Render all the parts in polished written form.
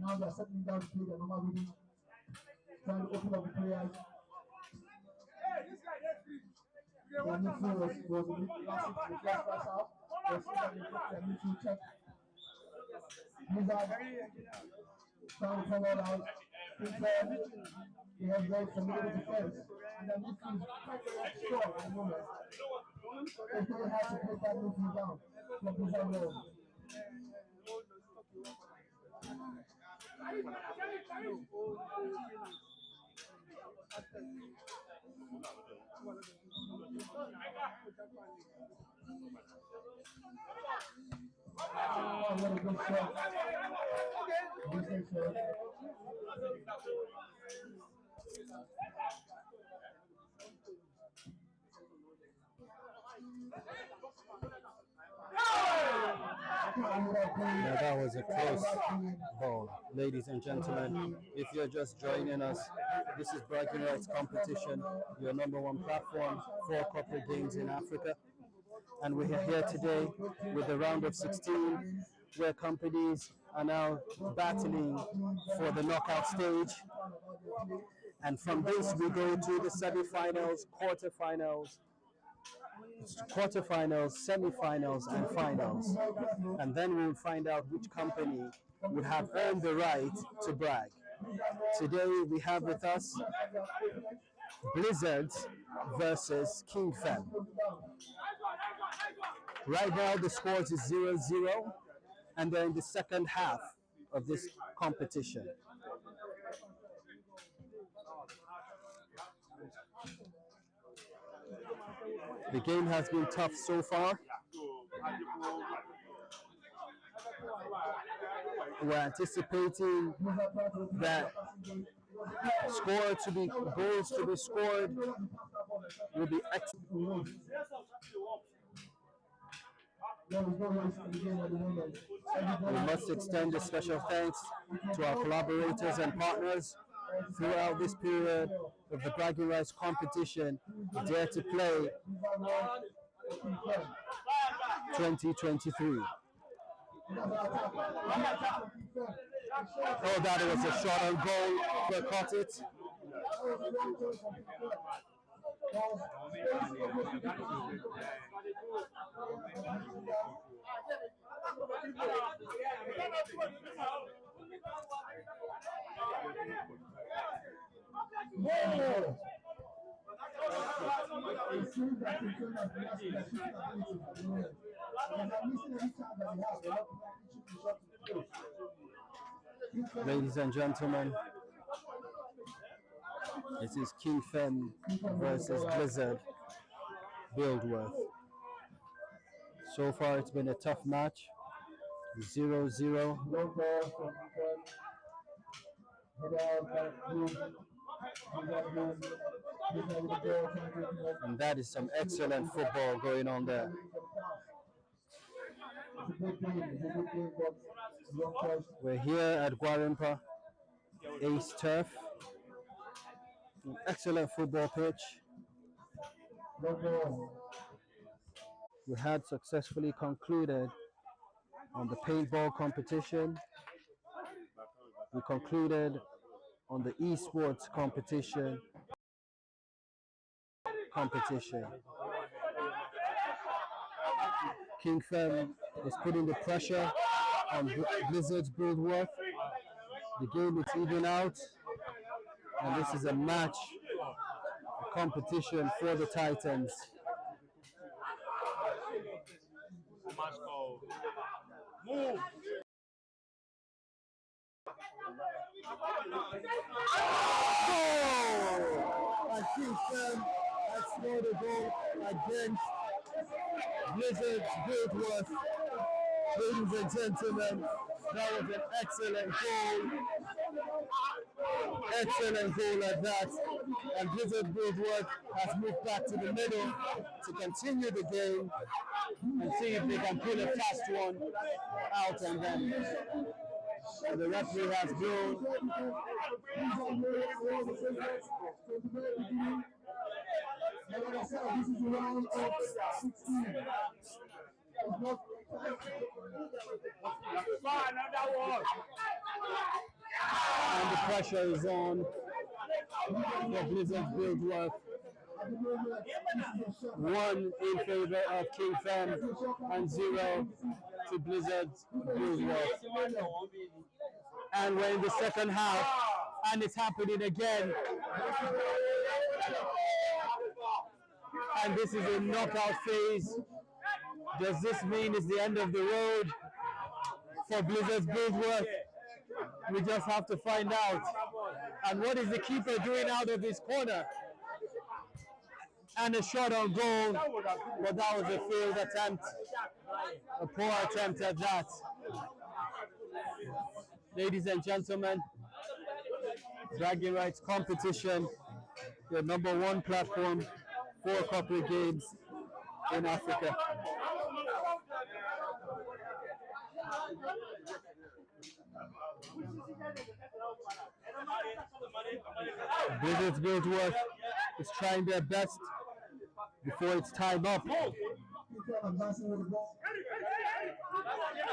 Now they're settling down to play their normal rhythm, trying to open up the players. Their midfield was a bit classic in the first half. There's their midfield check. Blizzard trying to come out. They have very formidable defense, and their midfield is quite strong at the moment. It's very hard to break that midfield down from Blizzard Road. Oh, what a good shot. Decent shot. Now that was a close ball, ladies and gentlemen. If you're just joining us, this is Bragging Rights Competition, your #1 platform for corporate games in Africa. And we're here today with the round of 16, where companies are now battling for the knockout stage. And from this, we go to the semi-finals, quarterfinals, semi-finals, and finals. And then we'll find out which company would have earned the right to brag. Today, we have with us Blizzard versus King Fem. Right now, the score is 0-0, and they're in the second half of this competition. The game has been tough so far. We're anticipating that goals to be scored will be excellent. We must extend a special thanks to our collaborators and partners throughout this period of the Bragging Rights Competition, Dare to Play 2023. Oh, that was a shot on goal. They caught it. Ladies and gentlemen, this is King Fem versus Blizzard Buildworth. So far, it's been a tough match. 0-0. And that is some excellent football going on there. We're here at Gwarimpa Ace Turf. An excellent football pitch. We had successfully concluded on the paintball competition. We concluded on the esports competition. King Fem is putting the pressure on Blizzard's Buildworth. The game is even out, and this is a match, a competition for the Titans. Move! And King Fem has scored a goal against Blizzard's Buildworth. Ladies and gentlemen, that was an excellent goal. Excellent goal at that. And Blizzard Buildworth has moved back to the middle to continue the game and see if they can pull a fast one out, and then the referee has blown. This is round of 16. Another one. pressure is on for Blizzard's Buildworth. 1 in favor of King Fem and 0 to Blizzard's Buildworth. And we're in the second half, and it's happening again. And this is a knockout phase. Does this mean it's the end of the road for Blizzard's Buildworth? We just have to find out. And what is the keeper doing out of his corner? And a shot on goal, but that was a failed attempt, a poor attempt at that. Ladies and gentlemen, bragging rights competition, the #1 platform for corporate games in Africa. Blizzard's Buildworth is trying their best before it's time up.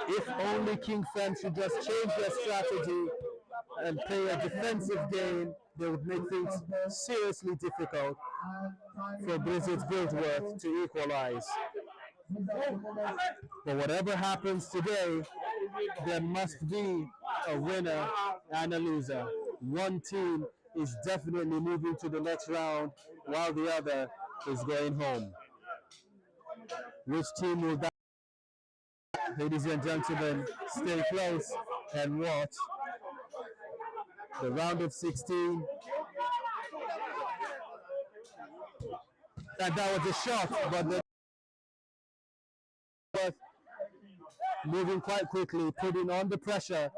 If only King Fem should just change their strategy and play a defensive game, they would make things seriously difficult for Blizzard's Buildworth to equalize. But whatever happens today, there must be a winner and a loser. One team is definitely moving to the next round while the other is going home. Which team will that? Ladies and gentlemen, stay close and watch the round of 16. And that was a shot, but the moving quite quickly, putting on the pressure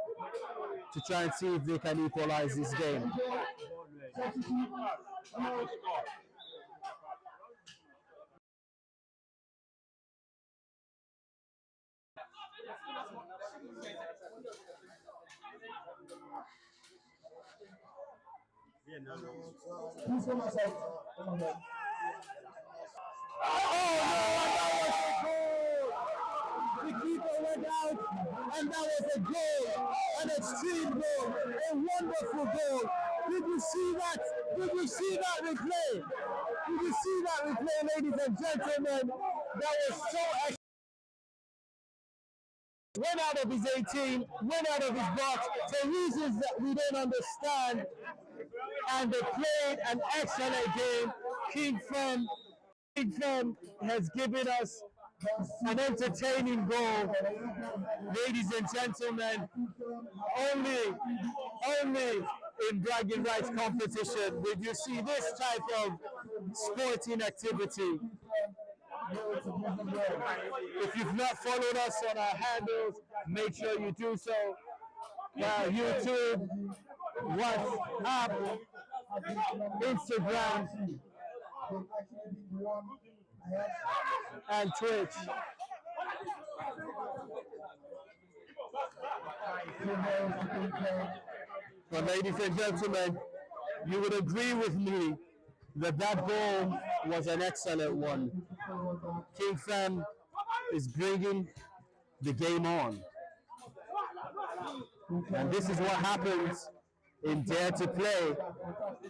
to try and see if they can equalize this game. The keeper went out, and that was a goal, an extreme goal, a wonderful goal. Did you see that? Did you see that replay? Did you see that replay, ladies and gentlemen? That was so excellent. Went out of his 18, went out of his box for reasons that we don't understand, and they played an excellent game. King Fem has given us an entertaining goal. Ladies and gentlemen, only in bragging rights competition would you see this type of sporting activity. If you've not followed us on our handles, make sure you do so. YouTube, WhatsApp, Instagram, and Twitch. Well, ladies and gentlemen, you would agree with me that that goal was an excellent one. King Fem is bringing the game on. And this is what happens in Dare to Play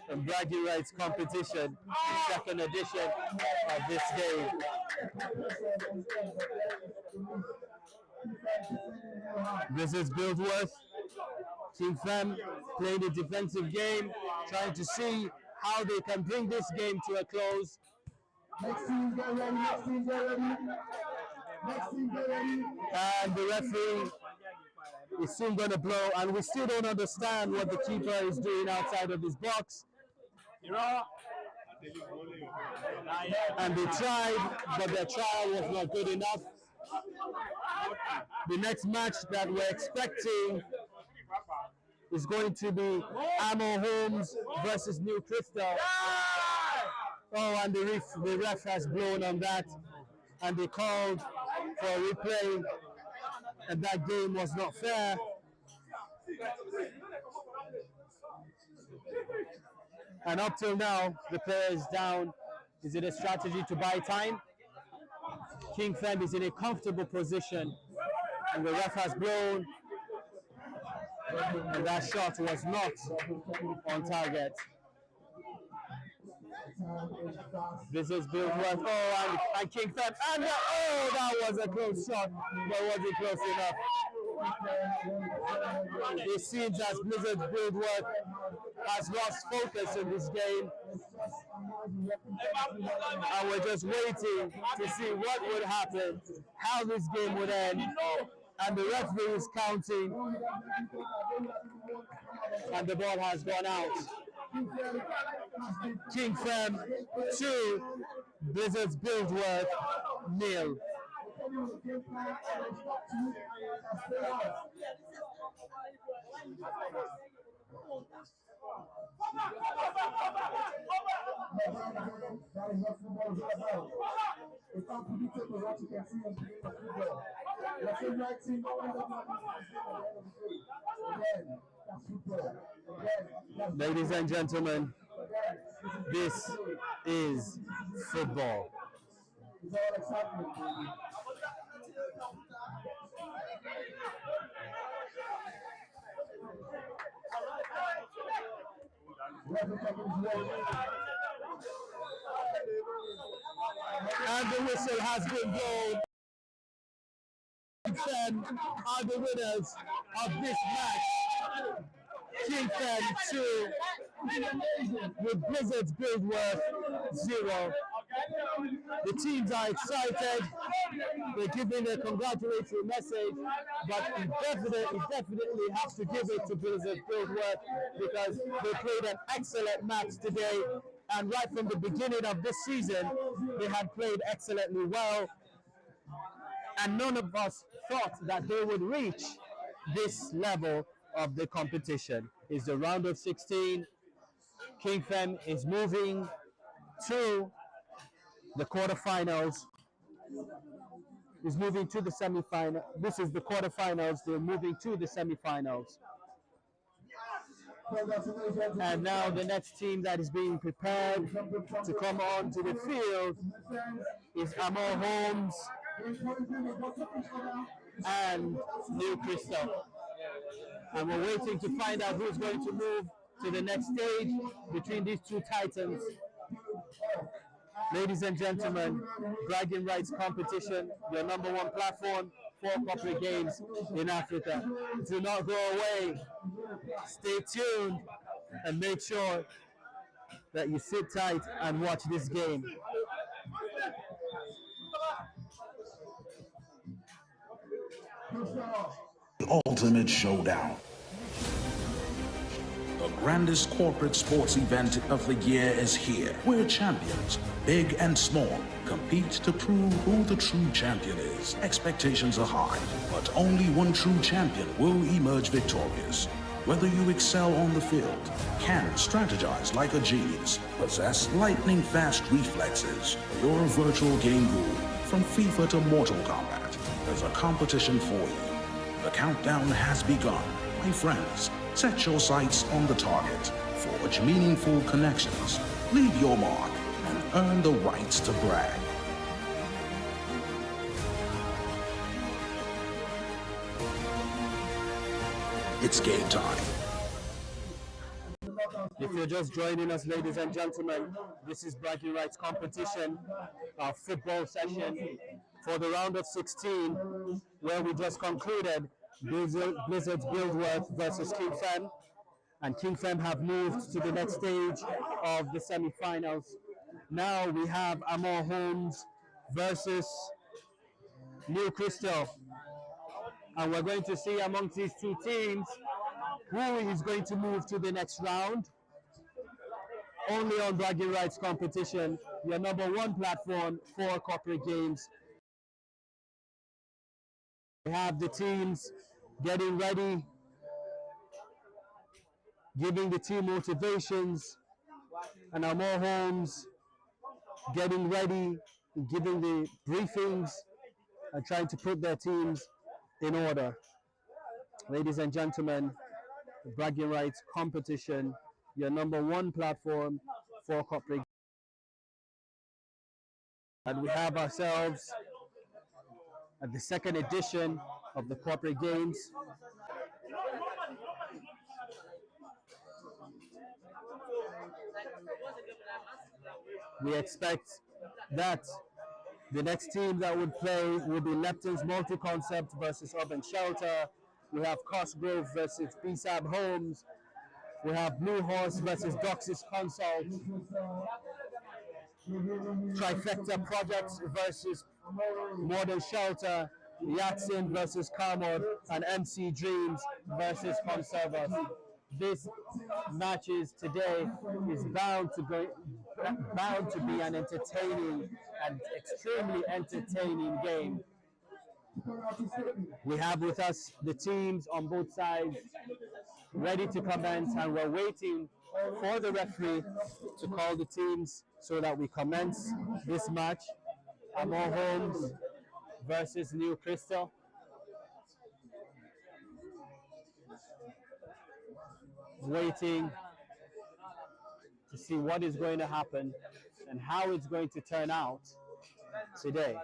and bragging rights competition, the second edition of this game. This is Buildworth. King Fem playing a defensive game, trying to see how they can bring this game to a close. Next team get ready, next team get ready. Next team get ready. And the referee is soon going to blow, and we still don't understand what the keeper is doing outside of his box. And they tried, but their trial was not good enough. The next match that we're expecting is going to be Ammo Homes versus New Crystal. Oh, and the ref has blown on that, and they called for a replay, and that game was not fair. And up till now, the player is down. Is it a strategy to buy time? King Fem is in a comfortable position, and the ref has blown, and that shot was not on target. This is Billsworth. Oh, and King Fed. And oh, that was a close shot, but wasn't close enough. It seems as Blizzard's Billsworth has lost focus in this game, and we're just waiting to see what would happen, how this game would end, and the referee is counting, and the ball has gone out. King Fem 2, Blizzard's Billsworth 0. That is what football is all about. It's unpredictable what you can see in football. Your favorite team will end up having again, that's football. Again, ladies and gentlemen, this is football. It's all excitement, baby. And the whistle has been blown. King are the winners of this match. King Fen 2 with Blizzard's Billsworth 0. The teams are excited. They're giving a congratulatory message, but we definitely have to give it to Blizzard's Billsworth because they played an excellent match today. And right from the beginning of this season, they had played excellently well. And none of us thought that they would reach this level of the competition. It's the round of 16. King Fem is moving to the quarterfinals. Is moving to the semifinal. This is the quarterfinals. They're moving to the semifinals. And now the next team that is being prepared to come on to the field is Amor Holmes and New Crystal. And we're waiting to find out who's going to move to the next stage between these two titans. Ladies and gentlemen, bragging rights competition, your number one platform for corporate games in Africa. Do not go away. Stay tuned and make sure that you sit tight and watch this game. The ultimate showdown. The grandest corporate sports event of the year is here, where champions, big and small, compete to prove who the true champion is. Expectations are high, but only one true champion will emerge victorious. Whether you excel on the field, can strategize like a genius, possess lightning-fast reflexes, or you're a virtual game guru from FIFA to Mortal Kombat, there's a competition for you. The countdown has begun. My friends, set your sights on the target, forge meaningful connections, leave your mark, and earn the rights to brag. It's game time. If you're just joining us, ladies and gentlemen, this is bragging rights competition, our football session for the round of 16, where we just concluded Blizzard's Billsworth versus King Fem, and King Fem have moved to the next stage of the semi-finals. Now we have Amor Holmes versus New Crystal, and we're going to see amongst these two teams who is going to move to the next round. Only on bragging rights competition, your number one platform for corporate games. We have the teams getting ready, giving the team motivations, and Amor Holmes getting ready, giving the briefings, and trying to put their teams in order. Ladies and gentlemen, the bragging rights competition, your number one platform for corporate. And we have ourselves at the second edition of the corporate games. We expect that the next team that would play will be Lepton's Multi-Concept versus Urban Shelter. We have Cosgrove versus BSAB Homes. We have Blue Horse versus Doxys Consult. Trifecta Projects versus Modern Shelter. Yatsin versus Carmod, and MC Dreams versus Conservers. This matches today is bound to be an entertaining and extremely entertaining game. We have with us the teams on both sides ready to commence, and we're waiting for the referee to call the teams so that we commence this match. Amor Homes versus New Crystal. Waiting to see what is going to happen and how it's going to turn out today.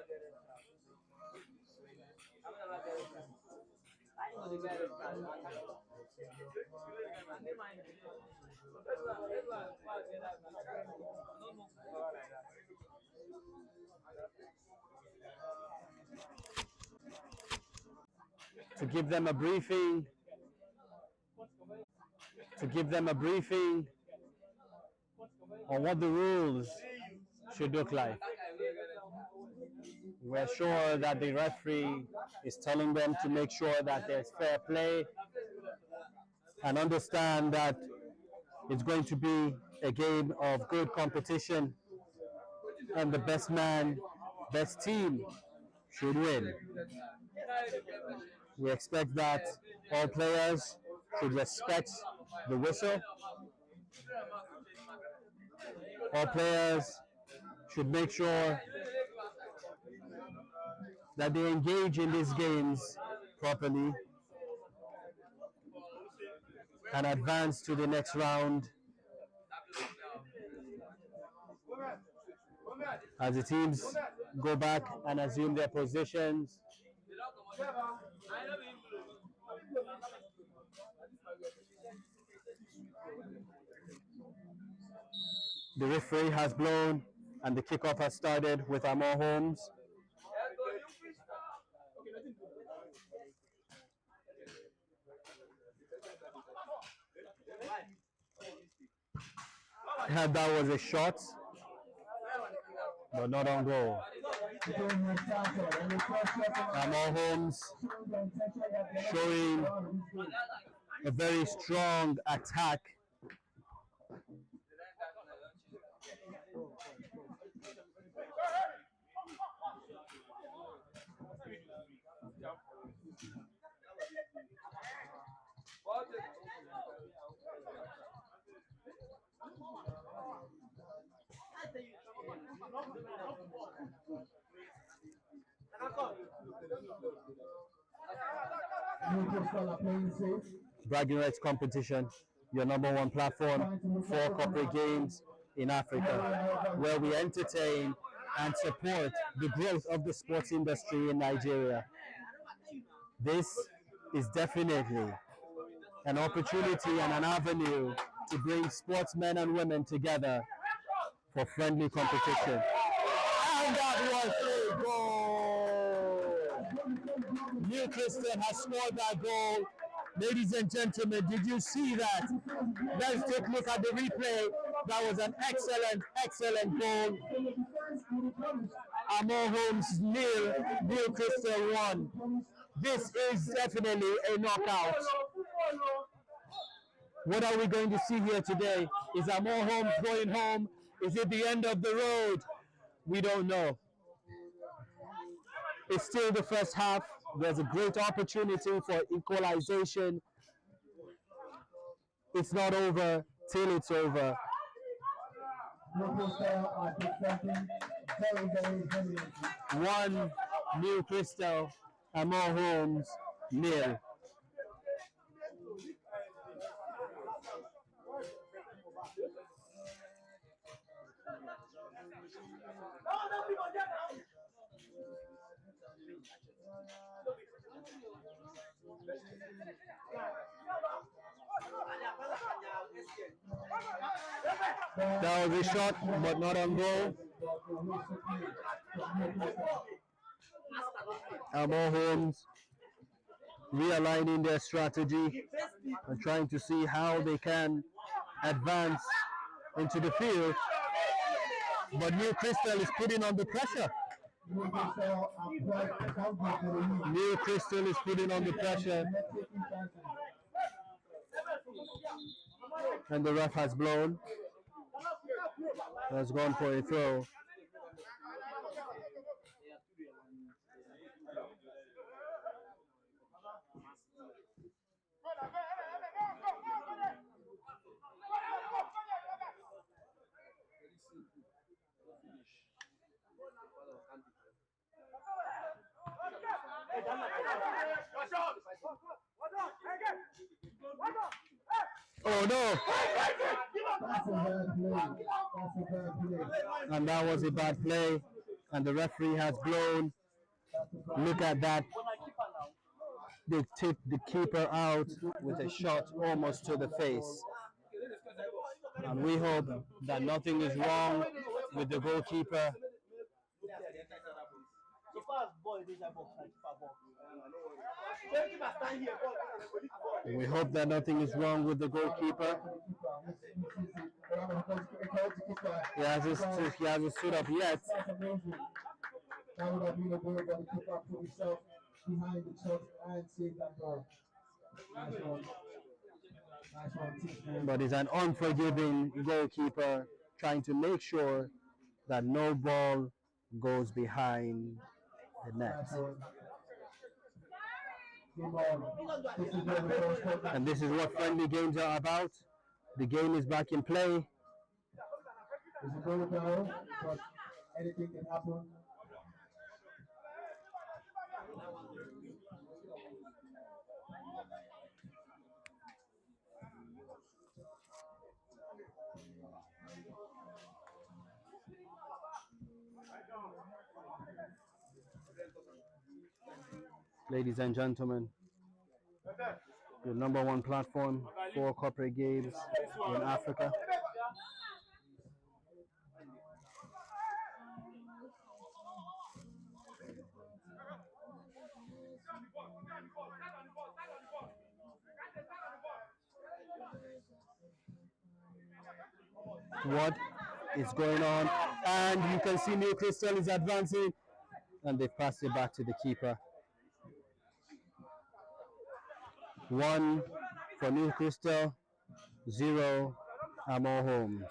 To give them a briefing on what the rules should look like. We're sure that the referee is telling them to make sure that there's fair play and understand that it's going to be a game of good competition and the best man, best team should win. We expect that all players should respect the whistle. All players should make sure that they engage in these games properly and advance to the next round. As the teams go back and assume their positions. The referee has blown and the kickoff has started with Amor Homes. And that was a shot, but not on goal. Amor Homes showing a very strong attack. Bragging rights competition, your number one platform for corporate games in Africa, where we entertain and support the growth of the sports industry in Nigeria. This is definitely an opportunity and an avenue to bring sportsmen and women together for friendly competition. And that was a goal! New Crystal has scored that goal. Ladies and gentlemen, did you see that? Let's take a look at the replay. That was an excellent, excellent goal. Amor Homes 0, New Crystal 1. This is definitely a knockout. What are we going to see here today? Is Amor Homes going home? Is it the end of the road? We don't know. It's still the first half. There's a great opportunity for equalization. It's not over till it's over. One New Crystal, Amor Homes 0. That was a shot, but not on goal. Amor Holmes realigning their strategy and trying to see how they can advance into the field. But New Crystal is putting on the pressure. New Crystal is putting on the pressure. And the ref has blown. Has gone for a throw. Oh no! And that was a bad play. And the referee has blown. Look at that. They tipped the keeper out with a shot almost to the face. And we hope that nothing is wrong with the goalkeeper. We hope that nothing is wrong with the goalkeeper. He hasn't stood up yet. That would have been a goal, but the keeper put himself behind the church and saved that goal. Nice one. Nice one. But he's an unforgiving goalkeeper, trying to make sure that no ball goes behind the net. And this is what friendly games are about. The game is back in play. It's a goal down, but anything can happen. Ladies and gentlemen, your number one platform for corporate games in Africa. What is going on? And you can see New Crystal is advancing, and they passed it back to the keeper. 1 for New Crystal, 0 Amor Holmes.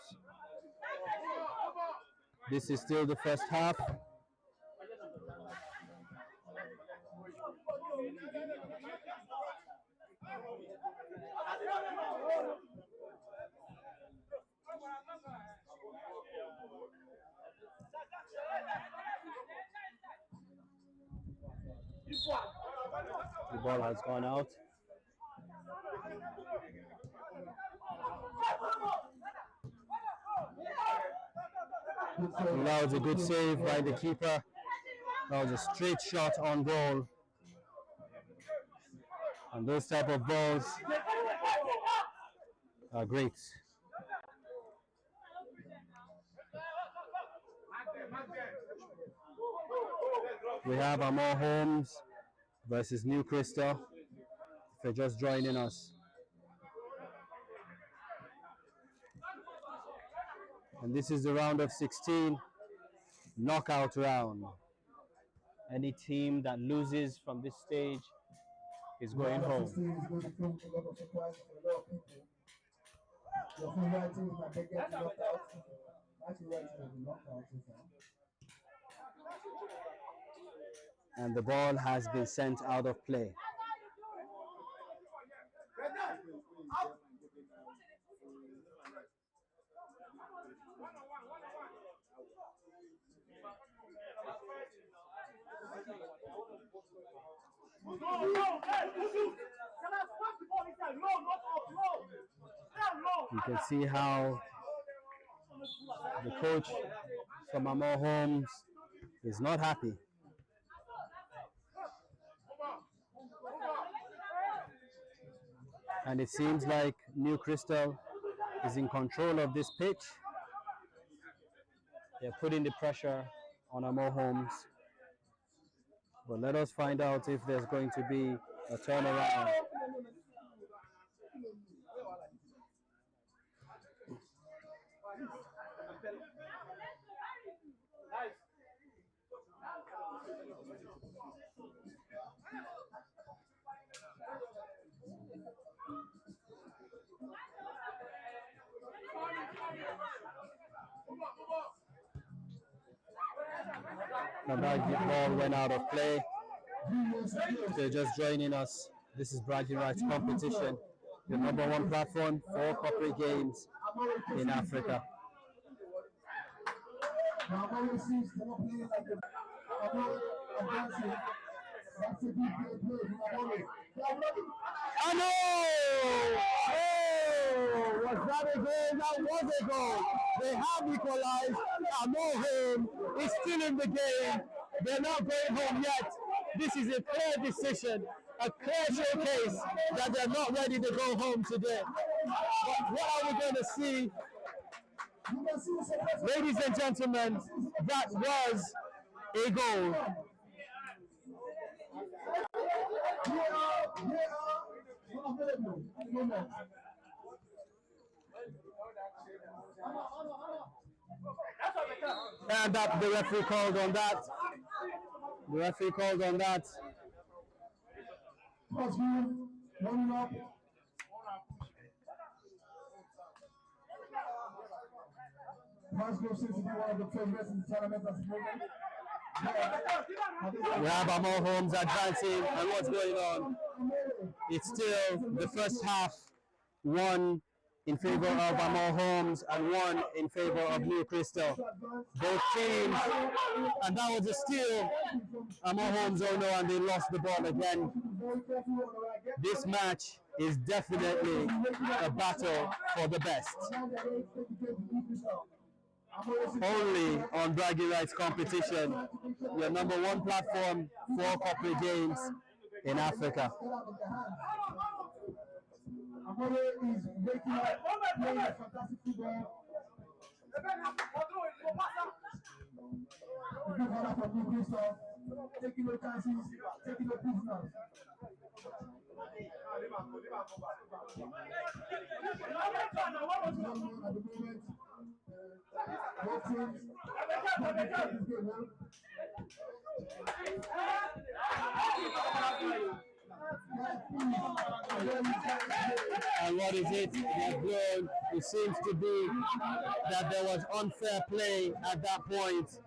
This is still the first half. The ball has gone out. And that was a good save by the keeper. That was a straight shot on goal. And those type of balls are great. We have Amor Holmes versus New Crystal. If you're just joining us. And this is the round of 16, knockout round. Any team that loses from this stage is going home. And the ball has been sent out of play. You can see how the coach from Amor Holmes is not happy. And it seems like New Crystal is in control of this pitch. They're putting the pressure on Amo Holmes. But let us find out if there's going to be a turnaround. The ball went out of play. They're just joining us. This is Bragging Rights Competition, the #1 platform for corporate games in Africa. I know! Oh, was that a goal? That was a goal. They have equalized. Amo Home is still in the game. They're not going home yet. This is a clear decision, a clear showcase that they're not ready to go home today. But what are we going to see? Ladies and gentlemen, that was a goal. And that the referee called on that. The referee called on that. We have Amo Holmes advancing, and what's going on? It's still the first half, 1 in favor of Amo Holmes and 1 in favor of New Crystal. Both teams, and that was a steal. Amo Holmes, oh no, and they lost the ball again. This match is definitely a battle for the best. Only on Bragging Rights Competition, your #1 platform for corporate games in Africa. Amore is waking up, playing a fantastic football. The good runner from New Crystal, taking no chances, taking no prisoners. At the moment, both teams and what is it? It seems to be that there was unfair play at that point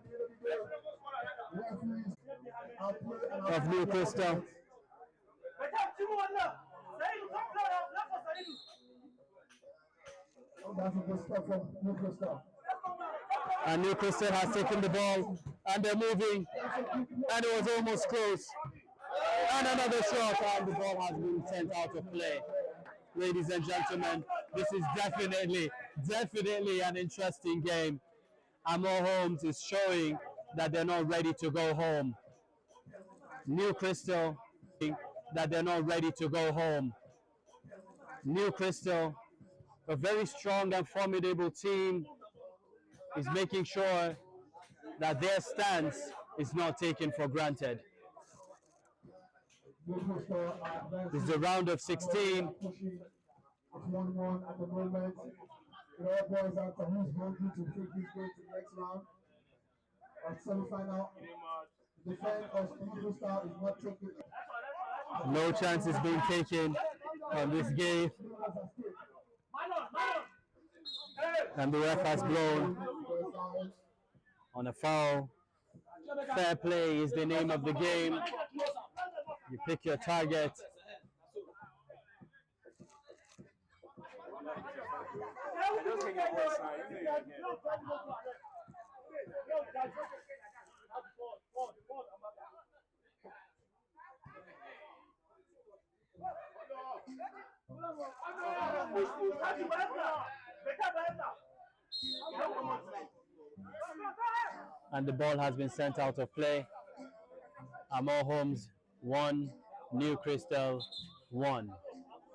of New Crystal. And New Crystal has taken the ball and they're moving, and it was almost close. And another shot, and the ball has been sent out of play. Ladies and gentlemen, this is definitely an interesting game. Amo Holmes is showing that they're not ready to go home. New Crystal, that they're not ready to go home. New Crystal, a very strong and formidable team, is making sure that their stance is not taken for granted. This is the round of 16. It's 1-1 at the moment. It all boils down to who's hungry to take this game to the next round. At semi-final, the defense of New Star is not taking it. No chance is being taken on this game. And the ref has blown on a foul. Fair play is the name of the game. You pick your target. And the ball has been sent out of play. Amo Holmes 1, New Crystal 1.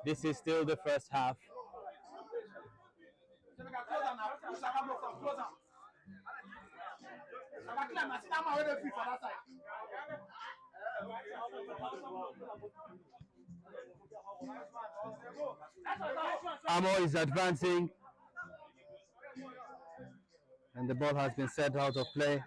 This is still the first half. Amo is advancing, and the ball has been set out of play.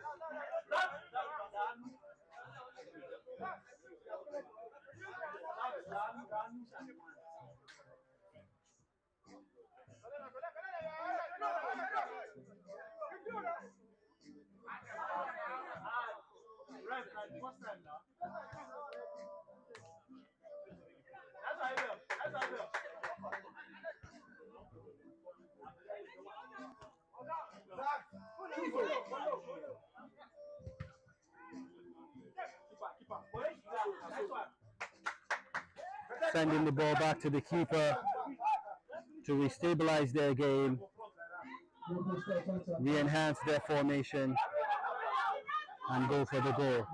Sending the ball back to the keeper to restabilize their game, re-enhance their formation, and go for the goal.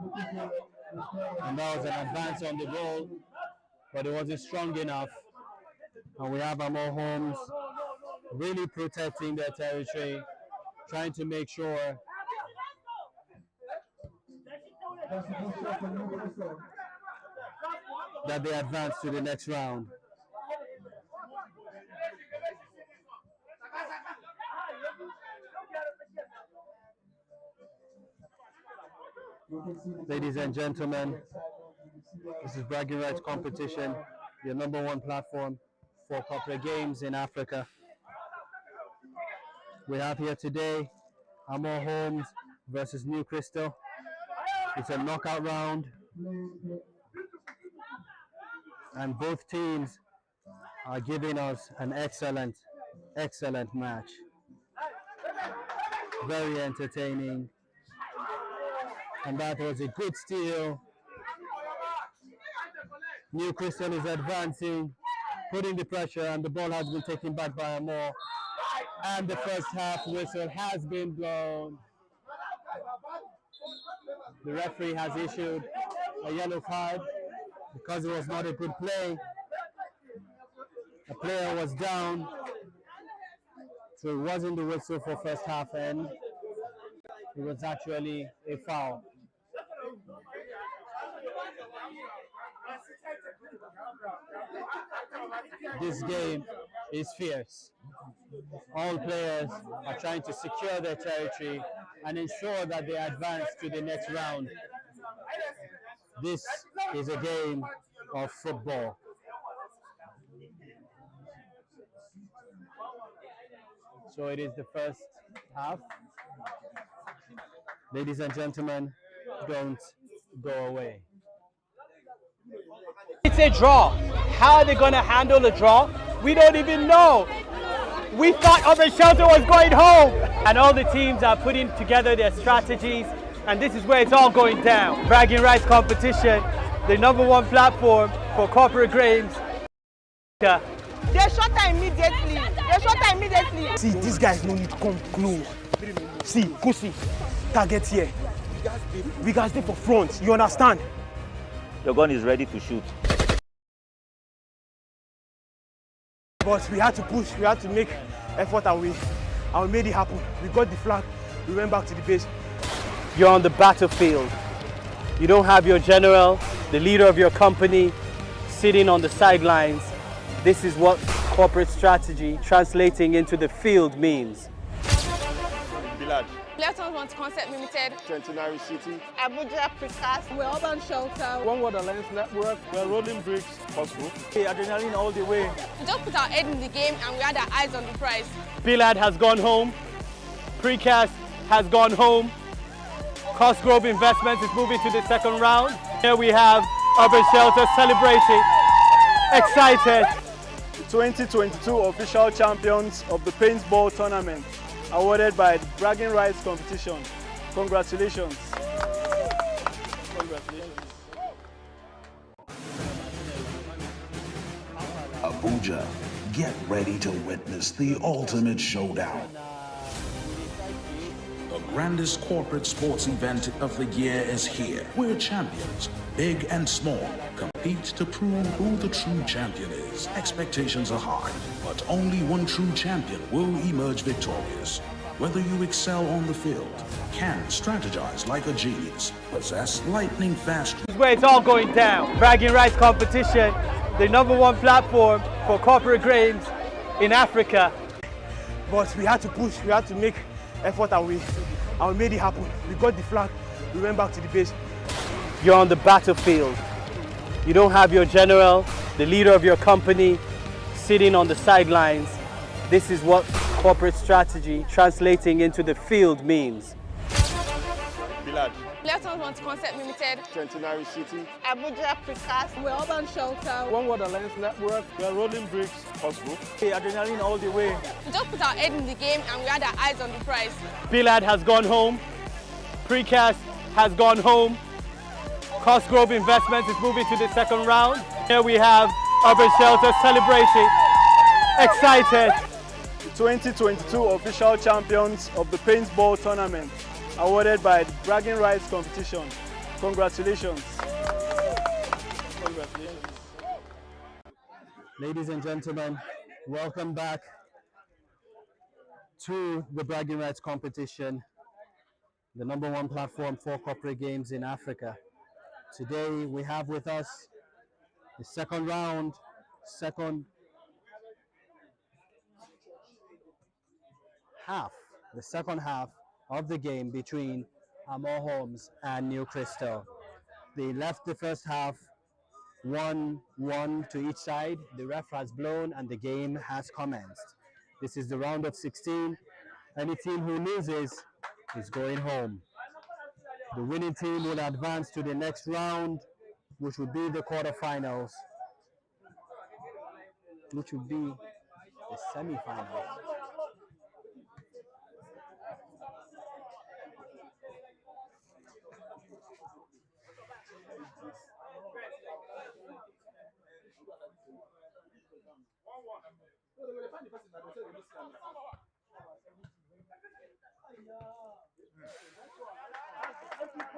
And that was an advance on the goal, but it wasn't strong enough. And we have Amo Holmes really protecting their territory, trying to make sure that they advance to the next round. Ladies and gentlemen, this is Bragging Rights Competition, your #1 platform for corporate games in Africa. We have here today Amo Holmes versus New Crystal. It's a knockout round, and both teams are giving us an excellent match. Very entertaining, and that was a good steal. New Crystal is advancing, putting the pressure, and the ball has been taken back by Amo. And the first half whistle has been blown. The referee has issued a yellow card because it was not a good play. A player was down, so it wasn't the whistle for first half end. It was actually a foul. This game is fierce. All players are trying to secure their territory and ensure that they advance to the next round. This is a game of football. So it is the first half. Ladies and gentlemen, don't go away. It's a draw. How are they going to handle a draw? We don't even know. We thought Urban Shelter was going home. And all the teams are putting together their strategies, and this is where it's all going down. Bragging Rights Competition, the #1 platform for corporate games. They shot her immediately. See, these guys no need to come close. See, Kusi, target here. We guys stay for front, you understand? Your gun is ready to shoot. But we had to push, we had to make effort, and we made it happen. We got the flag, we went back to the base. You're on the battlefield. You don't have your general, the leader of your company, sitting on the sidelines. This is what corporate strategy translating into the field means. Bilad. Lessons Want Concept Limited. Centenary City. Abuja Precast. We're Urban Shelter. One Word Alliance Network. We're Rolling Bricks. Costco. Hey, adrenaline all the way. We just put our head in the game and we had our eyes on the prize. Bilad has gone home. Precast has gone home. Costco Investments is moving to the second round. Here we have Urban Shelter celebrating. Excited. 2022 official champions of the paintball tournament, awarded by the Bragging Rights Competition. Congratulations. Abuja, get ready to witness the ultimate showdown. The grandest corporate sports event of the year is here, where champions, big and small, compete to prove who the true champion is. Expectations are high, but only one true champion will emerge victorious. Whether you excel on the field, can strategize like a genius, possess lightning-fast... This is where it's all going down. Bragging rights competition, the #1 platform for corporate grains in Africa. But we had to push, we had to make effort, and we made it happen. We got the flag, we went back to the base. You're on the battlefield. You don't have your general, the leader of your company, sitting on the sidelines. This is what corporate strategy translating into the field means. Left-hand Concept Limited. 29 City. Abuja Precast. We're Urban Shelter. One Word Alliance Network. We are Rolling Bricks. Possible. Adrenaline all the way. We just put our head in the game and we had our eyes on the prize. Billard has gone home. Precast has gone home. Cost Grove Investments is moving to the second round. Here we have Urban Shelter celebrating. Excited. The 2022 official champions of the paintball tournament, awarded by the Bragging Rights competition. Congratulations. Congratulations. Ladies and gentlemen, welcome back to the Bragging Rights competition, the #1 platform for corporate games in Africa. Today we have with us the second half of the game between Amor Homes and New Crystal. They left the first half 1-1 to each side. The ref has blown and the game has commenced. This is the round of 16. Any team who loses is going home. The winning team will advance to the next round, which will be the quarterfinals, which will be the semifinals.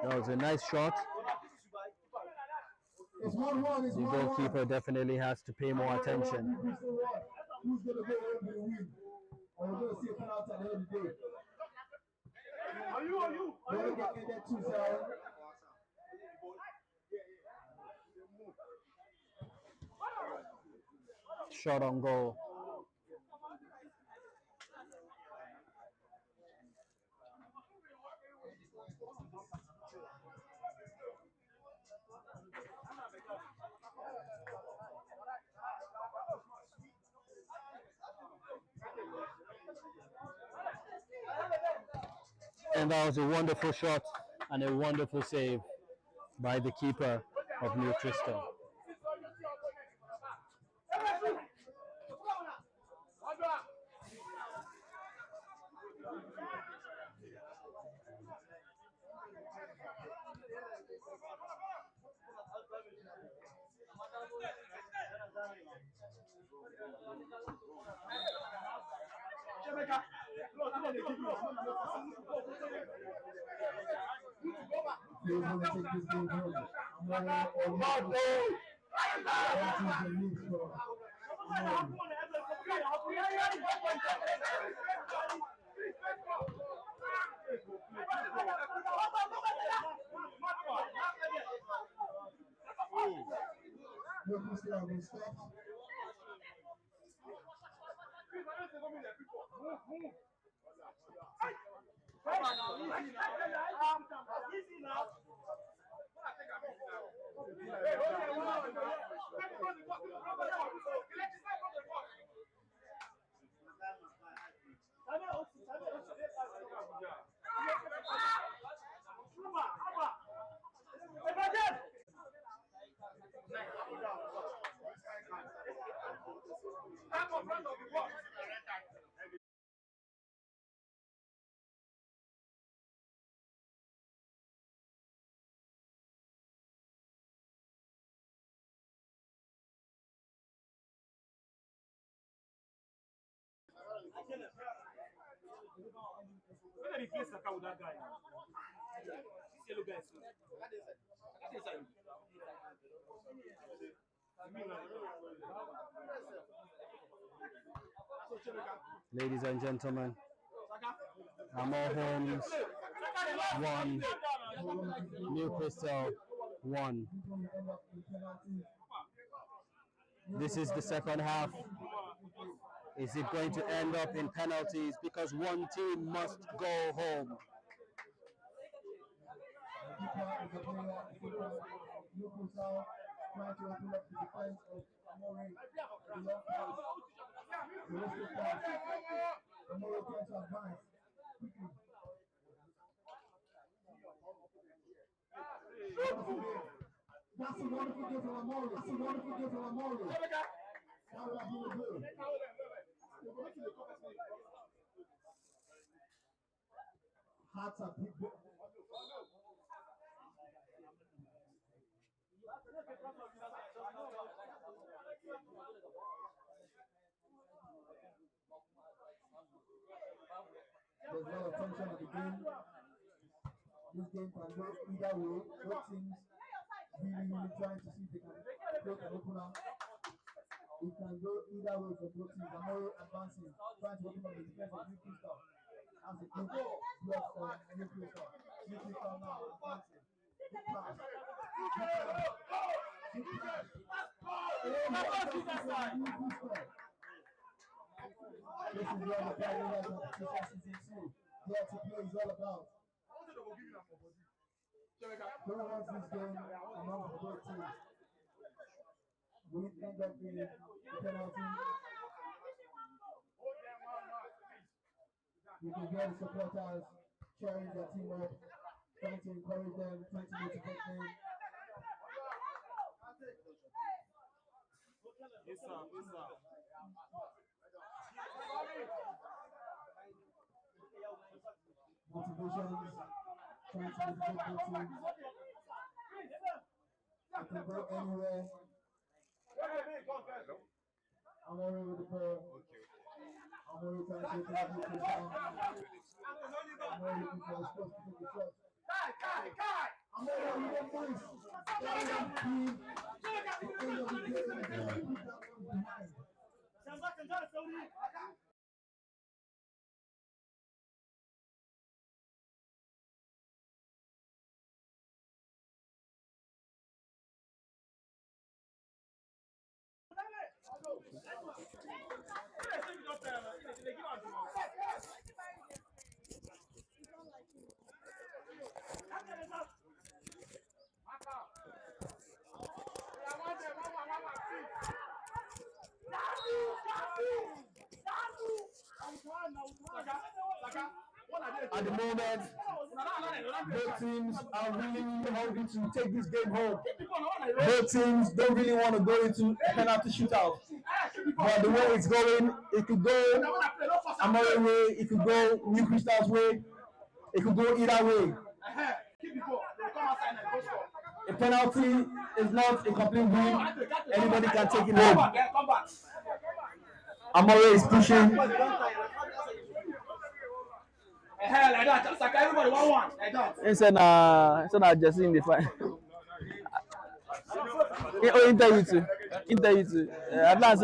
That was a nice shot. It's 1-1. It's The 1-1. goalkeeper definitely has to pay more attention. Who's going to go home with the win? Or we're going to see a penalty at the end of the day. Don't get in there too, Sarah. Shot on goal. And that was a wonderful shot and a wonderful save by the keeper of New Crystal. You're going to take this game home. Ladies and gentlemen, Amor Homes 1, New Crystal 1. This is the second half. Is it going to end up in penalties? Because one team must go home. That's a wonderful gift from Amore. That's a wonderful gift from Amore. Hearts are big. There's a lot of tension at the game. This game can go either way. Both teams really trying to see if they can break an opener. It can go either way for both teams. Amore advancing, trying to open up the defense of New Crystal. As a good block for New Crystal. New Crystal now advancing. Good pass. Good pass. This is what the Pioneers of Season 2 here to play is all about. Who wants this game among the both teams? Will it end up being a penalty? You can hear the supporters cheering their team up, trying to encourage them, trying to motivate them. Yes, sir. Yes, sir. Motivations, trying to motivate both teams. It can go anywhere. Amore with the ball. Amore trying to open up the Crystal. Amore looking for a spot to take the shot. Amore with the voice. At the moment, both teams are really hungry to take this game home. Both teams don't really want to go into penalty shootout. But the way it's going, it could go Amore way, it could go New Crystal's way, it could go either way. A penalty is not a complete win. Anybody can take it home. Amore is pushing. Like that, just like everybody one. Like that. It's an Jesse in the fight. Interview. Advance.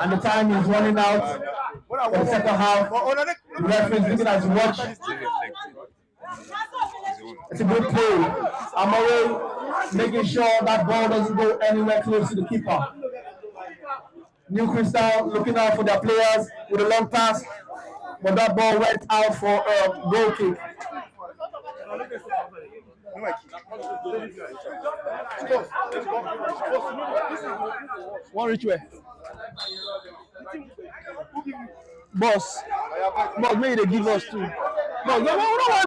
And the time is running out for the second half. The referee is looking at his watch. It's a good play. Amore making sure that ball doesn't go anywhere close to the keeper. New Crystal looking out for their players with a long pass, but that ball went out for a goal kick. One rich way. Boss, maybe they give us two. Boss, no.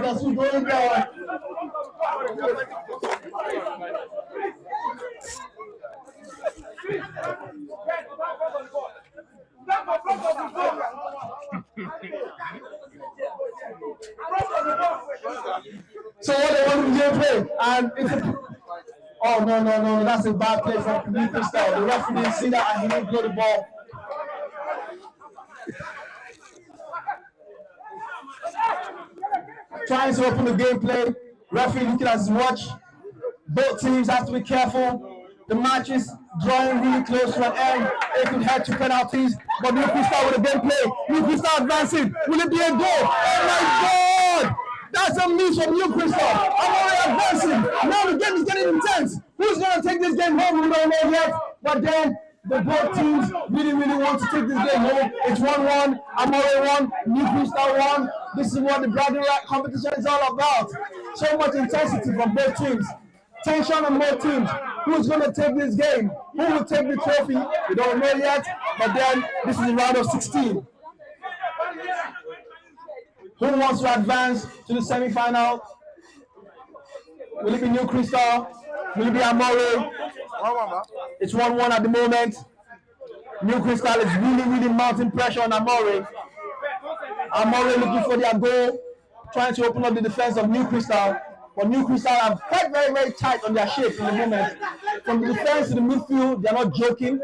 That's what's going down. So what they want to do play, and it's Oh, no, that's a bad play from New Crystal. The referee didn't see that and he didn't blow the ball. Trying to open the gameplay. Referee looking at his watch. Both teams have to be careful. The match is drawing really close to an end. It could head to penalties, but New Crystal with the gameplay. New Crystal advancing. Will it be a goal? Oh my God! That's a miss from New Crystal. I'm already advancing. Now the game is getting intense. Who's going to take this game home? We don't know yet. But then the both teams really want to take this game home. It's 1-1. Amore 1. New Crystal 1. This is what the bragging right competition is all about. So much intensity from both teams. Tension on both teams. Who's going to take this game? Who will take the trophy? We don't know yet. But then this is the round of 16. Who wants to advance to the semi-final? Will it be New Crystal? Will it be Amore? It's 1-1 at the moment. New Crystal is really mounting pressure on Amore. Amore looking for their goal, trying to open up the defense of New Crystal. But New Crystal are very tight on their shape in the moment. From the defense to the midfield, they're not joking.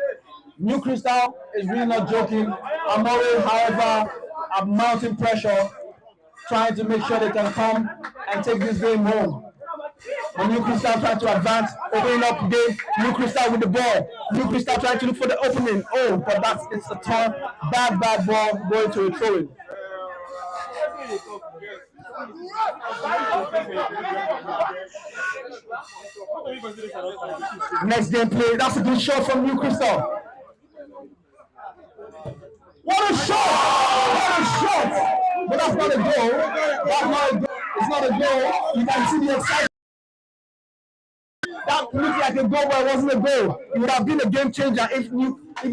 New Crystal is really not joking. Amore, however, are mounting pressure, trying to make sure they can come and take this game home. But New Crystal trying to advance, opening up the game. New Crystal with the ball. New Crystal trying to look for the opening. Oh, but it's a turn. Bad ball going to a throw-in. Next game play. That's a good shot from New Crystal. What a shot! But that's not a goal. It's not a goal. You can see the excitement. That looked like a goal, but it wasn't a goal. It would have been a game changer if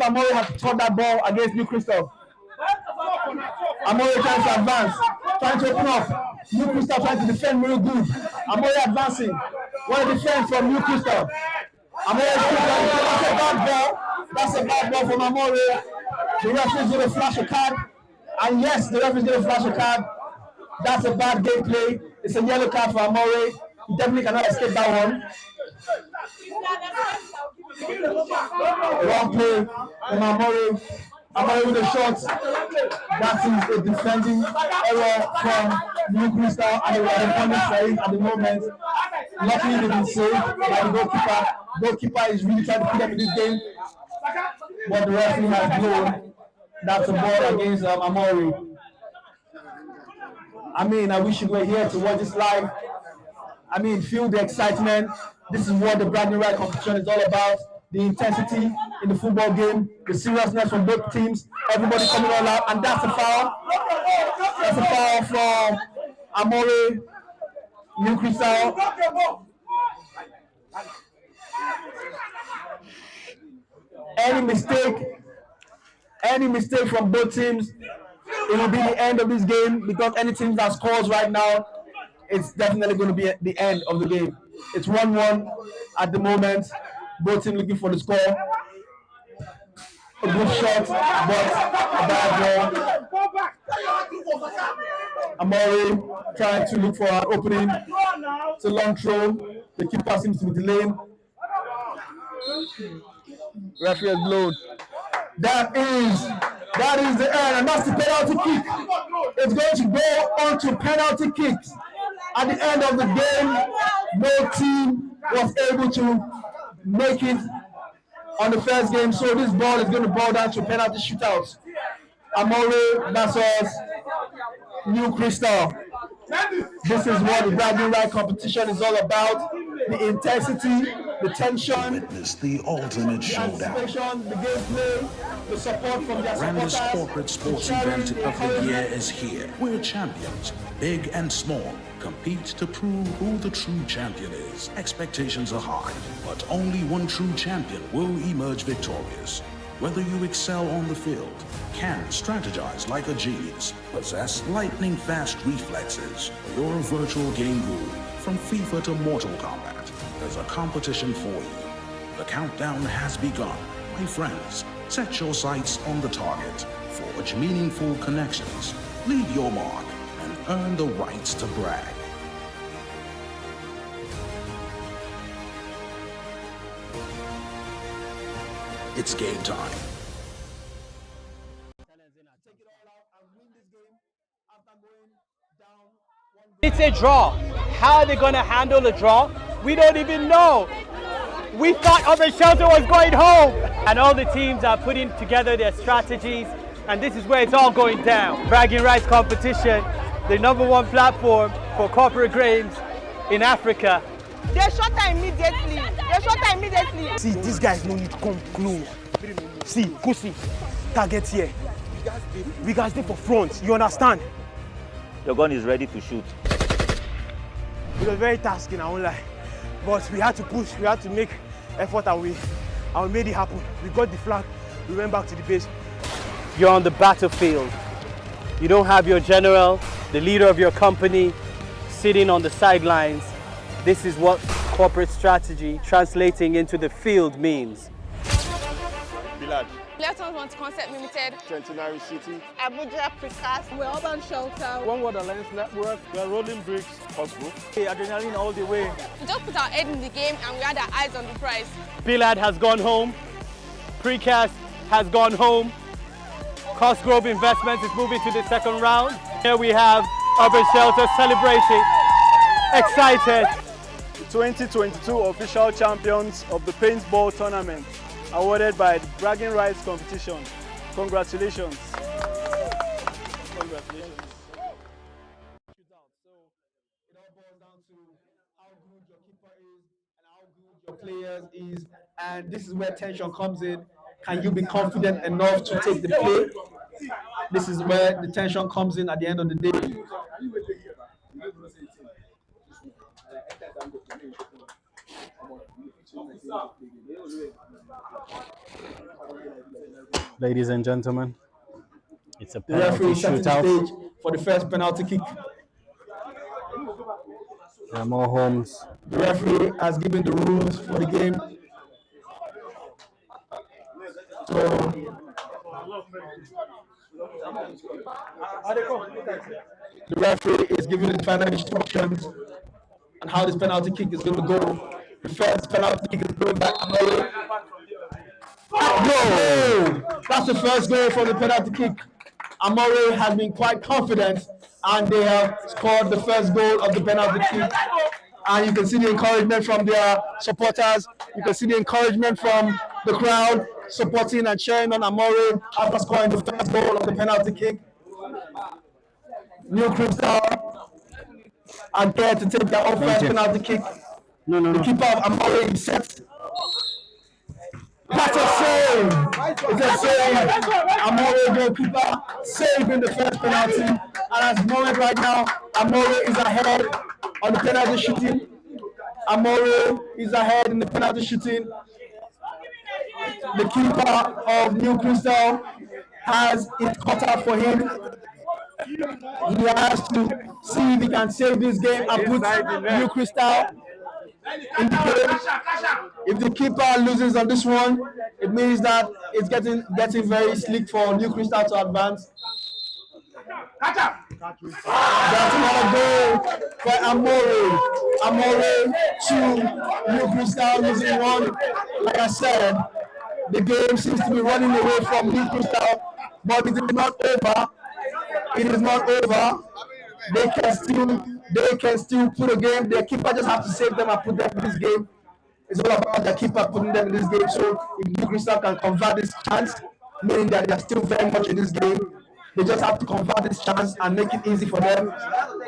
Amore had taught that ball against New Crystal. Amore trying to advance, trying to open up. New Crystal trying to defend real good. Amore advancing. What a defense from New Crystal. Amore that's a bad ball. That's a bad ball from Amore. The referee's going to flash a card. And yes, the referee's going to flash a card. That's a bad gameplay. It's a yellow card for Amore. He definitely cannot escape that one. Wrong play from Amore. Amore with a shot. That is a defending error from New Crystal, and they were responding for it at the moment. Luckily, they didn't save by the goalkeeper. Goalkeeper is really trying to put them in this game, but the referee has blown. That's a ball against Amore. I mean, I wish you were here to watch this live. I mean, feel the excitement. This is what the bragging right competition is all about. The intensity in the football game, the seriousness from both teams, everybody coming all out, and that's a foul. That's a foul from Amore, New Crystal. Any mistake from both teams, it will be the end of this game, because any team that scores right now, it's definitely going to be the end of the game. It's 1-1 at the moment. Both teams looking for the score. A good shot, but a bad ball. Amore trying to look for an opening. It's a long throw. The keeper seems to be delaying. Referee has blown. That is the end, and that's the penalty kick. It's going to go on to penalty kicks. At the end of the game, no team was able to make it on the first game, so this ball is going to boil down to penalty shootouts. Amore versus New Crystal. This is what the bragging right competition is all about. The intensity, the tension, Witness the ultimate showdown. the gameplay, the support from their Grandest supporters. corporate sports event of the year is here, where champions, big and small, compete to prove who the true champion is. Expectations are high, but only one true champion will emerge victorious. Whether you excel on the field, can strategize like a genius, possess lightning-fast reflexes, or you're a virtual game guru, from FIFA to Mortal Kombat, there's a competition for you. The countdown has begun. My friends, set your sights on the target, forge meaningful connections, leave your mark, and earn the rights to brag. It's game time. It's a draw. How are they going to handle a draw? We don't even know. We thought Urban Shelter was going home. And all the teams are putting together their strategies. And this is where it's all going down. Bragging rights competition, the #1 platform for corporate grains in Africa. They shot her immediately. They shot her immediately. See, these guys no need to come close. See, go see. Target here. We guys stay for front. You understand? Your gun is ready to shoot. It was very tasking, I won't lie. But we had to push, we had to make effort, and we made it happen. We got the flag, we went back to the base. You're on the battlefield. You don't have your general, the leader of your company, sitting on the sidelines. This is what corporate strategy translating into the field means. Bilal. Left-hand want concept limited. 29 City. Abuja Precast. We're urban shelter. One Word Alliance Network. We are rolling bricks. Possible. Hey, adrenaline all the way. We just put our head in the game and we had our eyes on the prize. Bilal has gone home. Precast has gone home. Cosgrove Investments is moving to the second round. Here we have Urban Shelter celebrating, excited. 2022 official champions of the paintball tournament, awarded by the Bragging Rights competition. Congratulations. Congratulations. It all boils down to how good your keeper is and how good your players is, and this is where tension comes in. Can you be confident enough to take the play? This is where the tension comes in at the end of the day. Ladies and gentlemen, it's a The referee penalty setting the shootout. stage for the first penalty kick. There are more homes. The referee has given the rules for the game. So, the referee is giving the final instructions on how this penalty kick is going to go. The first penalty kick is going back. Goal! That's the first goal from the penalty kick. Amore has been quite confident, and they have scored the first goal of the penalty kick. And you can see the encouragement from their supporters. You can see the encouragement from the crowd supporting and cheering on Amore after scoring the first goal of the penalty kick. New Crystal are there to take their own first penalty kick. The keeper of Amore is set. That's a save! It's a save! Amore goalkeeper saving the first penalty. And at the moment right now, Amore is ahead on the penalty shooting. Amore is ahead in the penalty shooting. The keeper of New Crystal has it cut out for him. He has to see if he can save this game and put New Crystal in the game. If the keeper loses on this one, it means that it's getting very slick for New Crystal to advance. That's another goal for Amore. Amore 2, New Crystal losing 1. Like I said, the game seems to be running away from New Crystal, but it is not over. It is not over. They can still put a game. Their keeper just have to save them and put them in this game. It's all about the keeper putting them in this game. So if New Crystal can convert this chance, meaning that they are still very much in this game, they just have to convert this chance and make it easy for them.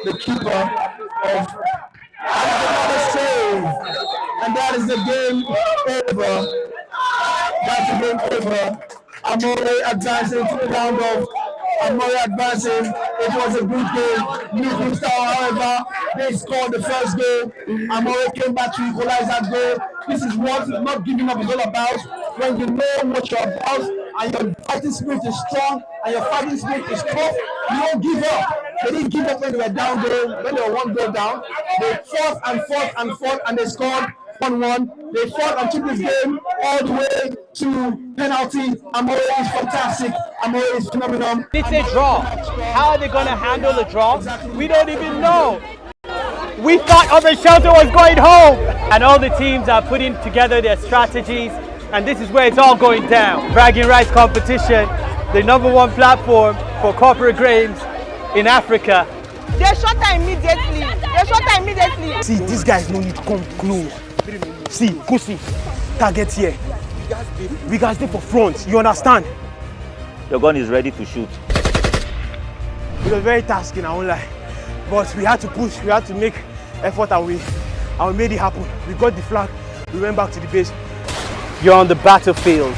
The keeper of another save, and that is the game over. That's the game over. Amore advancing to the round of Amore advancing. It was a good game. New Crystal, however, they scored the first goal. Amore came back to equalize that goal. This is what not giving up is all about. When you know what you're about and your fighting spirit is strong and your fighting spirit is tough, you don't give up. They didn't give up when they were down there, when they were 1 goal down. They fought and fought and fought and they scored 1-1. They fought and took this game all the way to penalty. Amore is fantastic. Amore is phenomenal. It's a draw. How are they going to handle the draw? We don't even know. We thought Urban Shelter was going home. And all the teams are putting together their strategies. And this is where it's all going down. Bragging rights competition, the #1 platform for corporate games in Africa. They shot her immediately. They shot her immediately. See, these guys no need to come close. See, go see. Target here. We guys stay for front. You understand? Your gun is ready to shoot. It was very tasking, I won't lie. But we had to push, we had to make effort, and we made it happen. We got the flag, we went back to the base. You're on the battlefield.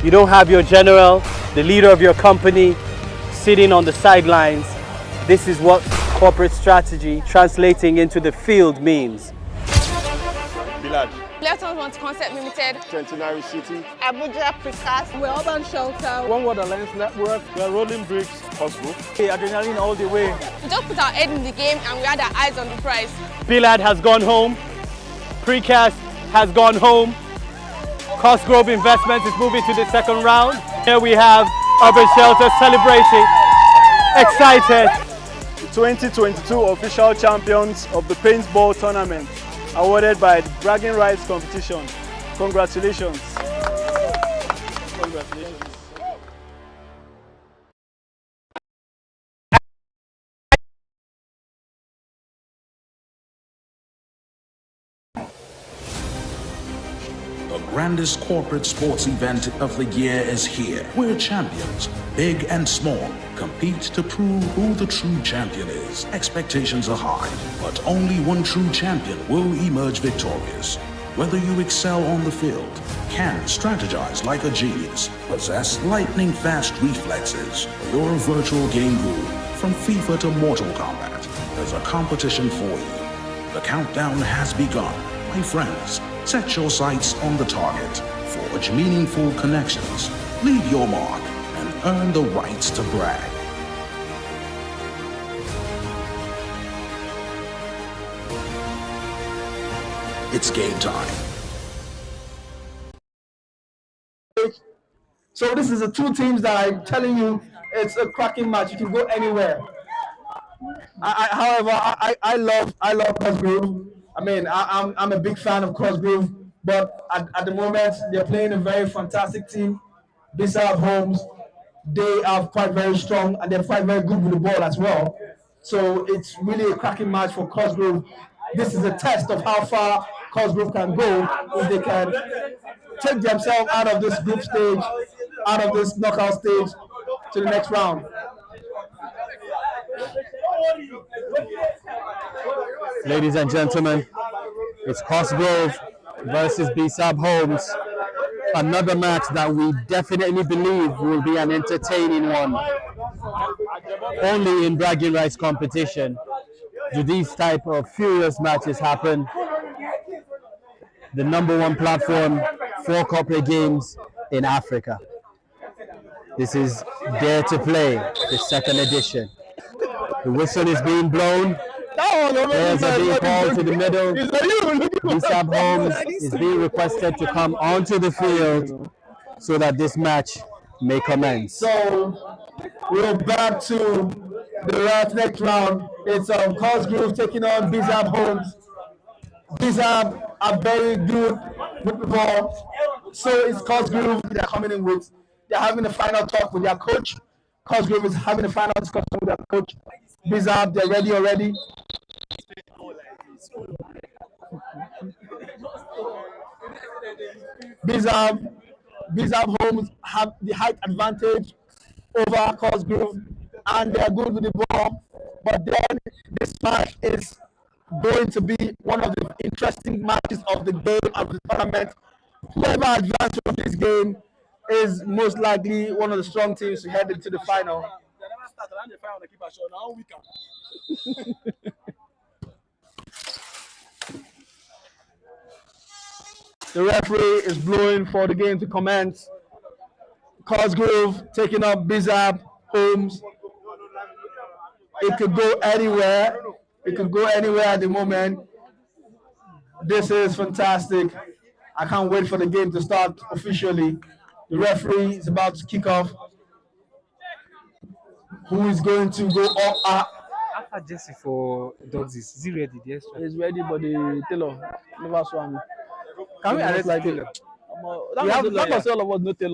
You don't have your general, the leader of your company, sitting on the sidelines. This is what corporate strategy translating into the field means. Bilal. Lessons Want Concept Limited. 29 City. Abuja Precast. We're Urban Shelter. One Word Alliance Network. We are Rolling Bricks. Possible. Hey, adrenaline all the way. We just put our head in the game and we had our eyes on the prize. Bilal has gone home. Precast has gone home. Cosgrove Investments is moving to the second round. Here we have Urban Shelter celebrating. Excited. 2022 official champions of the paintball tournament, awarded by the Bragging Rights competition. Congratulations. Congratulations. The grandest corporate sports event of the year is here, where champions, big and small, compete to prove who the true champion is. Expectations are high, but only one true champion will emerge victorious. Whether you excel on the field, can strategize like a genius, possess lightning-fast reflexes, or you're a virtual game guru from FIFA to Mortal Kombat, there's a competition for you. The countdown has begun. My friends, set your sights on the target, forge meaningful connections, leave your mark, and earn the rights to brag. It's game time. So this is the two teams that I'm telling you, it's a cracking match. You can go anywhere. However, I love Cosgrove. I mean, I'm a big fan of Cosgrove, but at the moment they're playing a very fantastic team. Bissell Holmes, they are quite very strong and they're quite very good with the ball as well. So it's really a cracking match for Cosgrove. This is a test of how far Cosgrove can go if they can take themselves out of this group stage, out of this knockout stage to the next round. Ladies and gentlemen, it's Cosgrove versus Bissell Holmes. Another match that we definitely believe will be an entertaining one. Only in bragging rights competition do these type of furious matches happen. The #1 platform for corporate games in Africa. This is Dare to Play, the second edition. The whistle is being blown. Players are being called to the middle. Bissell Holmes is being requested to come onto the field so that this match may commence. So we're back to the next round. It's Cosgrove taking on Bissell Holmes. Bissell are very good with the ball. So it's Cosgrove they're coming in with. They're having a final talk with their coach. Cosgrove is having a final discussion with their coach. Bissell, they're ready already. Bissell Holmes have the height advantage over Cosgrove and they are good with the ball. But then this match is going to be one of the interesting matches of the game of the tournament. Whoever advances from this game is most likely one of the strong teams to head into the final. The referee is blowing for the game to commence. Cosgrove taking up Bissell Holmes. It could go anywhere. It could go anywhere at the moment. This is fantastic. I can't wait for the game to start officially. The referee is about to kick off. Who is going to go up? After Jesse for Dogs, is he ready? Yes, He's ready, but the tailor never swam. can we arrest like Taylor? That must all of us no tell.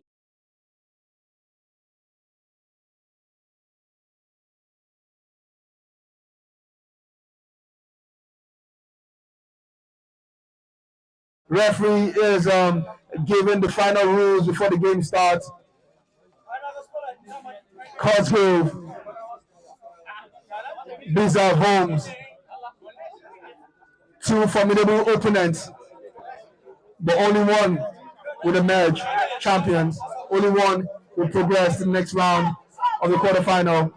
Referee is giving the final rules before the game starts. Cosgrove, Bizarre Holmes, two formidable opponents, but only one will emerge champions. Only one will progress to the next round of the quarterfinal.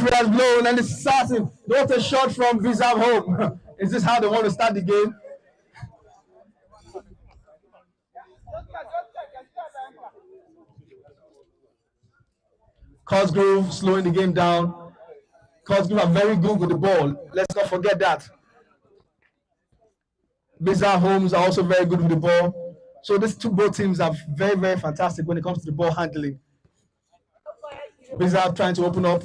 Has blown and it's starting. Not a shot from Bizarre home. Is this how they want to start the game? Cosgrove slowing the game down. Cosgrove are very good with the ball. Let's not forget that. Bizarre Homes are also very good with the ball. So these both teams are very, very fantastic when it comes to the ball handling. Bizarre trying to open up.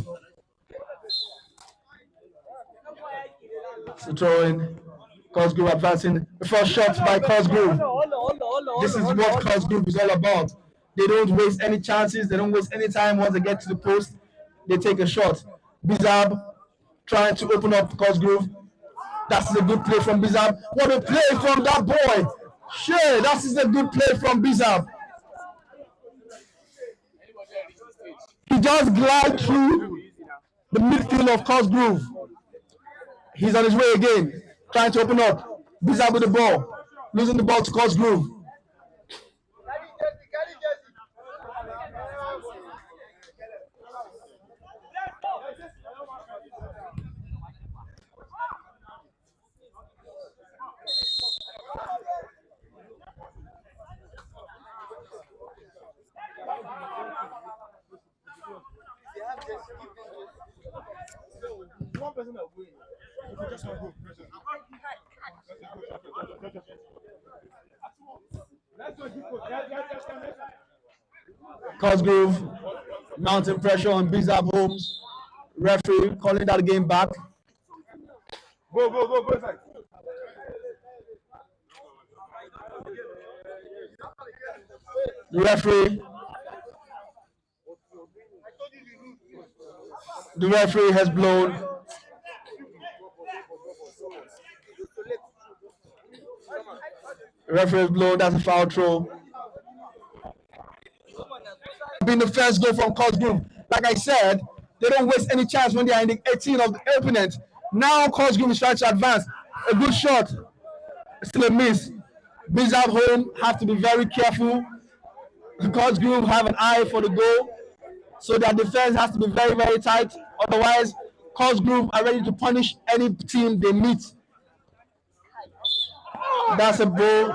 So throwing. Cosgrove advancing. The first shot by Cosgrove. This is what Cosgrove is all about. They don't waste any chances. They don't waste any time. Once they get to the post, they take a shot. Bizarre trying to open up Cosgrove. That's a good play from Bizarre. What a play from that boy. Sure, that is a good play from Bizarre. He just glides through the midfield of Cosgrove. He's on his way again, trying to open up. Bizarre with the ball, losing the ball to Cosgrove. Cosgrove mounting pressure on Bizarre Holmes. Referee calling that game back. Go inside. The referee has blown. The referee has blown. That's a foul throw. Being the first goal from Cosgrove. Like I said, they don't waste any chance when they are in the 18 of the opponent. Now Cosgrove is trying to advance. A good shot. Still a miss. Bizarre home have to be very careful. Cosgrove have an eye for the goal. So their defense has to be very, very tight. Otherwise, Cosgrove are ready to punish any team they meet. That's a ball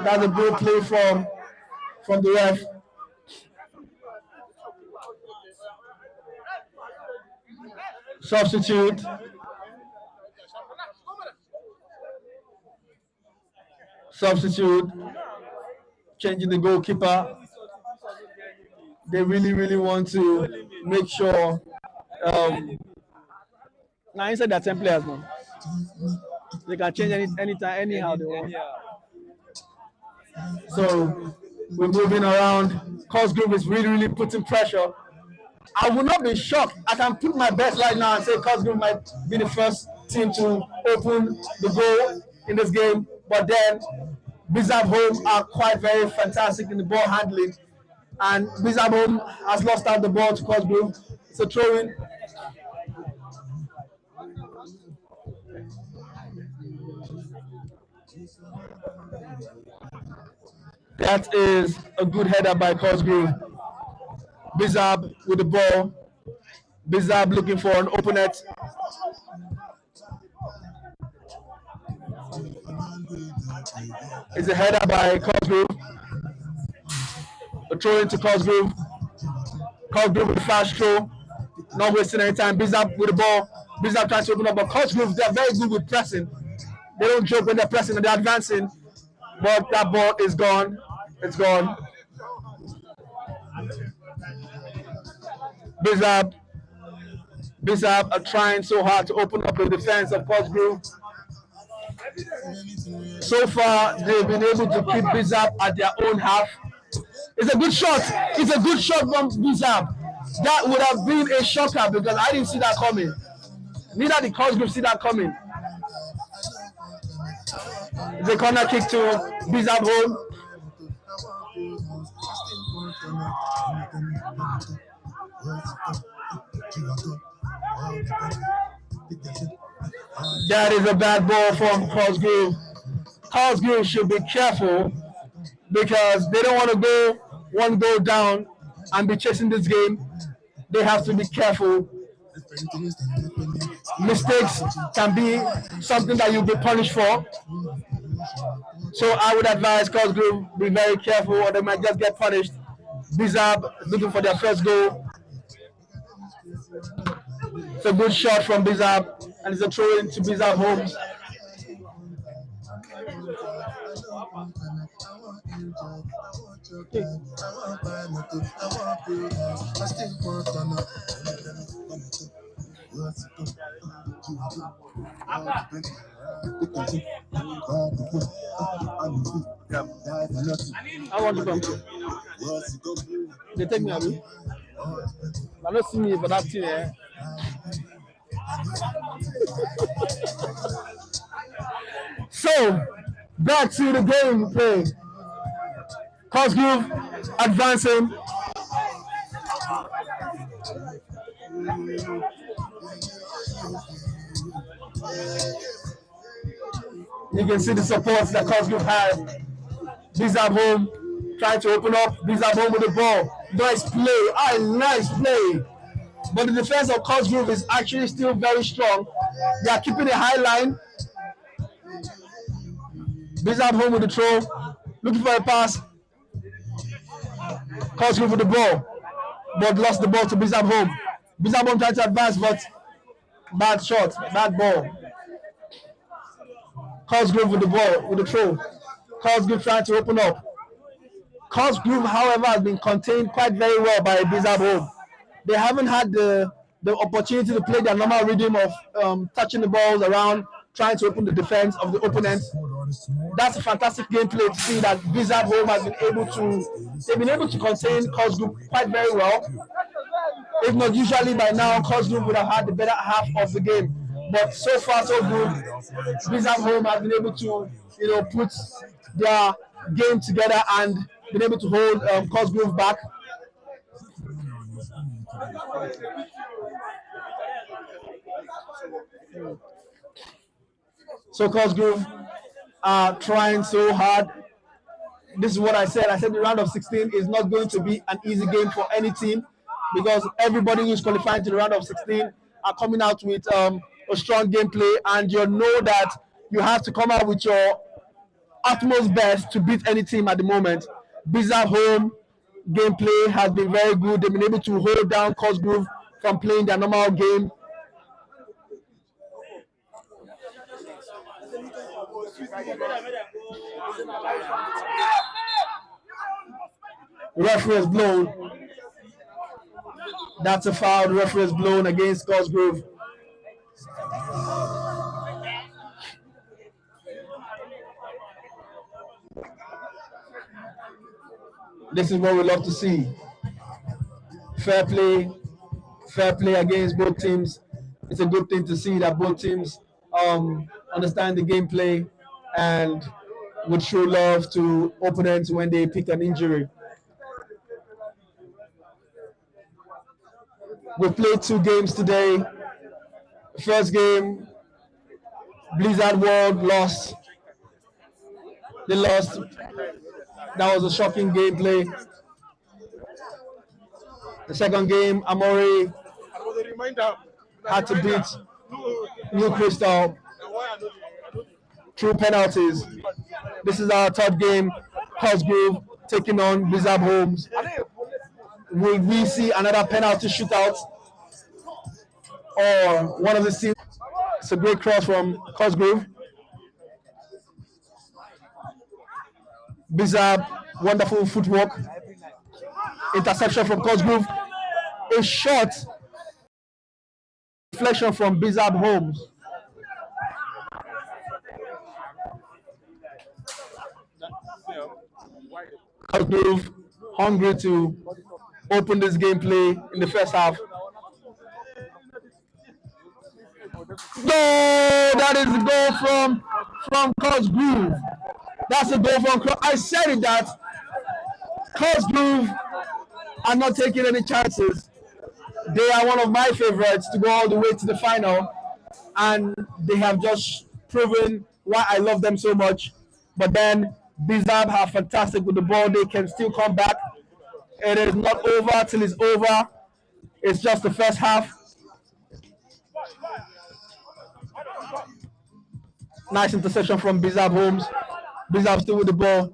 play from the ref. Substitute. Changing the goalkeeper. They really want to make sure. Now inside that 10 players now. They can change anytime, anyhow they want. So we're moving around. Cosgrove is really putting pressure. I will not be shocked. I can put my best right now and say Cosgrove might be the first team to open the goal in this game. But then Bizarre Home are quite very fantastic in the ball handling. And Bizarre Home has lost out the ball to Cosgrove. It's a throw-in. That is a good header by Cosgrove. Bizab with the ball. Bizab looking for an opponent. It's a header by Cosgrove. A throw into Cosgrove. Cosgrove with a fast throw. Not wasting any time. Bizab with the ball. Bizab trying to open up, but Cosgrove, they're very good with pressing. They don't joke when they're pressing and they're advancing. But that ball is gone. It's gone. Bizab are trying so hard to open up the defense of Cosgrove. So far, they've been able to keep Bizab at their own half. It's a good shot. It's a good shot from Bizab. That would have been a shocker because I didn't see that coming. Neither did Cosgrove see that coming. It's a corner kick to Bizab home. That is a bad ball from Cosgrove. Cosgrove should be careful because they don't want to go one goal down and be chasing this game. They have to be careful. Mistakes can be something that you'll be punished for. So I would advise Cosgrove be very careful or they might just get punished. Bizab looking for their first goal. It's a good shot from Bizab and it's a throw into Bizab home. I want to come. They take me, Abby. I don't see me for that thing, eh? So, back to the game play. Cosgrove advancing. You can see the support that Cosgrove had. Bizab home, trying to open up. Bizab home with the ball. Nice play. Nice play. But the defense of Cosgrove is actually still very strong. They are keeping a high line. Bizab home with the throw. Looking for a pass. Cosgrove with the ball. But lost the ball to Bizab home. Bizab home trying to advance, but bad shot. Bad ball. Cosgrove with the ball, with the throw. Cosgrove trying to open up. Cosgrove, however, has been contained quite very well by Bizab home. They haven't had the opportunity to play their normal rhythm of touching the balls around, trying to open the defense of the opponent. That's a fantastic gameplay to see that Bizab home has been able to contain Cosgrove quite very well. If not, usually by now, Cosgrove would have had the better half of the game. But so far, so good. Bizab home has been able to, put their game together and been able to hold Cosgrove back. So Cosgrove are trying so hard. This is what I said. I said the round of 16 is not going to be an easy game for any team because everybody who is qualifying to the round of 16 are coming out with a strong gameplay, and you know that you have to come out with your utmost best to beat any team at the moment. Bizab home gameplay has been very good. They've been able to hold down Cosgrove from playing their normal game. Referee has blown. That's a foul. The referee has blown against Cosgrove. This is what we love to see. Fair play against both teams. It's a good thing to see that both teams understand the gameplay and would show love to opponents when they pick an injury. We played 2 games today. First game, Blizzard World lost. They lost That was a shocking gameplay. The second game, Amori had to beat New Crystal through penalties. This is our third game, Cosgrove taking on Bizab Holmes. Will we see another penalty shootout or one of the teams? It's a great cross from Cosgrove. Bizab, wonderful footwork. Interception from Cosgrove. A shot. Deflection from Bizab Holmes. Cosgrove hungry to open this gameplay in the first half. Goal! That is a goal from Cosgrove. That's a goal from. I said it that Cosgrove are not taking any chances. They are one of my favorites to go all the way to the final, and they have just proven why I love them so much. But then Bizab are fantastic with the ball. They can still come back. It is not over till it's over. It's just the first half. Nice interception from Bizab Holmes. Bizab still with the ball.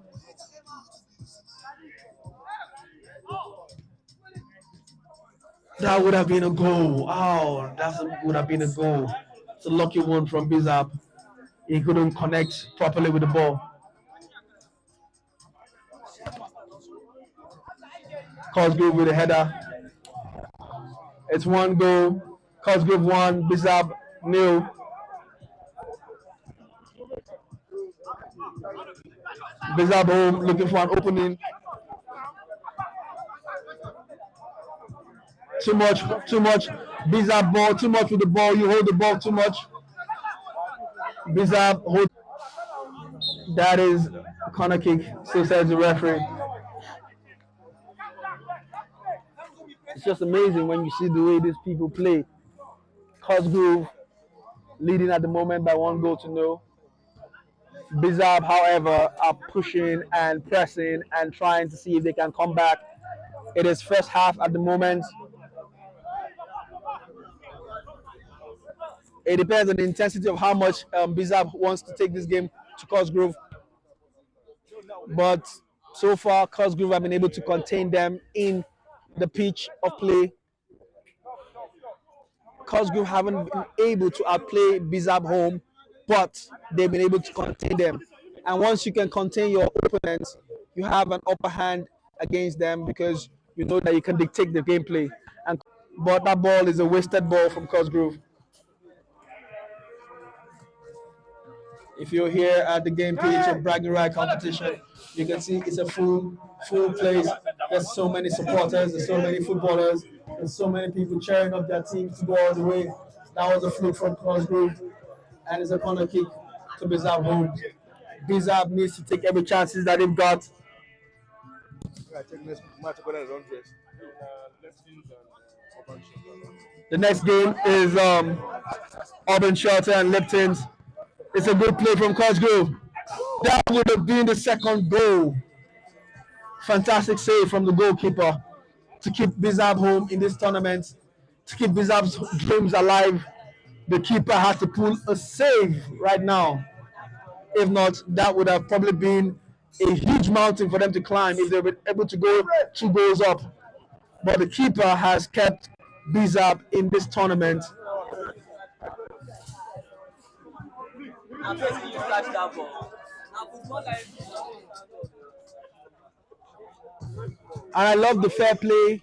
That would have been a goal. Oh, that would have been a goal. It's a lucky one from Bizab. He couldn't connect properly with the ball. Cosgrove with a header. It's one goal. Cosgrove 1, Bizab 0. Bizab home looking for an opening. Too much. Bizab ball, too much with the ball. You hold the ball too much. Bizab hold. That is a corner kick, so says the referee. It's just amazing when you see the way these people play. Cosgrove leading at the moment by 1-0. Bizab, however, are pushing and pressing and trying to see if they can come back. It is first half at the moment. It depends on the intensity of how much Bizab wants to take this game to Cosgrove. But so far, Cosgrove have been able to contain them in the pitch of play. Cosgrove haven't been able to outplay Bizab home, but they've been able to contain them. And once you can contain your opponents, you have an upper hand against them because you know that you can dictate the gameplay. But that ball is a wasted ball from Cosgrove. If you're here at the game page of Bragging Right competition, you can see it's a full place. There's so many supporters, there's so many footballers, there's so many people cheering up their teams to go all the way. That was a fluke from Cosgrove, and it's a corner kick to Bizab Holmes. Bizab needs to take every chances that they've got. The next game is Auburn Shelter and Lipton's. It's a good play from Cosgrove. That would have been the second goal. Fantastic save from the goalkeeper to keep Bizab home in this tournament, to keep Bizab's dreams alive. The keeper has to pull a save right now. If not, that would have probably been a huge mountain for them to climb if they were able to go 2 goals up. But the keeper has kept Bizab in this tournament. And I love the fair play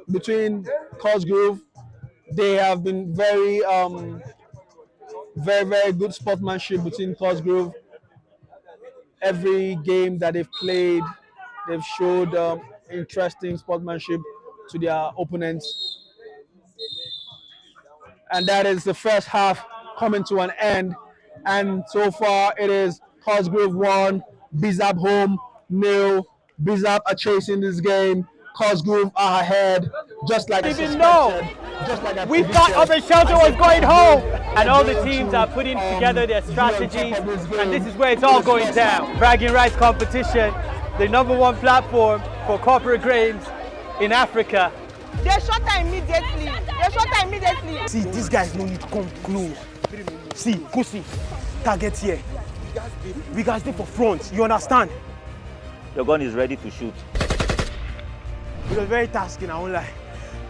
between Cosgrove. They have been very good sportsmanship between Cosgrove. Every game that they've played, they've showed interesting sportsmanship to their opponents. And that is the first half coming to an end. And so far it is Cosgrove 1, Bizab home 0. Bizab are chasing this game. Cosgrove are ahead, just like even know. We thought Auburn Shelter was going home, and all the teams are putting together their strategies, and this is where it's all going down. Bragging rights competition. the #1 platform for corporate games in Africa. They shot her immediately. They shot her immediately. See, these guys no need to come close. See, go see. Target here. We guys stay for front. You understand? Your gun is ready to shoot. It was very tasking, I won't lie.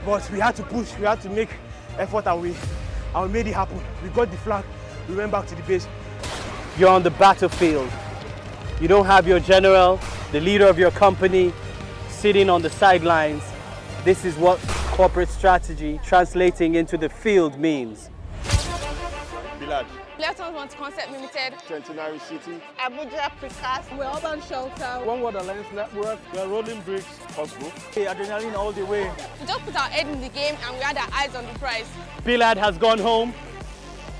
But we had to push, we had to make effort, and we made it happen. We got the flag, we went back to the base. You're on the battlefield. You don't have your general, the leader of your company, sitting on the sidelines. This is what corporate strategy translating into the field means. Bilal. Playtons Want Concept Limited. Centenary City. Abuja Precast. We're Urban Shelter. One World Alliance Network. We're Rolling Bricks. Cosgrove. Hey, adrenaline all the way. We just put our head in the game and we had our eyes on the prize. Bilal has gone home.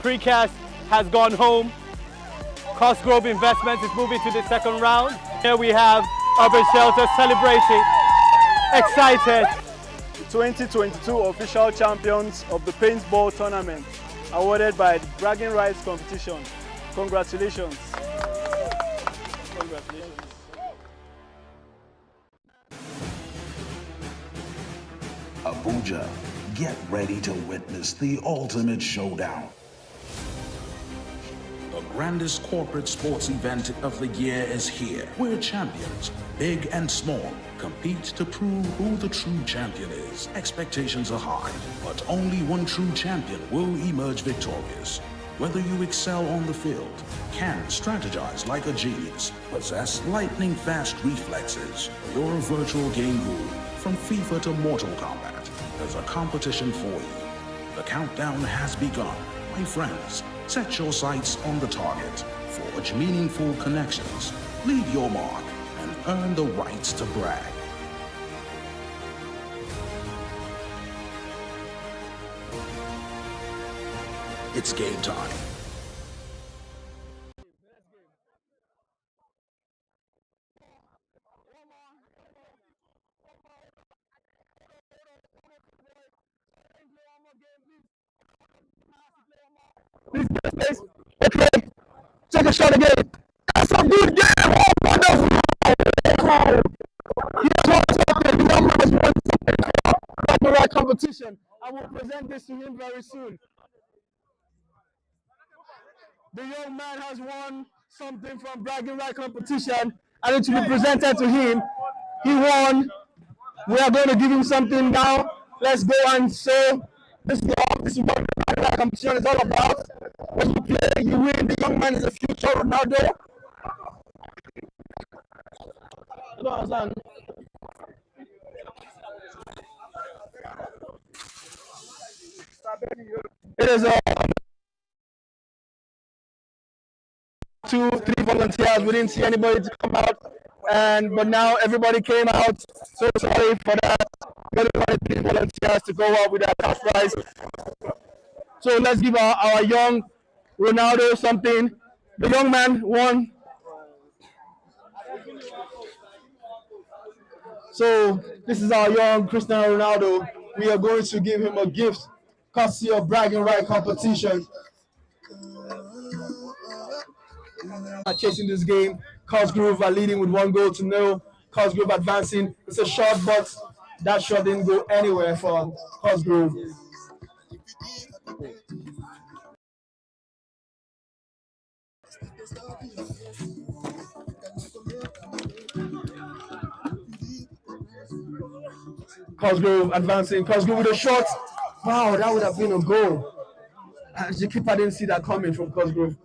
Precast has gone home. Cosgrove Investments is moving to the second round. Here we have Urban Shelter celebrating. Excited. 2022 official champions of the paintball tournament, awarded by the Bragging Rights competition. Congratulations. Congratulations. Abuja, get ready to witness the ultimate showdown. The grandest corporate sports event of the year is here, where champions, big and small, compete to prove who the true champion is. Expectations are high, but only one true champion will emerge victorious. Whether you excel on the field, can strategize like a genius, possess lightning-fast reflexes, or you're a virtual game guru from FIFA to Mortal Kombat, there's a competition for you. The countdown has begun. My friends, set your sights on the target, forge meaningful connections, leave your mark, and earn the rights to brag. It's game time. Okay, take a shot again. That's a good game. Oh, wonderful. Here's what's happening. The young man has won the right competition. I will present this to him very soon. The young man has won something from Bragging Right competition, and it will be presented to him. He won. We are going to give him something now. Let's go and show. This is what the Bragging Right competition is all about. When you play, you win. The young man is the future Ronaldo. It is 2, 3 volunteers. We didn't see anybody to come out, but now everybody came out. So sorry for that. We got 3 volunteers to go out with our cash prize. So let's give our young Ronaldo something. The young man won. So this is our young Cristiano Ronaldo. We are going to give him a gift, courtesy of Bragging Right competition. Chasing this game, Cosgrove are leading with 1-0. Cosgrove advancing. It's a shot, but that shot didn't go anywhere for Cosgrove. Cosgrove advancing. Cosgrove with a shot. Wow, that would have been a goal. The keeper didn't see that coming from Cosgrove.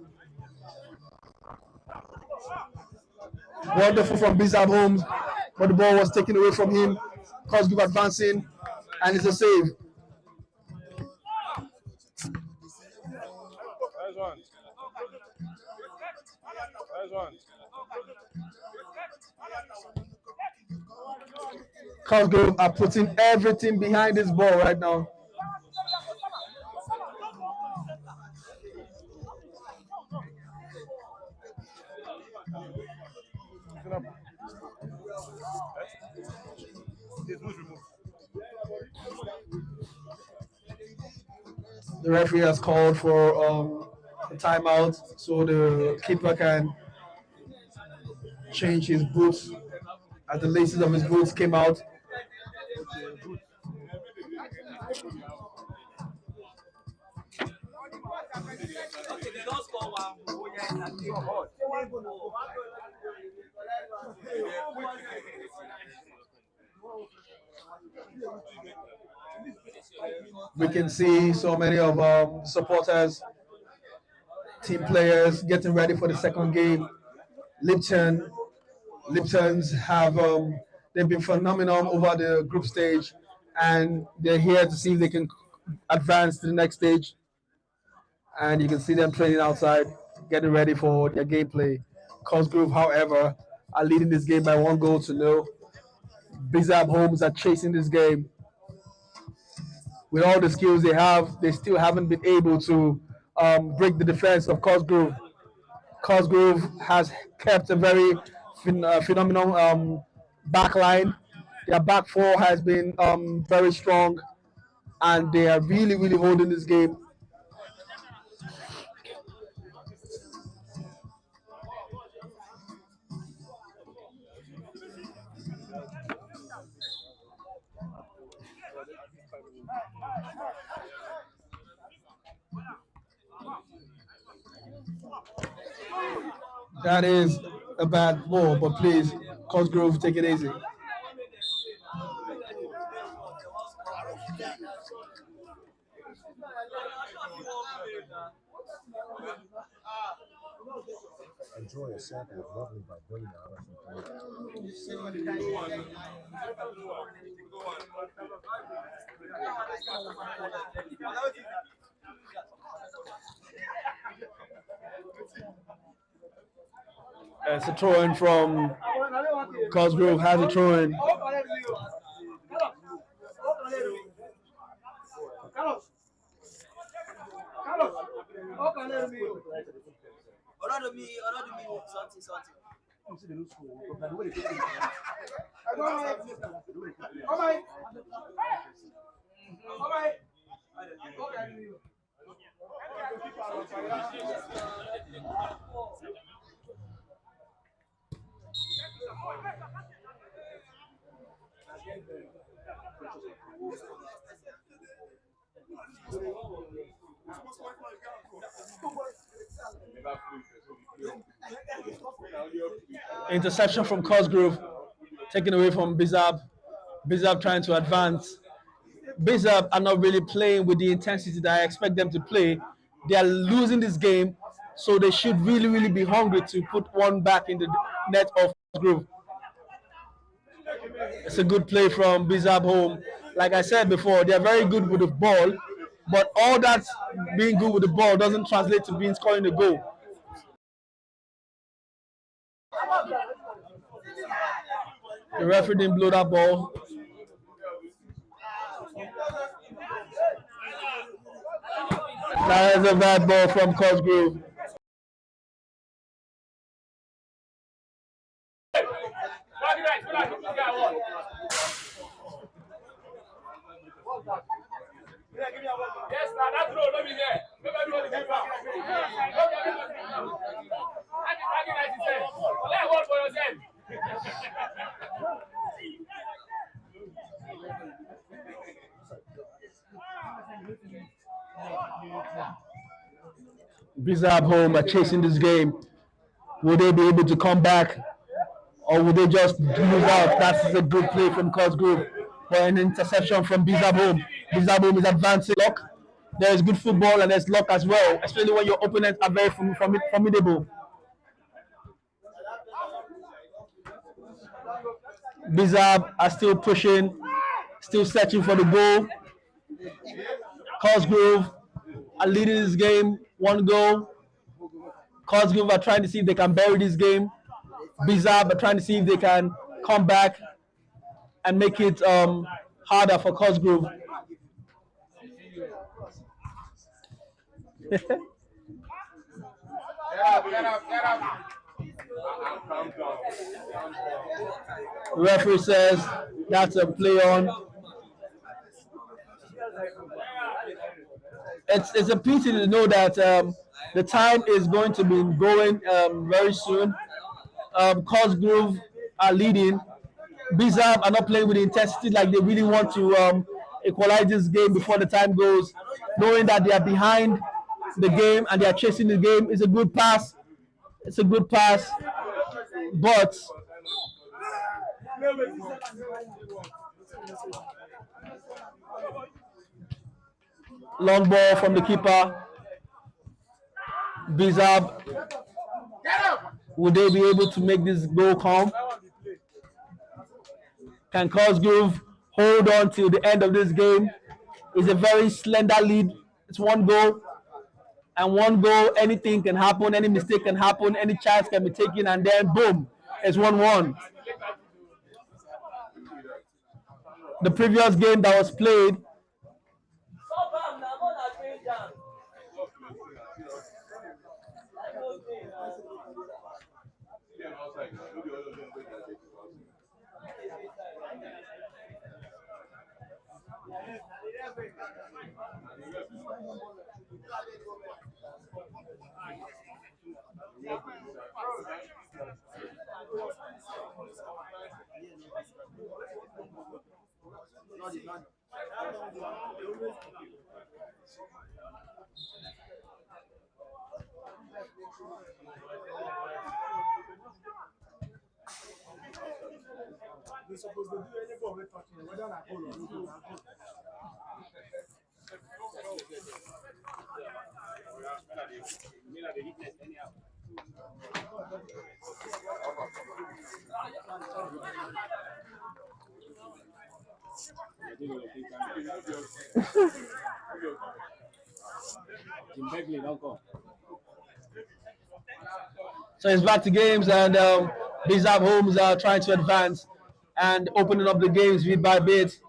Wonderful from Bizab Holmes, but the ball was taken away from him. Cosgrove advancing, and it's a save. Cosgrove are putting everything behind this ball right now. The referee has called for a timeout so the keeper can change his boots as the laces of his boots came out. We can see so many of supporters, team players getting ready for the second game. Liptons have they've been phenomenal over the group stage, and they're here to see if they can advance to the next stage. And you can see them training outside, getting ready for their gameplay. Cosgrove, however, are leading this game by 1-0. Bizab Homes are chasing this game. With all the skills they have, they still haven't been able to break the defense of Cosgrove. Cosgrove has kept a very phenomenal back line. Their back four has been very strong, and they are really, really holding this game. That is a bad ball, but please, Cosgrove, take it easy. Enjoy a sample of lovely vibrating It's a throw in from Cosgrove, has a throw in. Interception from Cosgrove, taken away from Bizab. Bizab trying to advance. Bizab are not really playing with the intensity that I expect them to play. They are losing this game, so they should really, really be hungry to put one back in the net of Cosgrove. It's a good play from Bizab home. Like I said before, they are very good with the ball, but all that being good with the ball doesn't translate to being scoring the goal. The referee didn't blow that ball. That is a bad ball from Cosgrove. Yes, now that's road, let me there. Let me give back. Let work for yourself. Bizab home are chasing this game. Will they be able to come back, or will they just lose out? That's a good play from Cosgrove, but an interception from Bizab home. Bizab home is advancing. Luck. There is good football and there's luck as well, especially when your opponents are very formidable. Bizab are still pushing, still searching for the goal. Cosgrove are leading this game 1-0. Cosgrove are trying to see if they can bury this game. Bizab are trying to see if they can come back and make it harder for Cosgrove. Get up. The referee says that's a play on. It's a pity to know that the time is going to be going very soon. Cosgrove are leading, Bizarre are not playing with the intensity like they really want to equalize this game before the time goes, knowing that they are behind the game and they are chasing the game. It's a good pass. It's a good pass, but long ball from the keeper. Bizarre, would they be able to make this goal count? Can Cosgrove hold on till the end of this game? It's a very slender lead. It's one goal, and one goal, anything can happen, any mistake can happen, any chance can be taken, and then boom, it's 1-1. The previous game that was played, so it's back to games, and Bizarre Homes are trying to advance and opening up the games bit by bit.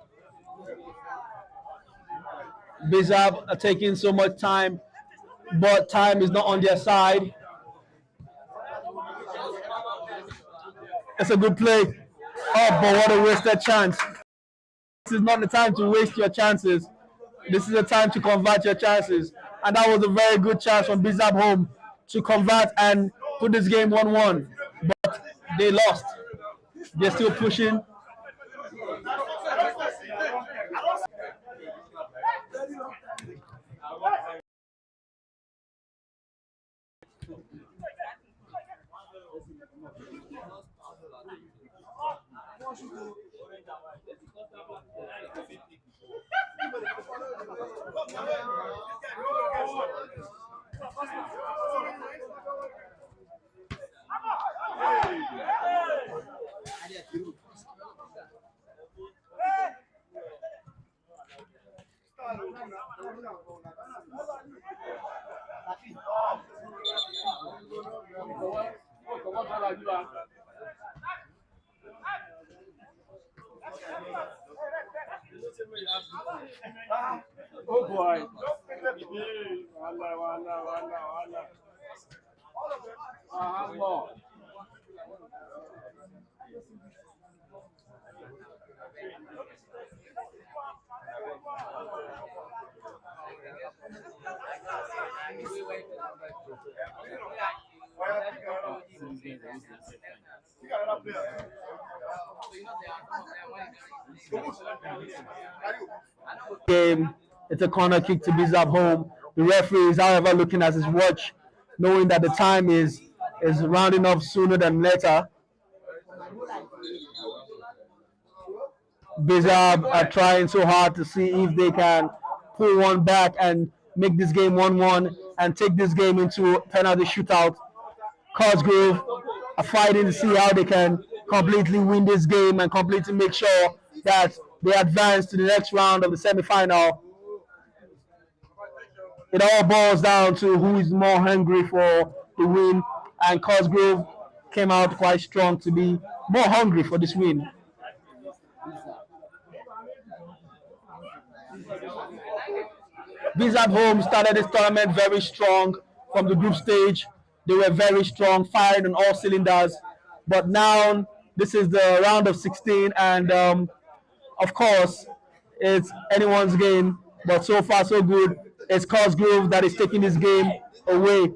Bizarre are taking so much time, but time is not on their side. It's a good play. Oh, but what a wasted chance. This is not the time to waste your chances. This is the time to convert your chances. And that was a very good chance from Bizarre Home to convert and put this game 1-1. But they lost. They're still pushing. Oh boy. Game. It's a corner kick to Bizarre Home. The referee is, however, looking at his watch, knowing that the time is rounding up sooner than later. Bizarre are trying so hard to see if they can pull one back and make this game 1-1 and take this game into a penalty shootout. Cosgrove are fighting to see how they can completely win this game and completely make sure that they advance to the next round of the semi-final. It all boils down to who is more hungry for the win, and Cosgrove came out quite strong to be more hungry for this win. Bizarre Home started this tournament very strong from the group stage. They were very strong, firing on all cylinders. But now this is the round of 16, and of course, it's anyone's game. But so far, so good. It's Cosgrove that is taking this game away.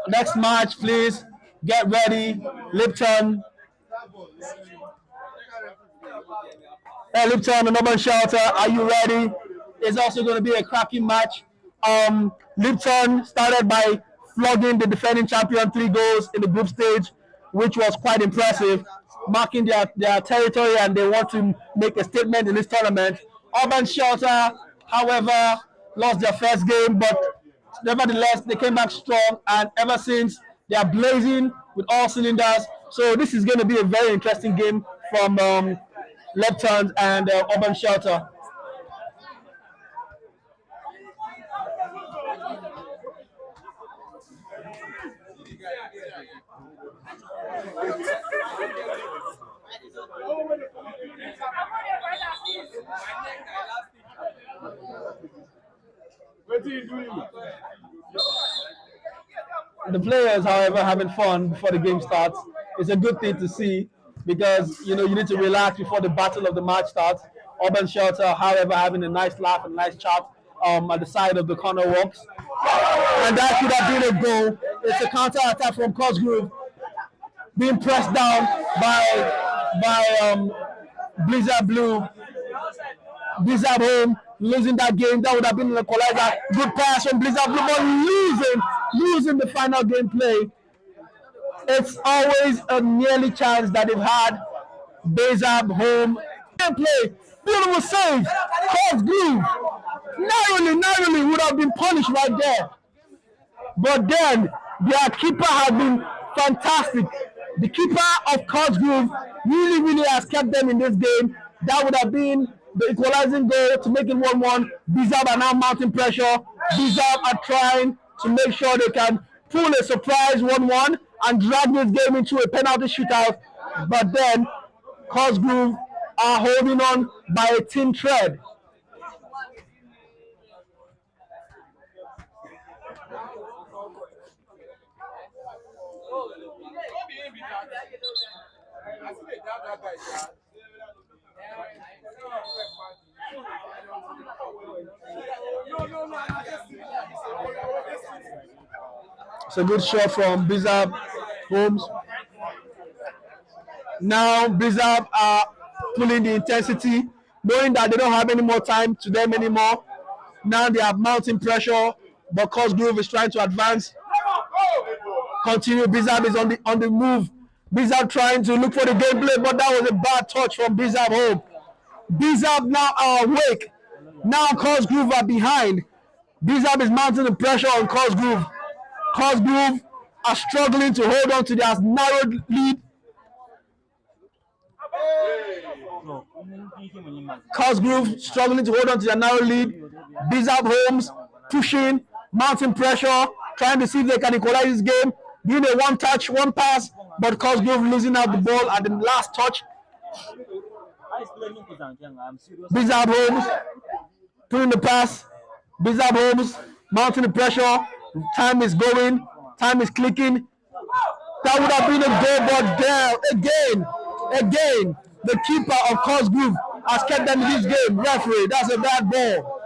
Next match, please get ready. Lipton Hey, Lipton and Urban Shelter, are you ready? It's also going to be a cracking match. Lipton started by flogging the defending champion 3 goals in the group stage, which was quite impressive, marking their territory, and they want to make a statement in this tournament. Urban Shelter, however, lost their first game, but nevertheless, they came back strong, and ever since, they are blazing with all cylinders. So this is going to be a very interesting game from Lipton and Urban Shelter. The players, however, having fun before the game starts. It's a good thing to see because you need to relax before the battle of the match starts. Urban Shelter, however, having a nice laugh and nice chat at the side of the corner walks. And that could have been a goal. It's a counter attack from Cosgrove, being pressed down by Blizzard Blue. Blizzard Home losing that game. That would have been an equalizer. Good pass from Blizzard Blue, but losing the final gameplay. It's always a nearly chance that they've had. Blizzard Home gameplay. Beautiful save. Cosgrove narrowly would have been punished right there. But then their keeper has been fantastic. The keeper of Cosgrove really has kept them in this game. That would have been the equalizing goal to make it 1-1. Bizab are now mounting pressure. Bizab are trying to make sure they can pull a surprise 1-1 and drag this game into a penalty shootout. But then Cosgrove are holding on by a thin thread. It's a good shot from Bizab Holmes. Now Bizab are pulling the intensity, knowing that they don't have any more time to them anymore. Now they are mounting pressure, but Cosgrove is trying to advance. Continue. Bizab is on the move. Bizab trying to look for the gameplay, but that was a bad touch from Bizab Home. Bizab now are awake. Now Cosgrove are behind. Bizab is mounting the pressure on Cosgrove. Cosgrove are struggling to hold on to their narrow lead. Cosgrove struggling to hold on to their narrow lead. Bizab Holmes pushing, mounting pressure, trying to see if they can equalize this game. Doing a one touch, one pass, but Cosgrove losing out the ball at the last touch. Bizab Holmes putting the pass. Bizab Holmes mounting the pressure. Time is going. Time is clicking. That would have been a goal, but there again, the keeper of Cosgrove has kept them in this game. Referee, that's a bad ball.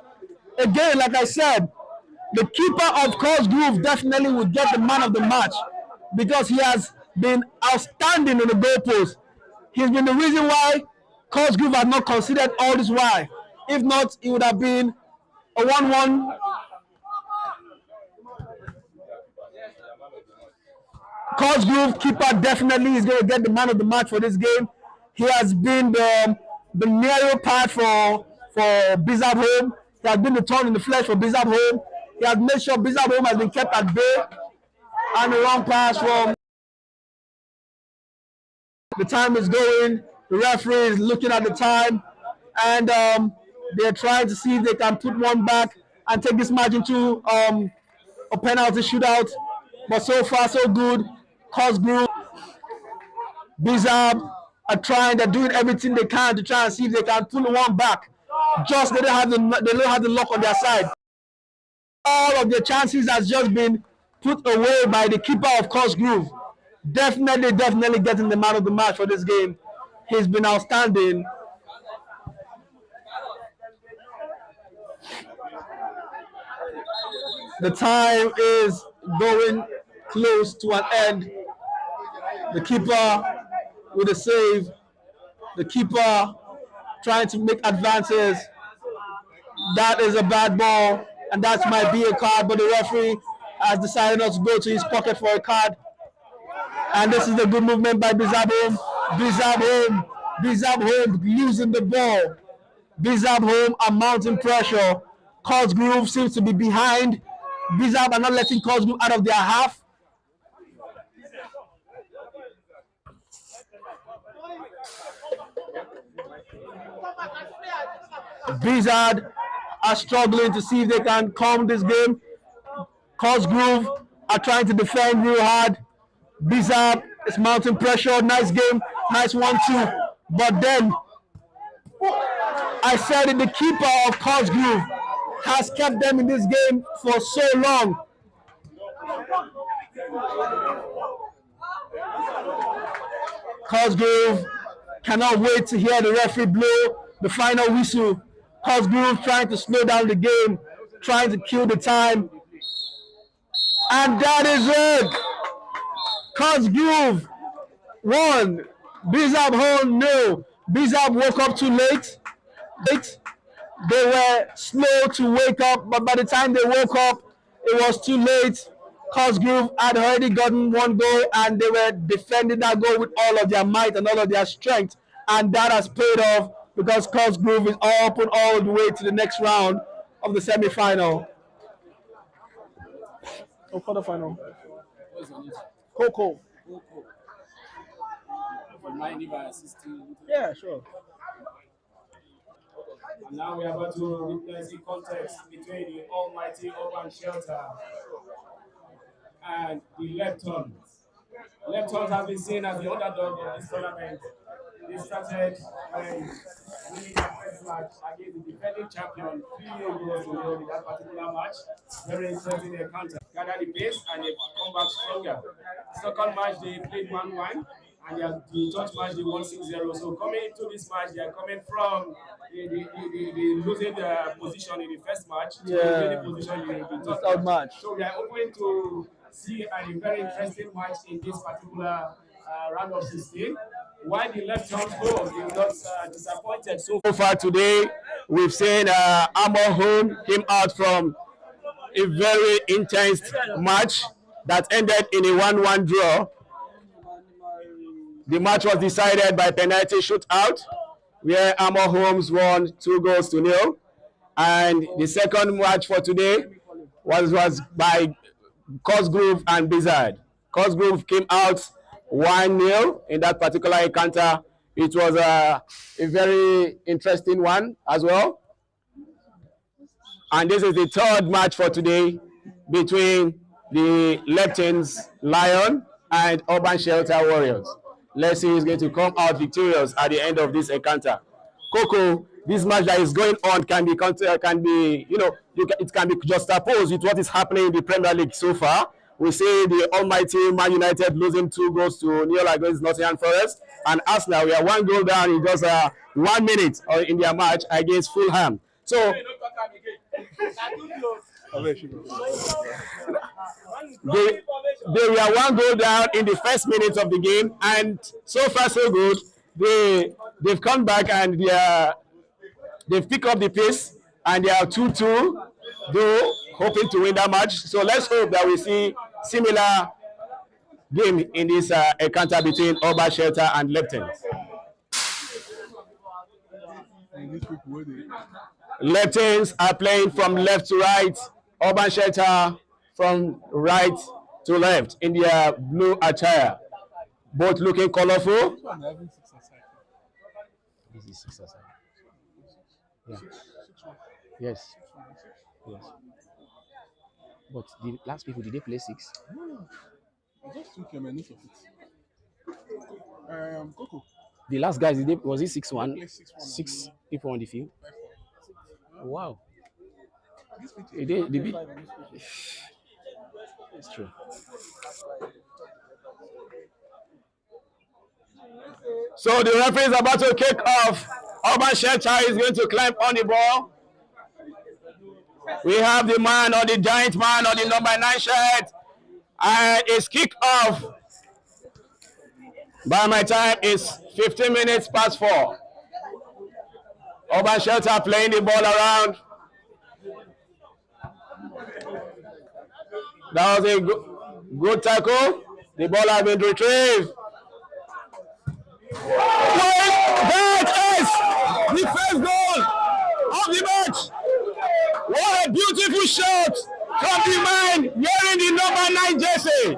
Again, like I said, the keeper of Cosgrove definitely would get the man of the match because he has been outstanding in the goalpost. He's been the reason why Cosgrove has not considered all this while. If not, it would have been a 1-1. Cosgrove keeper definitely is going to get the man of the match for this game. He has been the narrow path for Bizab Home. He has been the thorn in the flesh for Bizab Home. He has made sure Bizab Home has been kept at bay. And the wrong pass from. The time is going. The referee is looking at the time. And they're trying to see if they can put one back and take this match into a penalty shootout. But so far, so good. Cosgrove, Bizab are trying. They're doing everything they can to try and see if they can pull one back. Just they don't have the luck on their side. All of their chances has just been put away by the keeper of Cosgrove. Definitely getting the man of the match for this game. He's been outstanding. The time is going close to an end. The keeper with a save. The keeper trying to make advances. That is a bad ball, and that might be a card, but the referee has decided not to go to his pocket for a card. And this is the good movement by Bizab Home. Bizab Home losing the ball. Bizab Home are mounting pressure. Cosgrove seems to be behind. Bizab are not letting Cosgrove out of their half. Bizard are struggling to see if they can calm this game. Cosgrove are trying to defend real hard. Bizard is mounting pressure. Nice game. Nice 1-2. But then, I said it, the keeper of Cosgrove has kept them in this game for so long. Cosgrove cannot wait to hear the referee blow the final whistle. Cosgrove trying to slow down the game, trying to kill the time. And that is it. Cosgrove won. Bizab Home no. Bizab woke up too late. They were slow to wake up, but by the time they woke up, it was too late. Cosgrove had already gotten one goal, and they were defending that goal with all of their might and all of their strength, and that has paid off because Cosgrove is up and all the way to the next round of the semi-final. Or quarterfinal. Coco. Yeah, sure. And now we are about to witness the contest between the almighty Urban Shelter and the Leptons. Leptons have been seen as the underdog of this tournament. They started when winning their first match against the defending champion 3 goals to nil in that particular match. Very interesting encounter. Gather the pace and they come back stronger. Second match they played 1-1. And the third match they won 6-0. So coming into this match, they are coming from the losing position in the first match to the winning position in the third match. So we are hoping to see a very interesting match in this particular round of 16. Why the left hand goal, they were not disappointed so far today. We've seen Armor Home came out from a very intense match that ended in a 1-1 draw. The match was decided by penalty shootout, where Armor Homes won 2-0. And the second match for today was by Cosgrove and Bizard. Cosgrove came out 1-0 in that particular encounter. It was a very interesting one as well. And this is the third match for today between the Leptons Lion and Urban Shelter Warriors. Let's see who's going to come out victorious at the end of this encounter. Coco, this match that is going on can be it can be juxtaposed with what is happening in the Premier League so far. We see the almighty Man United losing 2-0 against Nottingham Forest, and Arsenal, we are 1 goal down in just 1 minute in their match against Fulham. So they were 1 goal down in the first minutes of the game, and so far so good. They've come back and they've picked up the pace, and they are 2-2, though hoping to win that match. So let's hope that we see similar game in this encounter between Urban Shelter and Leptons. Leptons are playing from left to right. Urban Shelter from right to left in their blue attire. Both looking colorful. This is 6 aside. Yeah. Yes. Yes. But the last people, did they play 6? I just took a minute of it. Coco. The last guys, was it 6-1? 6 people on the field. Wow. It's true. So the referee is about to kick off. Urban Shelter is going to climb on the ball. We have the man or the giant man or the number 9 shirt. And it's kick off. By my time, it's 15 minutes past 4. Urban Shelter playing the ball around. That was a good tackle. The ball has been retrieved. That is the first goal of the match. What a beautiful shot from the man wearing the number 9 jersey.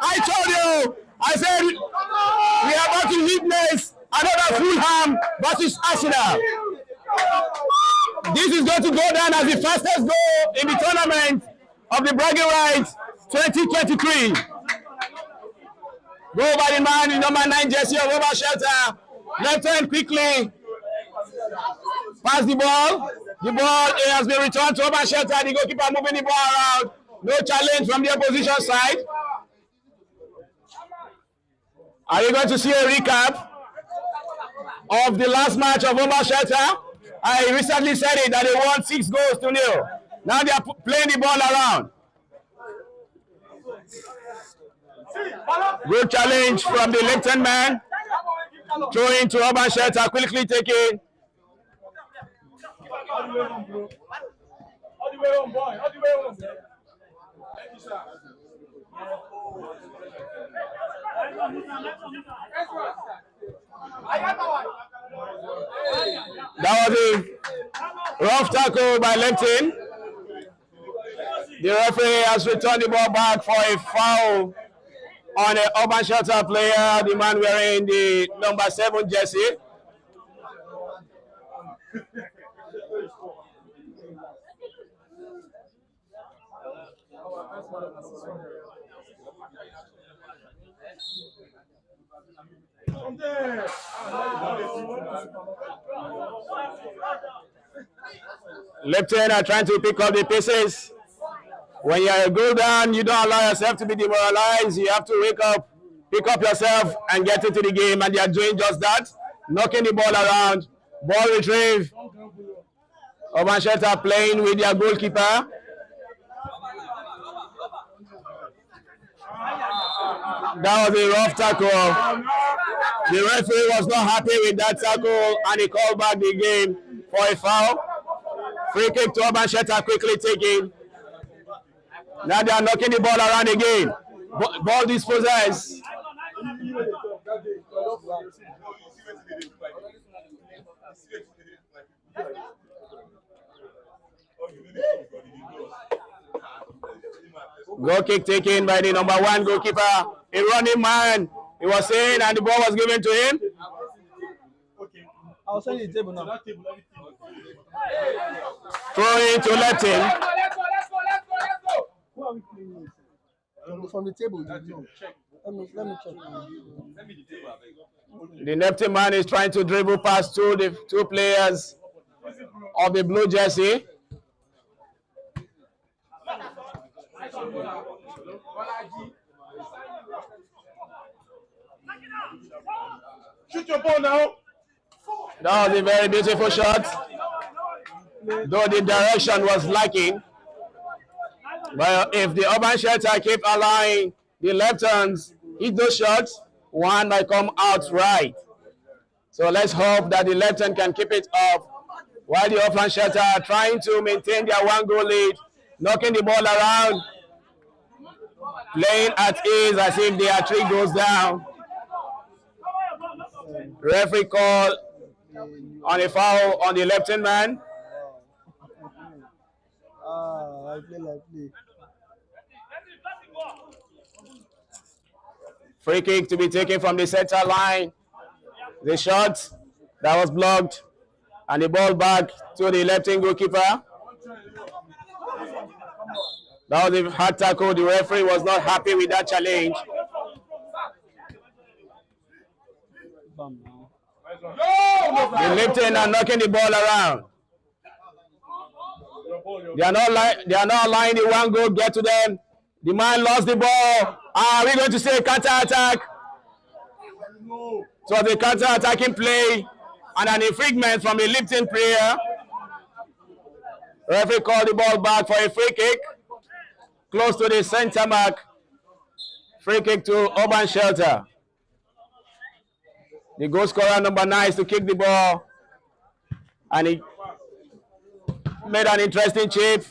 I told you, I said we are about to witness another Fulham versus Arsenal. This is going to go down as the fastest goal in the tournament of the bragging rights 2023. Go by the man in number 9 jersey of Urban Shelter. Left hand quickly. Pass the ball. The ball has been returned to Urban Shelter. The goalkeeper moving the ball around. No challenge from the opposition side. Are you going to see a recap of the last match of Urban Shelter? I recently said it that they won 6 goals to 0. Now they are playing the ball around. Good challenge from the left-hand man. Throwing to Urban Shelter, quickly taken. That was a rough tackle by Lepton. The referee has returned the ball back for a foul on the Urban Shelter player, the man wearing the number 7 jersey. Lepton are trying to pick up the pieces. When you are a goal down, you don't allow yourself to be demoralized. You have to wake up, pick up yourself, and get into the game. And they are doing just that, knocking the ball around. Ball retrieved. Urban Shelter playing with their goalkeeper. That was a rough tackle. The referee was not happy with that tackle, and he called back the game for a foul. Free kick to Urban Shelter, quickly taken. Now they are knocking the ball around again. Ball dispossessed. Goal kick taken by the number 1 goalkeeper. A running man. He was in and the ball was given to him. I'll send you the table now. Throw it to Lepton. Who are we playing with? From the table, no. Let me check. The Lepton man is trying to dribble past the two players of the blue jersey. Shoot your ball now. That was a very beautiful shot, though the direction was lacking. But if the Urban Shelter keep allowing the left hands hit those shots, one might come out right. So let's hope that the left hand can keep it up while the Urban Shelter are trying to maintain their 1-goal lead, knocking the ball around, playing at ease as if their tree goes down. Referee call on a foul on the left-hand man. I play. Free kick to be taken from the center line. The shot that was blocked, and the ball back to the left-hand goalkeeper. That was a hard tackle. The referee was not happy with that challenge. The left-hand are knocking the ball around. They are not allowing the 1-goal get to them. The man lost the ball. Are we going to say counter-attack? So the counter-attacking play and an infringement from a Lipton player. Referee called the ball back for a free kick. Close to the center mark. Free kick to Urban Shelter. The goal scorer number 9 is to kick the ball. And he made an interesting chip.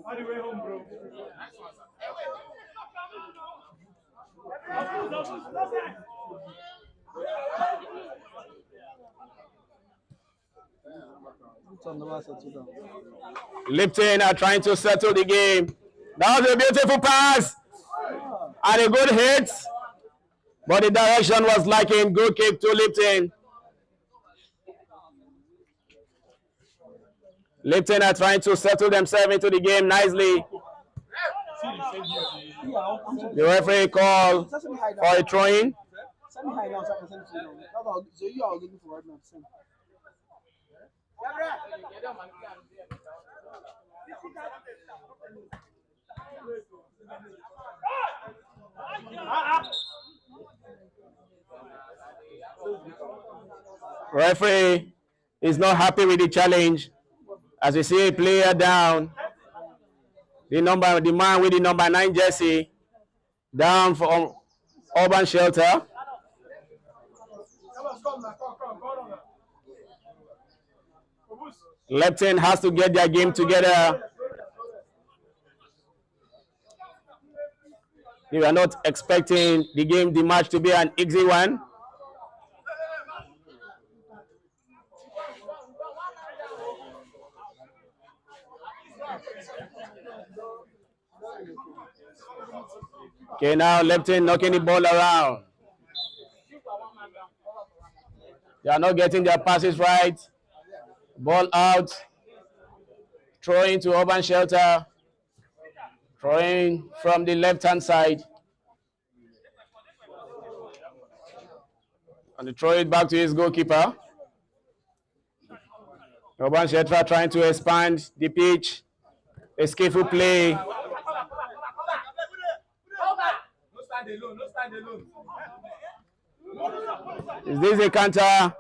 On the way home, bro. Lipton are trying to settle the game. That was a beautiful pass and a good hit, but the direction was lacking. Good kick to Lipton. Lipton are trying to settle themselves into the game nicely. The referee called for a throw-in. Referee is not happy with the challenge as we see a player down. The man with the number 9 jersey down from Urban Shelter. Lepton has to get their game together. We are not expecting the match to be an easy one. Okay, now Lepton knocking the ball around. They are not getting their passes right. Ball out. Throwing to Urban Shelter. Throwing from the left-hand side. And they throw it back to his goalkeeper. Urban Shelter trying to expand the pitch. A skillful play. No stand alone, no stand alone. Is this a counter?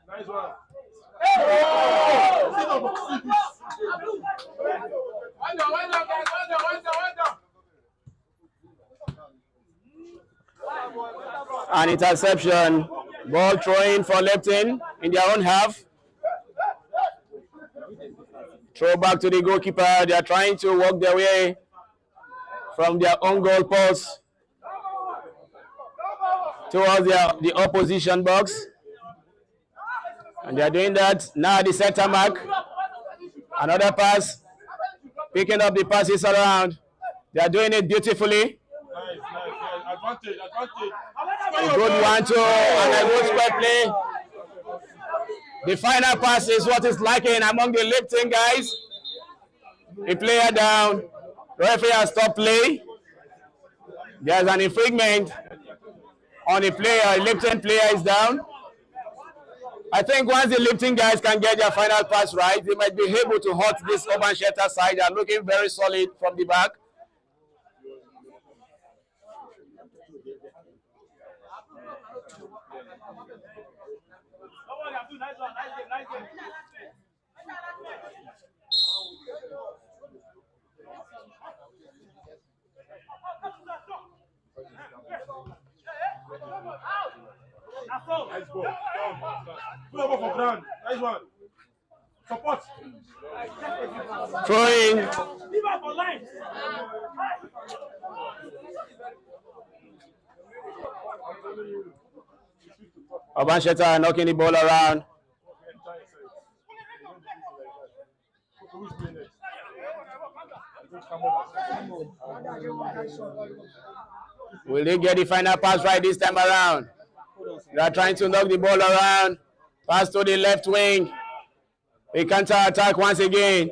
Nice one. An interception. Ball throwing for Lepton in their own half. Throw back to the goalkeeper. They are trying to work their way from their own goal post towards the opposition box. And they are doing that. Now the center mark. Another pass. Picking up the passes around. They are doing it beautifully. Nice. Advantage. A good 1-2 and a good square play. The final pass is what is lacking among the Lipton guys. A player down. Referee has stopped play. There's an infringement on the player. A Lipton player is down. I think once the Lipton guys can get their final pass right, they might be able to hurt this Urban Shelter side. They are looking very solid from the back. Nice ball. Pull over for ground. Nice one. Support. Throwing. Urban Shelter knocking the ball around. Will they get the final pass right this time around? They are trying to knock the ball around. Pass to the left wing. A counter attack once again.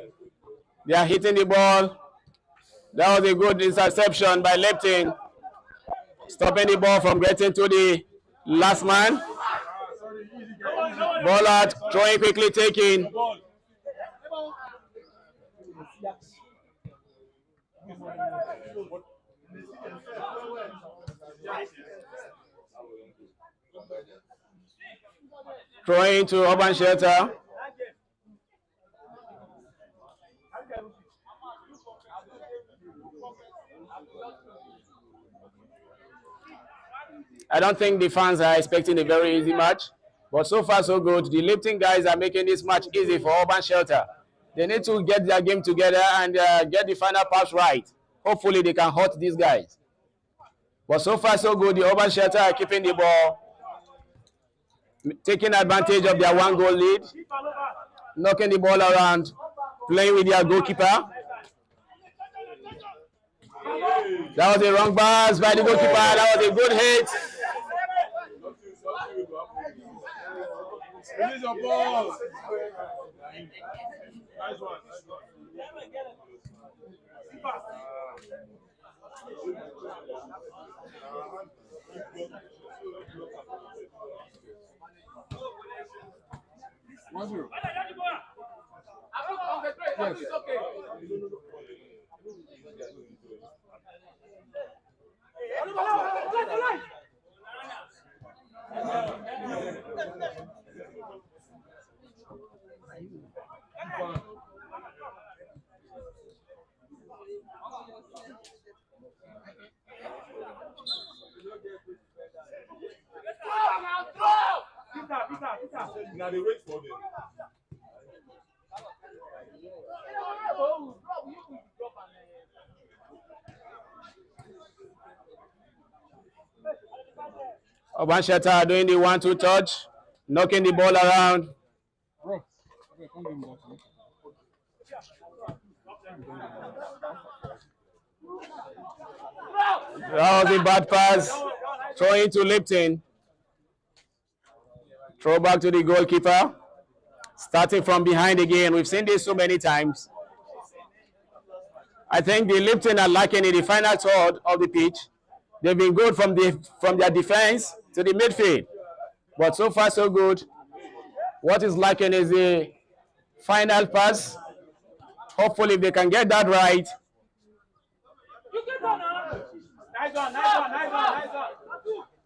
They are hitting the ball. That was a good interception by Lepton. Stopping the ball from getting to the last man. Ball out, throwing quickly, taking. Throwing to Urban Shelter. I don't think the fans are expecting a very easy match, but so far so good. The Lipton guys are making this match easy for Urban Shelter. They need to get their game together and get the final pass right. Hopefully they can hurt these guys. But so far so good. The Urban Shelter are keeping the ball, taking advantage of their 1-goal lead, knocking the ball around, playing with their goalkeeper. That was a wrong pass by the goalkeeper. That was a good hit. Release your ball. Nice one. Now they wait for them. Urban Shelter doing the 1-2 touch, knocking the ball around. That was a bad pass. Throwing to Lipton. Throw back to the goalkeeper. Starting from behind again. We've seen this so many times. I think the Lipton are lacking in the final third of the pitch. They've been good from their defense to the midfield. But so far so good. What is lacking is the final pass. Hopefully if they can get that right.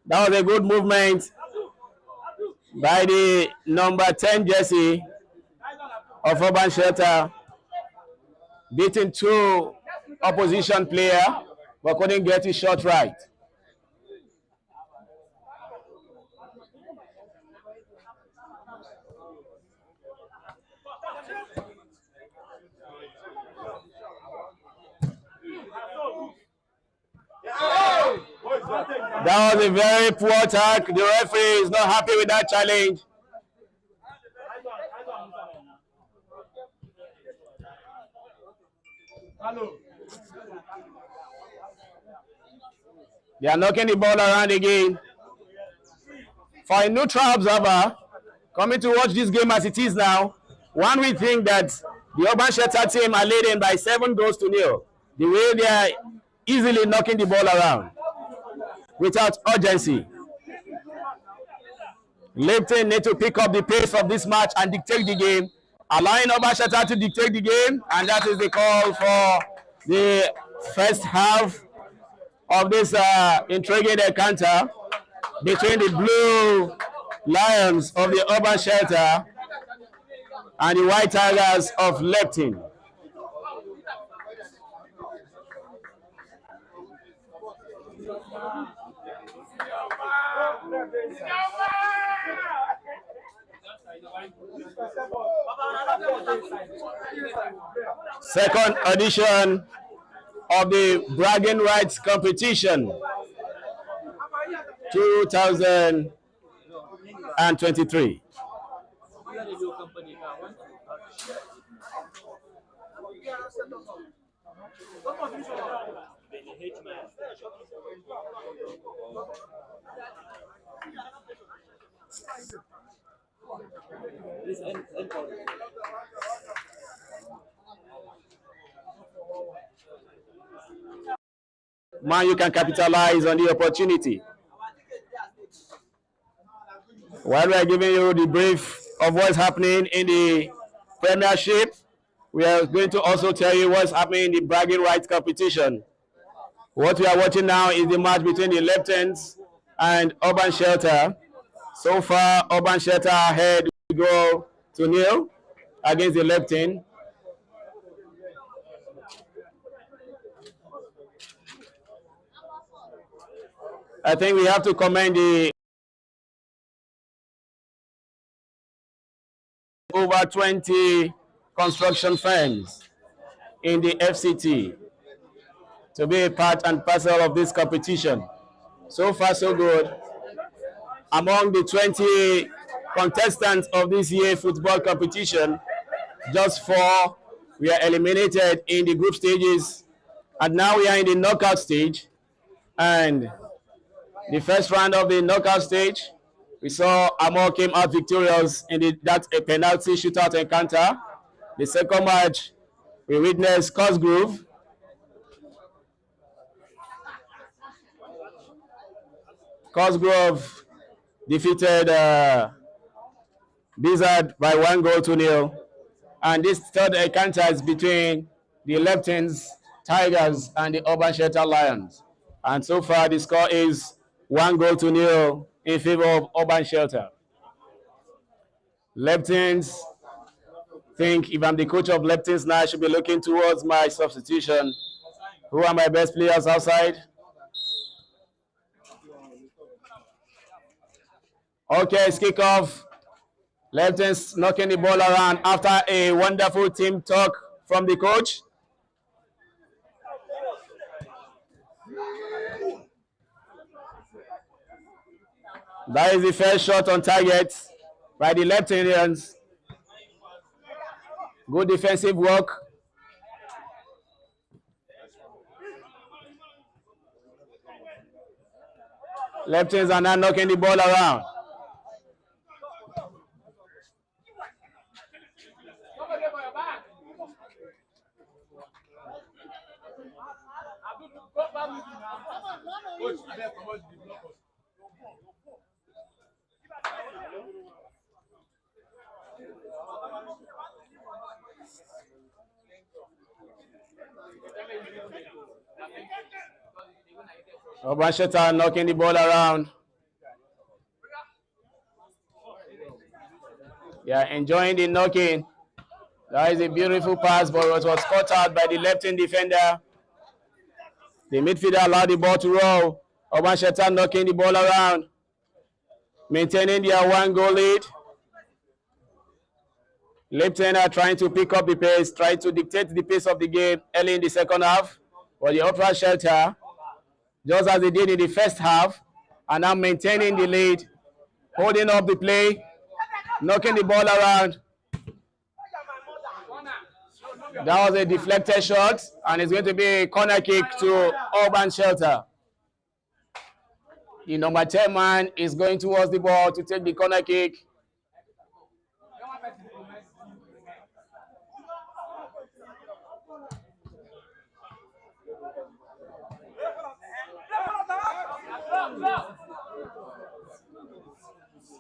That was a good movement by the number 10 jersey of Urban Shelter, beating 2 opposition player, but couldn't get his shot right. That was a very poor attack. The referee is not happy with that challenge. They are knocking the ball around again. For a neutral observer coming to watch this game as it is now, one will think that the Urban Shelter team are leading by 7-0. The way they are easily knocking the ball around without urgency. Lipton need to pick up the pace of this match and dictate the game, allowing Urban Shelter to dictate the game, and that is the call for the first half of this intriguing encounter between the Blue Lions of the Urban Shelter and the White Tigers of Lipton. Second edition of the Bragging Rights Competition 2023. Man, you can capitalize on the opportunity. While we are giving you the brief of what's happening in the Premiership, we are going to also tell you what's happening in the Bragging Rights Competition. What we are watching now is the match between the Leptons and Urban Shelter. So far, Urban Shelter ahead with goal to nil against the Lepton. I think we have to commend the over 20 construction firms in the FCT to be a part and parcel of this competition. So far, so good. Among the 20 contestants of this year's football competition, just 4 were eliminated in the group stages, and now we are in the knockout stage. And the first round of the knockout stage, we saw Amor came out victorious in that penalty shootout encounter. The second match, we witnessed Cosgrove defeated Blizzard by 1-0. And this third encounter is between the Leptons Tigers and the Urban Shelter Lions. And so far the score is 1-0 in favor of Urban Shelter. Leptons think if I'm the coach of Leptons now, I should be looking towards my substitution. Who are my best players outside? Okay, it's kickoff. Leptons knocking the ball around after a wonderful team talk from the coach. That is the first shot on target by the Leptonians. Good defensive work. Leptons are now knocking the ball around. Urban Shelter knocking the ball around. Yeah, enjoying the knocking. That is a beautiful pass, but it was caught out by the left-hand defender. The midfielder allowed the ball to roll. Urban Shelter knocking the ball around, maintaining their 1-goal lead. Lipton are trying to pick up the pace, trying to dictate the pace of the game early in the second half. But the Urban Shelter, just as they did in the first half, are now maintaining the lead, holding up the play, knocking the ball around. That was a deflected shot, and it's going to be a corner kick to Urban Shelter. The number 10 man is going towards the ball to take the corner kick.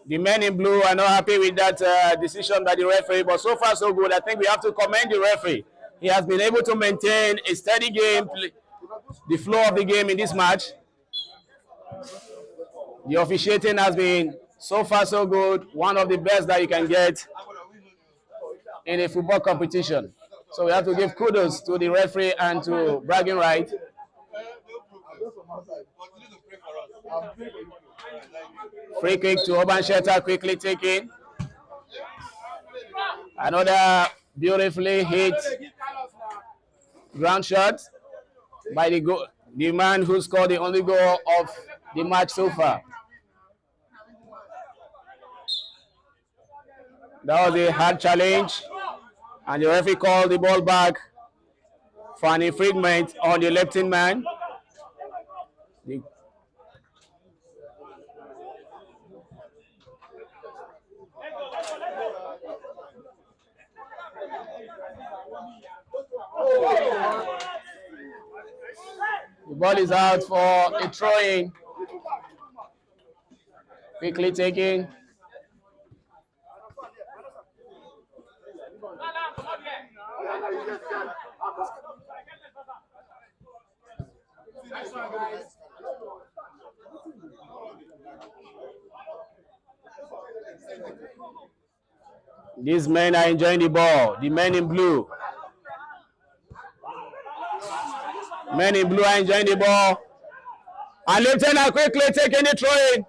The men in blue are not happy with that decision by the referee, but so far so good. I think we have to commend the referee. He has been able to maintain a steady game, the flow of the game in this match. The officiating has been so far so good, one of the best that you can get in a football competition. So we have to give kudos to the referee and to bragging right. Free kick to Urban Shelter, quickly taken. Another beautifully hit ground shot by the man who scored the only goal of the match so far. That was a hard challenge, and the referee called the ball back for an infringement on the left-hand man. The ball is out for a throw-in. Quickly taken. These men are enjoying the ball. The men in blue. Men in blue are enjoying the ball. And Lipton are quickly taking the throw-in.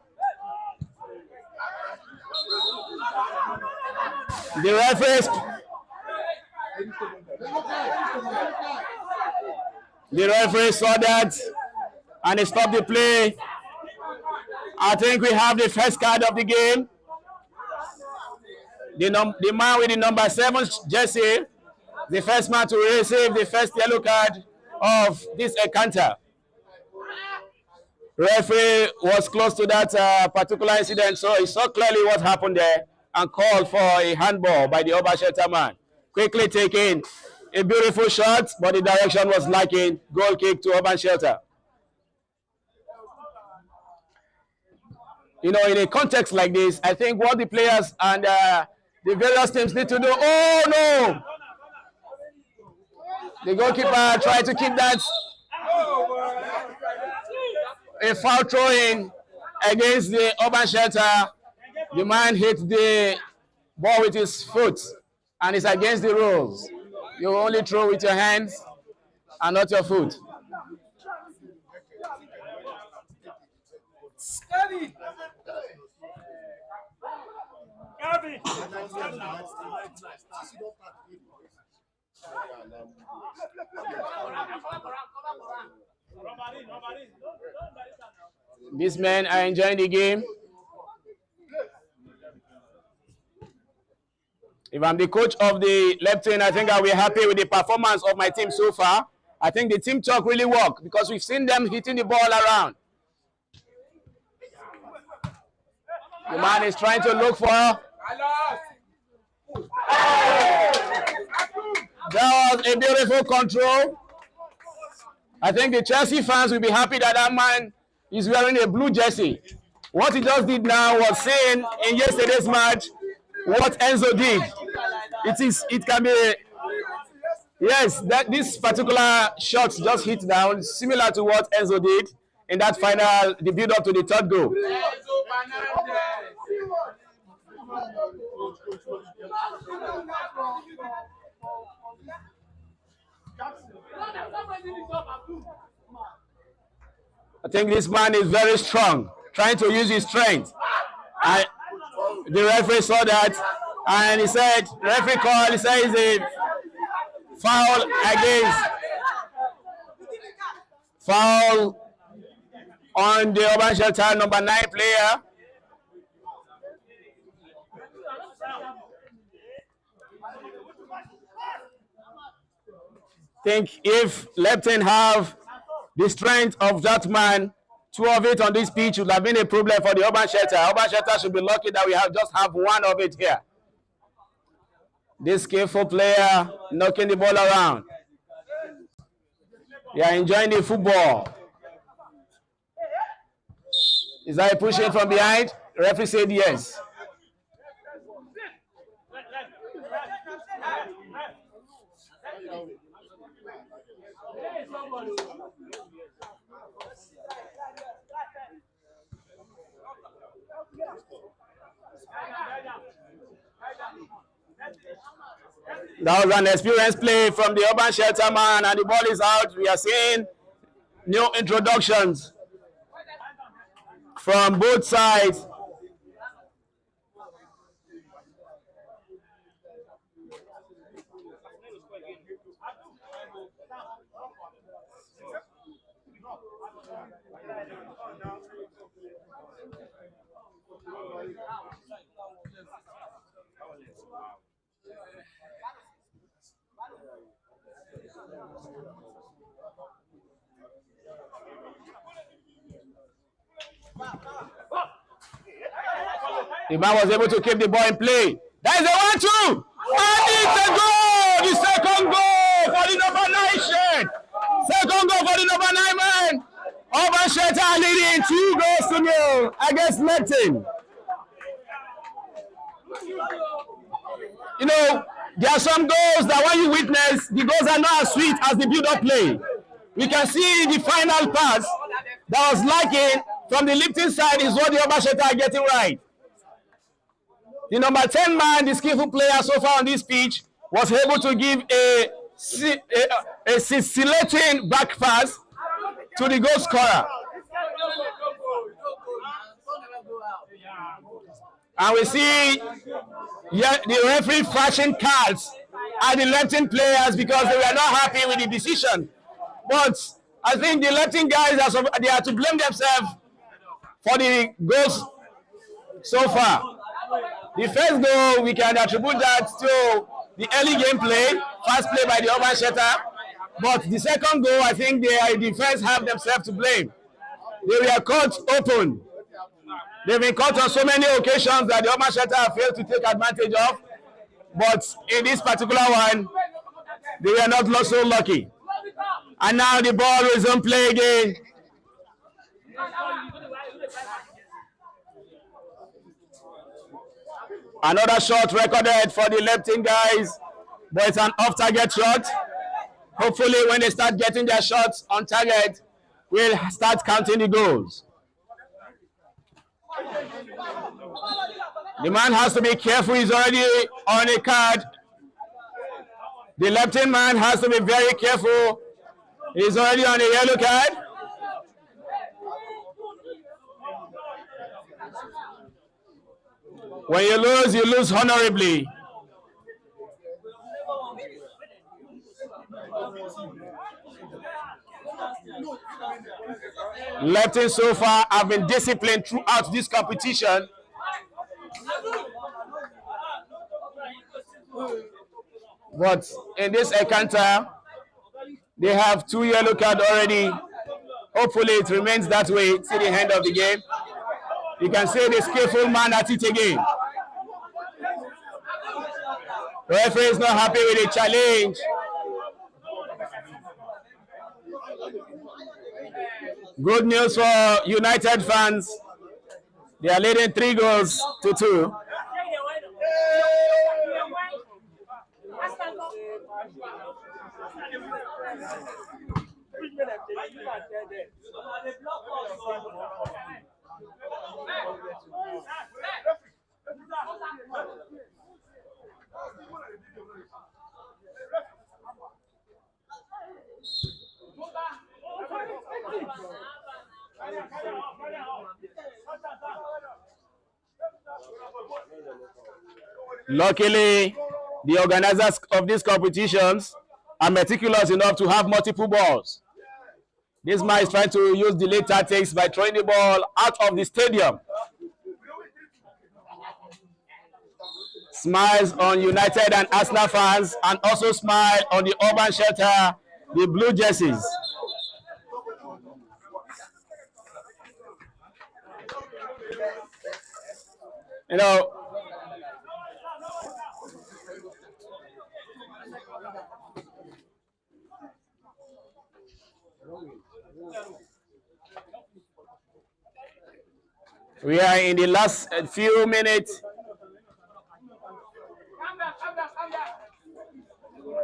The referee saw that and he stopped the play. I think we have the first card of the game. The man with the number 7 jersey, the first man to receive the first yellow card of this encounter. Referee was close to that particular incident, so he saw clearly what happened there and called for a handball by the Oba Shelter man. Quickly taking a beautiful shot, but the direction was lacking. Goal kick to Oba Shelter. You know, in a context like this, I think what the players and the various teams need to do. Oh no! The goalkeeper tried to keep that. A foul throw-in against the Urban Shelter. The man hit the ball with his foot, and it's against the rules. You only throw with your hands and not your foot. Steady. These men are enjoying the game. If I'm the coach of the left wing, I think I'll be happy with the performance of my team so far. I think the team talk really worked because we've seen them hitting the ball around. The man is trying to look for. That was a beautiful control. I think the Chelsea fans will be happy that that man is wearing a blue jersey. What he just did now was saying in yesterday's match what Enzo did. It can be, yes, that this particular shot just hit down, similar to what Enzo did in that final, the build up to the third goal. I think this man is very strong, trying to use his strength. The referee saw that, and he said, referee call, he said it's a foul on the Urban Shelter number 9 player. I think if Lepton have the strength of that man, 2 of it on this pitch would have been a problem for the Urban Shelter. Urban Shelter should be lucky that we just have 1 of it here. This skillful player knocking the ball around. They are enjoying the football. Is that a pushing from behind? The referee said yes. That was an experienced play from the Urban Shelter man, and the ball is out. We are seeing new introductions from both sides. The man was able to keep the ball in play. That is a 1-2. And it's a goal! The second goal for the number 9 shirt. Second goal for the number 9 man. Urban Shelter leading 2-0 against Lepton. You know, there are some goals that when you witness, the goals are not as sweet as the build-up play. We can see the final pass that was lacking from the lifting side is what the Obasheta are getting right. The number 10 man, the skillful player so far on this pitch, was able to give a scintillating back pass to the goal scorer. And we see the referee flashing cards at the left-hand players because they were not happy with the decision. But I think the left-hand guys they are to blame themselves for the goals so far. The first goal, we can attribute that to the early game play, fast play by the Obasheta. But the second goal, I think the defense have themselves to blame. They were caught open. They've been caught on so many occasions that the Obasheta have failed to take advantage of. But in this particular one, they were not so lucky. And now the ball is on play again. Another shot recorded for the left-wing guys, but it's an off-target shot. Hopefully when they start getting their shots on target, we'll start counting the goals. The man has to be careful, he's already on a card. The left-hand man has to be very careful. He's already on a yellow card. When you lose honorably. Lefties so far have been disciplined throughout this competition. But in this encounter, they have 2 yellow cards already. Hopefully it remains that way till the end of the game. You can see the skillful man at it again. The referee is not happy with the challenge. Good news for United fans. They are leading 3-2. Luckily, the organizers of these competitions are meticulous enough to have multiple balls. This man is trying to use delay tactics by throwing the ball out of the stadium. Smiles on United and Arsenal fans, and also smile on the Urban Shelter, the blue jerseys. You know, we are in the last few minutes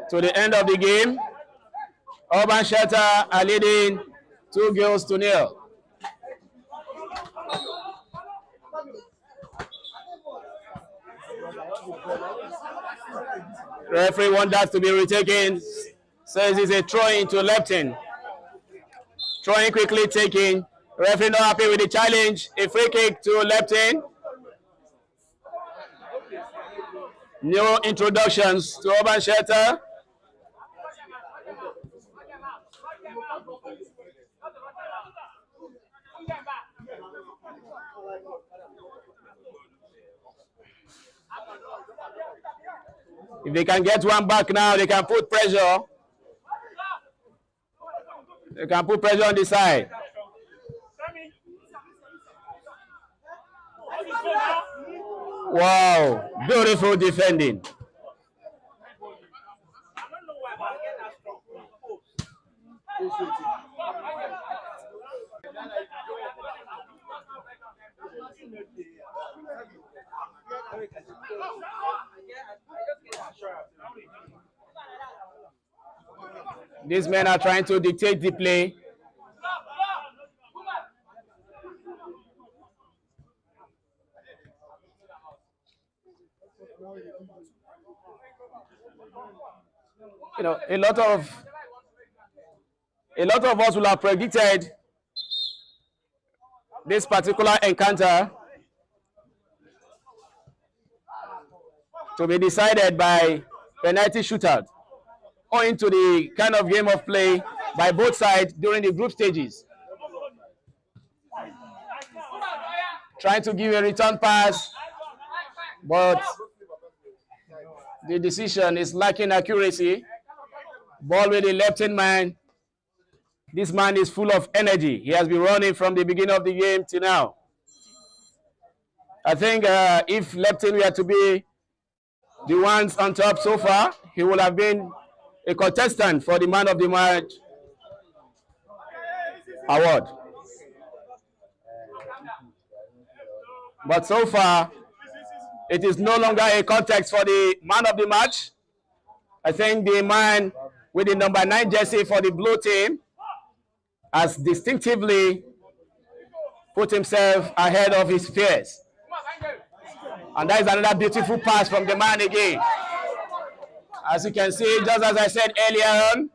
to the end of the game. Urban Shelter are leading 2-0. Referee wants that to be retaken. Says it's a throw into left-in. Throwing quickly taken. Referee not happy with the challenge. A free kick to left-in. New introductions to Urban Shelter. If they can get one back now, they can put pressure. They can put pressure on the side. Wow, beautiful defending. These men are trying to dictate the play. You know, a lot of us will have predicted this particular encounter to be decided by penalty shootout, owing to the kind of game of play by both sides during the group stages. Trying to give a return pass, but the decision is lacking accuracy. Ball with the left-hand man. This man is full of energy. He has been running from the beginning of the game till now. I think if left-hand were to be the ones on top so far, he would have been a contestant for the man of the match award. But so far, it is no longer a contest for the man of the match. I think the man with the number 9 jersey for the blue team has distinctively put himself ahead of his peers. And that is another beautiful pass from the man again. As you can see, just as I said earlier on,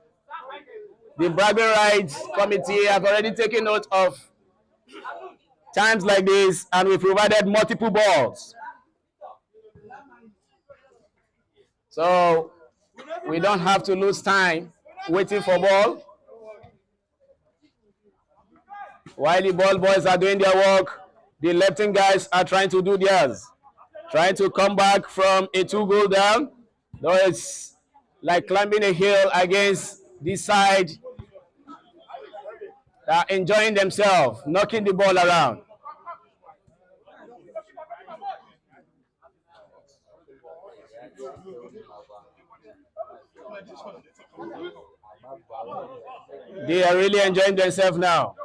the bragging rights committee have already taken note of times like this, and we provided multiple balls. So we don't have to lose time waiting for ball. While the ball boys are doing their work, the left-wing guys are trying to do theirs. Trying to come back from a 2-goal down. Though it's like climbing a hill against this side. They are enjoying themselves, knocking the ball around. They are really enjoying themselves now.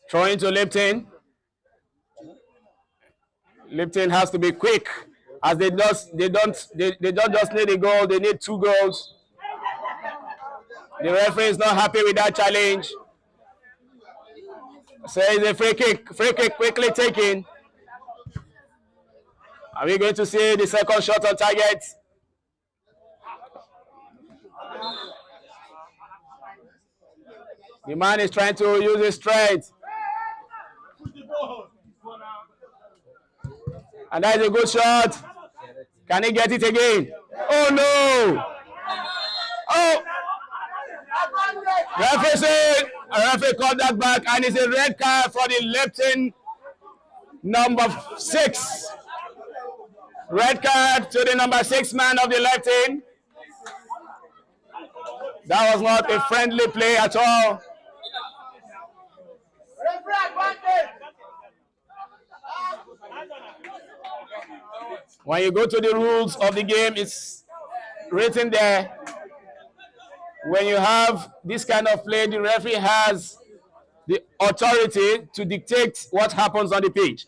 Throwing to Lipton. Lipton has to be quick, as they don't just need a goal, they need 2 goals. The referee is not happy with that challenge. So it's a free kick quickly taken. Are we going to see the second shot on target? The man is trying to use his strength. And that is a good shot. Can he get it again? Oh no! Oh! Referee called that back, and it's a red card for the left-hand number 6. Red card to the number 6 man of the left-hand. That was not a friendly play at all. When you go to the rules of the game, it's written there. When you have this kind of play, the referee has the authority to dictate what happens on the pitch.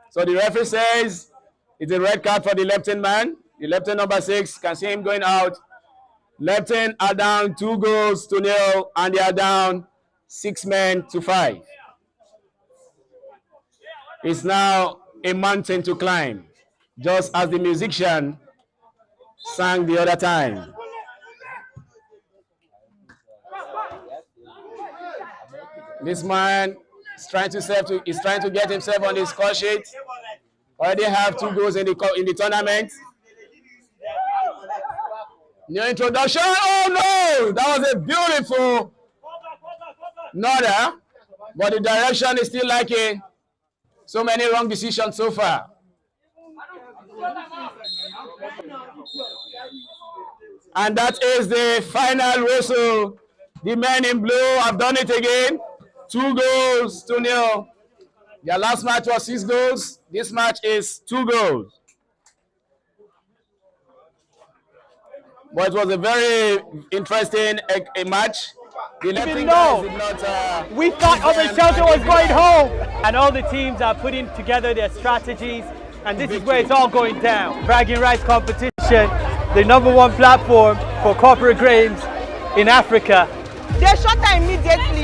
So the referee says it's a red card for the left-hand man. The left-hand number 6, can see him going out. Left-hand are down 2-0, and they are down 6 men to 5. It's now a mountain to climb, just as the musician sang the other time. This man is trying to get himself on the score sheet. Already have 2 goals in the tournament. New introduction. Oh no! That was a beautiful nodder, but the direction is still lacking. So many wrong decisions so far. And that is the final whistle. The men in blue have done it again. 2-0. Their last match was 6 goals. This match is 2 goals. But it was a very interesting match. We thought Auburn Shelter was going home. And all the teams are putting together their strategies. And this is where it's all going down. Bragging rights competition, the #1 platform for corporate games in Africa. They shut her immediately.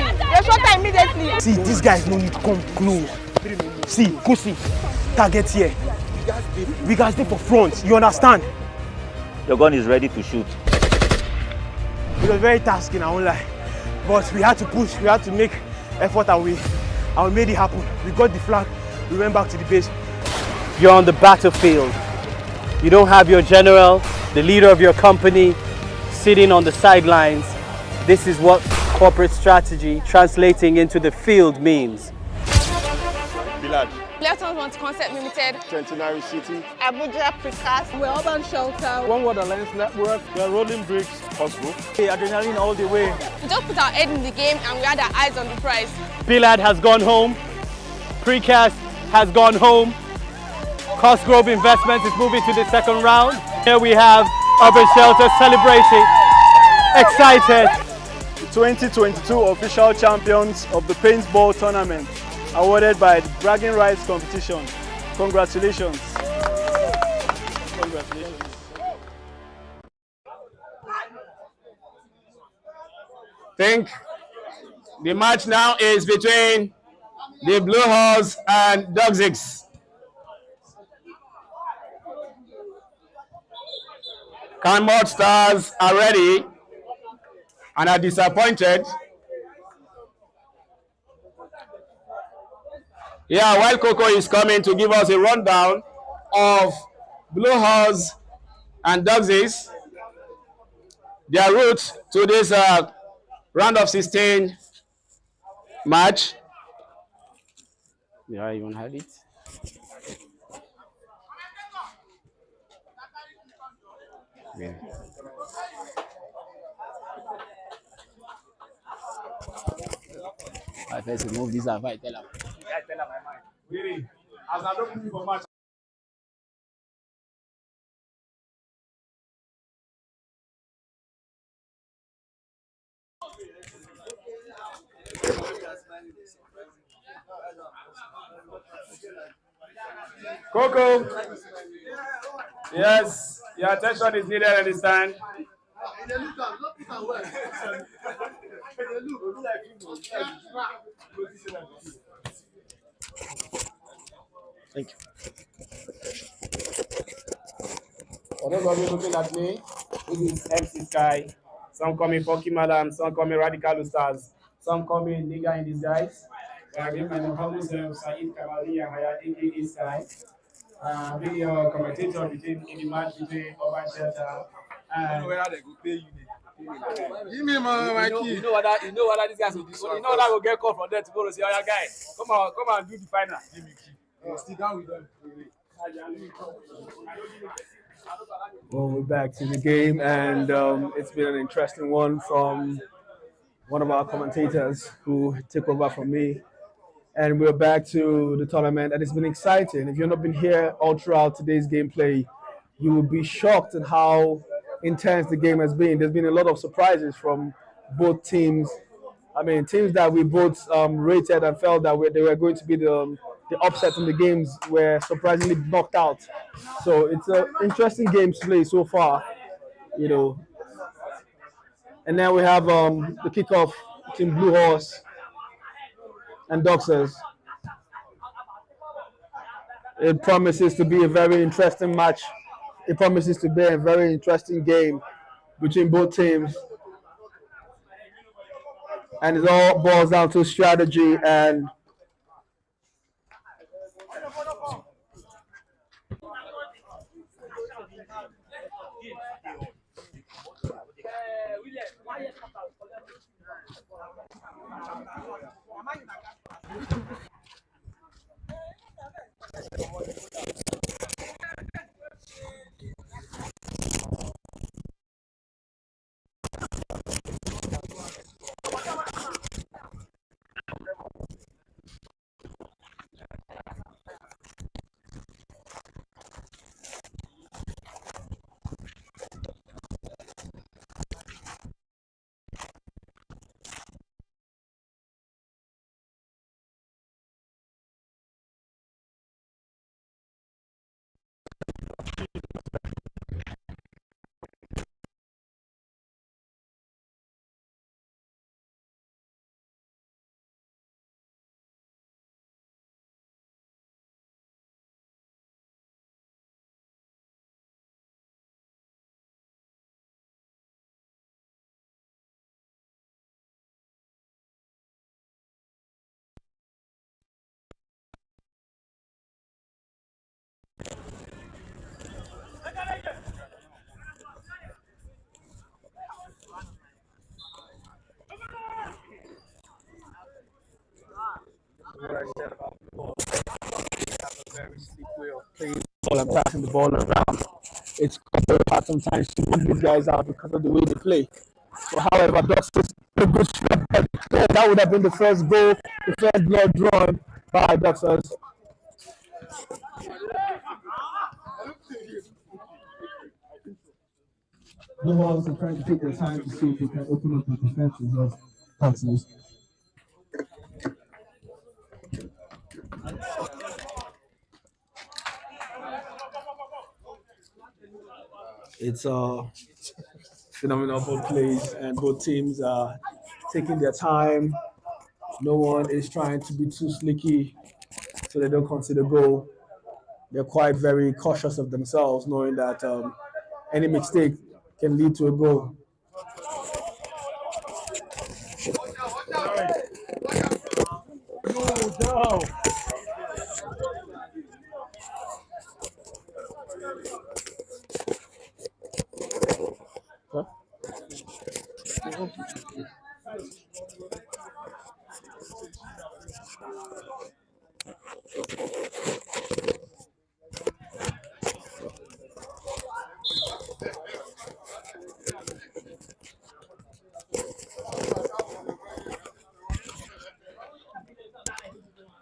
See, these guys no need to come close. See, go see. Target here. We guys stay for front. You understand? Your gun is ready to shoot. It was very tasking, I won't lie. But we had to push, we had to make effort, and we made it happen. We got the flag, we went back to the base. You're on the battlefield. You don't have your general, the leader of your company, sitting on the sidelines. This is what corporate strategy translating into the field means. Bilal. Lettons want Concept Limited. Centenary City. Abuja Precast. We're Urban Shelter. One Word Alliance Network. We're Rolling Bricks. Possible. Hey, adrenaline all the way. We just put our head in the game and we had our eyes on the prize. Bilal has gone home. Precast has gone home. Cosgrove Investment is moving to the second round. Here we have Urban Shelter celebrating. Excited. 2022 official champions of the paintball tournament, awarded by the Bragging Rights competition. Congratulations. Congratulations. Think the match now is between the Blue Horse and Dogzix. Canmore Stars are ready and are disappointed. Yeah, while Coco is coming to give us a rundown of Blue Horse and Dogzix, their route to this round of 16 match. Yeah, I even had it. Yeah. I first move this and fight. Tell him. Yeah, tell him my mind. Really, as I don't move for match. Coco, yes, your attention is needed at this time. Thank you. For those of you looking at me, this is MC Sky. Some call me Funky Madam, some call me Radical Ustaz, some call me Nigga in Disguise. I give my humble self Saeed Kamali and Haya aka Sky. Being your commentator between in the match between Urban Shelter and. Whether they go pay you. Give me my key. You know what these guys will do. You know that will get called from there tomorrow. Say, oh yeah, guy, come and do the final. Give me key. Sit down with them. Well, we're back to the game, and it's been an interesting one from one of our commentators who took over from me. And we're back to the tournament, and it's been exciting. If you've not been here all throughout today's gameplay, you will be shocked at how intense the game has been. There's been a lot of surprises from both teams. I mean, teams that we both rated and felt that they were going to be the upset in the games were surprisingly knocked out. So it's an interesting game to play so far, you know. And then we have the kickoff between Blue Horse and Doxers. It promises to be a very interesting match. It promises to be a very interesting game between both teams. And it all boils down to strategy and what I said about the ball. They have a very sleek way of playing the ball and passing the ball around. It's very hard sometimes to put these guys out because of the way they play. So, however, Duxus a good shot. That would have been the first goal, the first blood drawn by Duxus. Blue Hawks are trying to take their time to see if they can open up the defenses of Duxus. It's phenomenal ball plays, and both teams are taking their time. No one is trying to be too slicky so they don't consider goal. They're quite very cautious of themselves, knowing that any mistake can lead to a goal. No. Huh?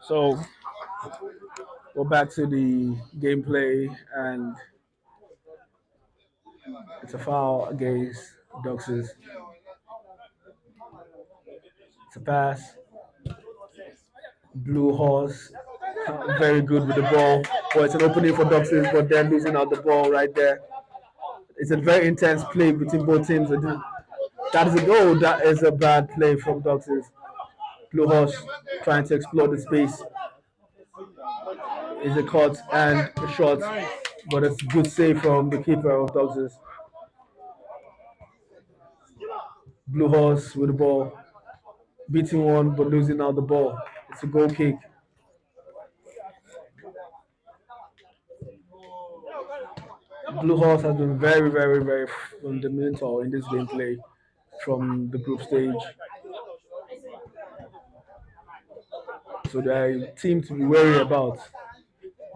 So go back to the gameplay, and it's a foul against Duxus. It's a pass. Blue Horse, very good with the ball. Well, it's an opening for Duxus, but they're losing out the ball right there. It's a very intense play between both teams. That is a goal. That is a bad play from Duxus. Blue Horse trying to explore the space. Is a cut and a shot, but it's a good save from the keeper of Duxus. Blue Horse with the ball, beating one but losing out the ball. It's a goal kick. Blue Horse has been very, very, very fundamental in this gameplay from the group stage. So they're a team to be wary about.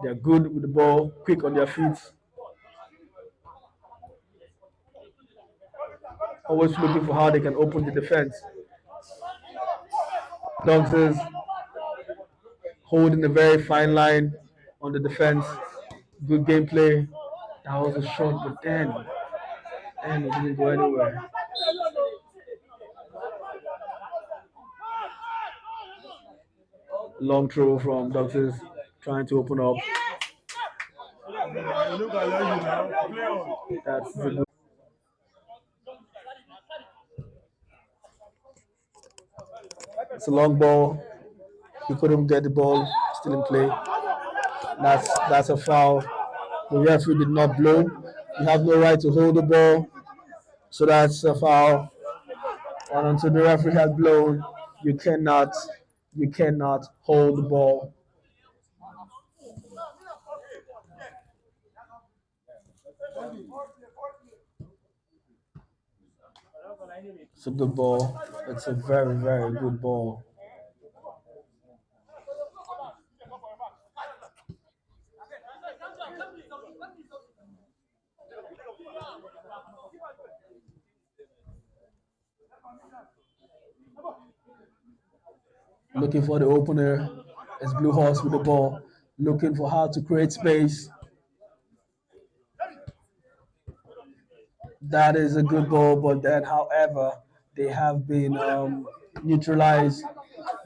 They're good with the ball, quick on their feet. Always looking for how they can open the defense. Duxus holding a very fine line on the defense. Good gameplay. That was a shot, but then it didn't go anywhere. Long throw from Duxus, trying to open up. That's the good. It's a long ball. He couldn't get the ball. Still in play. That's a foul. The referee did not blow. You have no right to hold the ball. So that's a foul. And until the referee has blown, you cannot hold the ball. It's a good ball. It's a very, very good ball. Looking for the opener. It's Blue Horse with the ball. Looking for how to create space. That is a good ball, but then, however, they have been neutralized.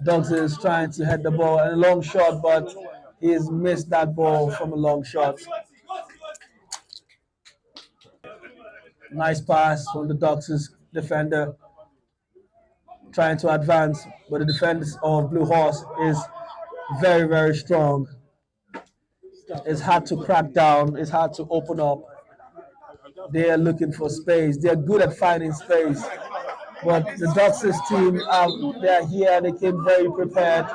Dogs is trying to head the ball and a long shot, but he's missed that ball from a long shot. Nice pass from the Ducks' defender, trying to advance, but the defense of Blue Horse is very, very strong. It's hard to crack down. It's hard to open up. They are looking for space. They're good at finding space. But the Ducks' team, they're here. They came very prepared.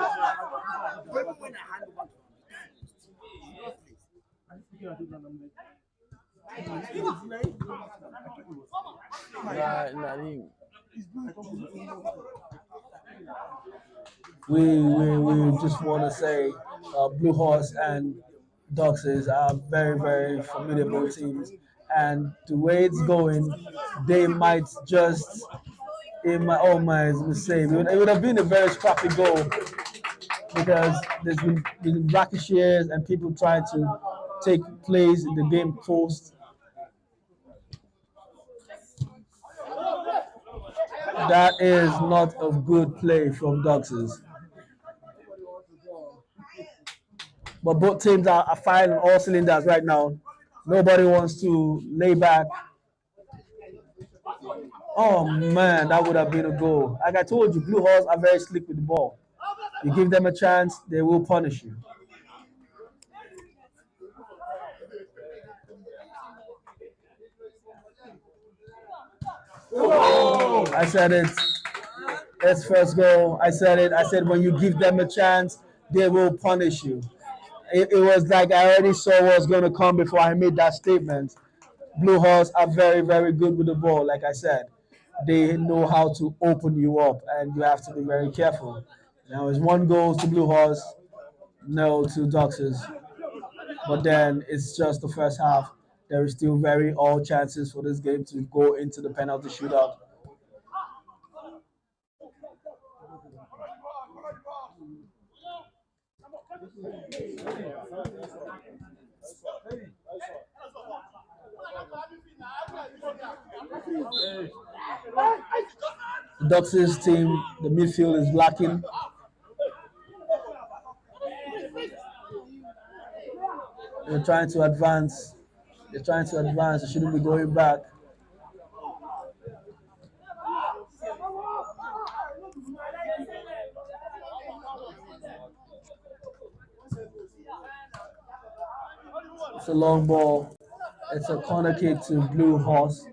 we just want to say Blue Horse and Doxes are very formidable teams, and the way it's going, they might just oh my, it's a mistake. It would have been a very scrappy goal because there's been bracket shares and people trying to take plays in the game post. That is not a good play from Doxes. But both teams are firing on all cylinders right now. Nobody wants to lay back. Oh man, that would have been a goal. Like I told you, Blue Horse are very slick with the ball. You give them a chance, they will punish you. I said it. It's first goal. I said it. I said when you give them a chance, they will punish you. It was like I already saw what was going to come before I made that statement. Blue Horse are very good with the ball. Like I said, they know how to open you up, and you have to be very careful. Now it's 1 goal to Blue Horse, no to Doxers. But then it's just the first half. There is still very all chances for this game to go into the penalty shootout. The Doxers team, the midfield is lacking. They're trying to advance. They shouldn't be going back. It's a long ball. It's a corner kick to Blue Horse.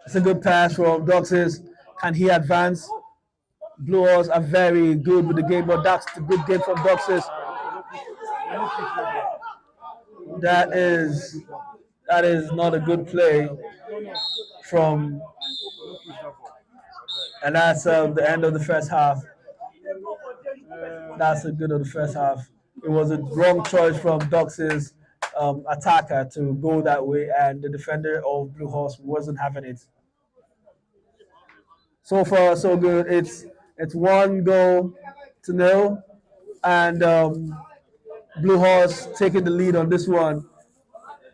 It's a good pass from Doxers. Can he advance? Blue Horse are very good with the game, but that's the good game from Doxers. That is not a good play from, and that's the end of the first half. That's the good of the first half. It was a wrong choice from Doxers attacker to go that way, and the defender of Blue Horse wasn't having it. So far, so good. It's 1-0, and Blue Horse taking the lead on this one.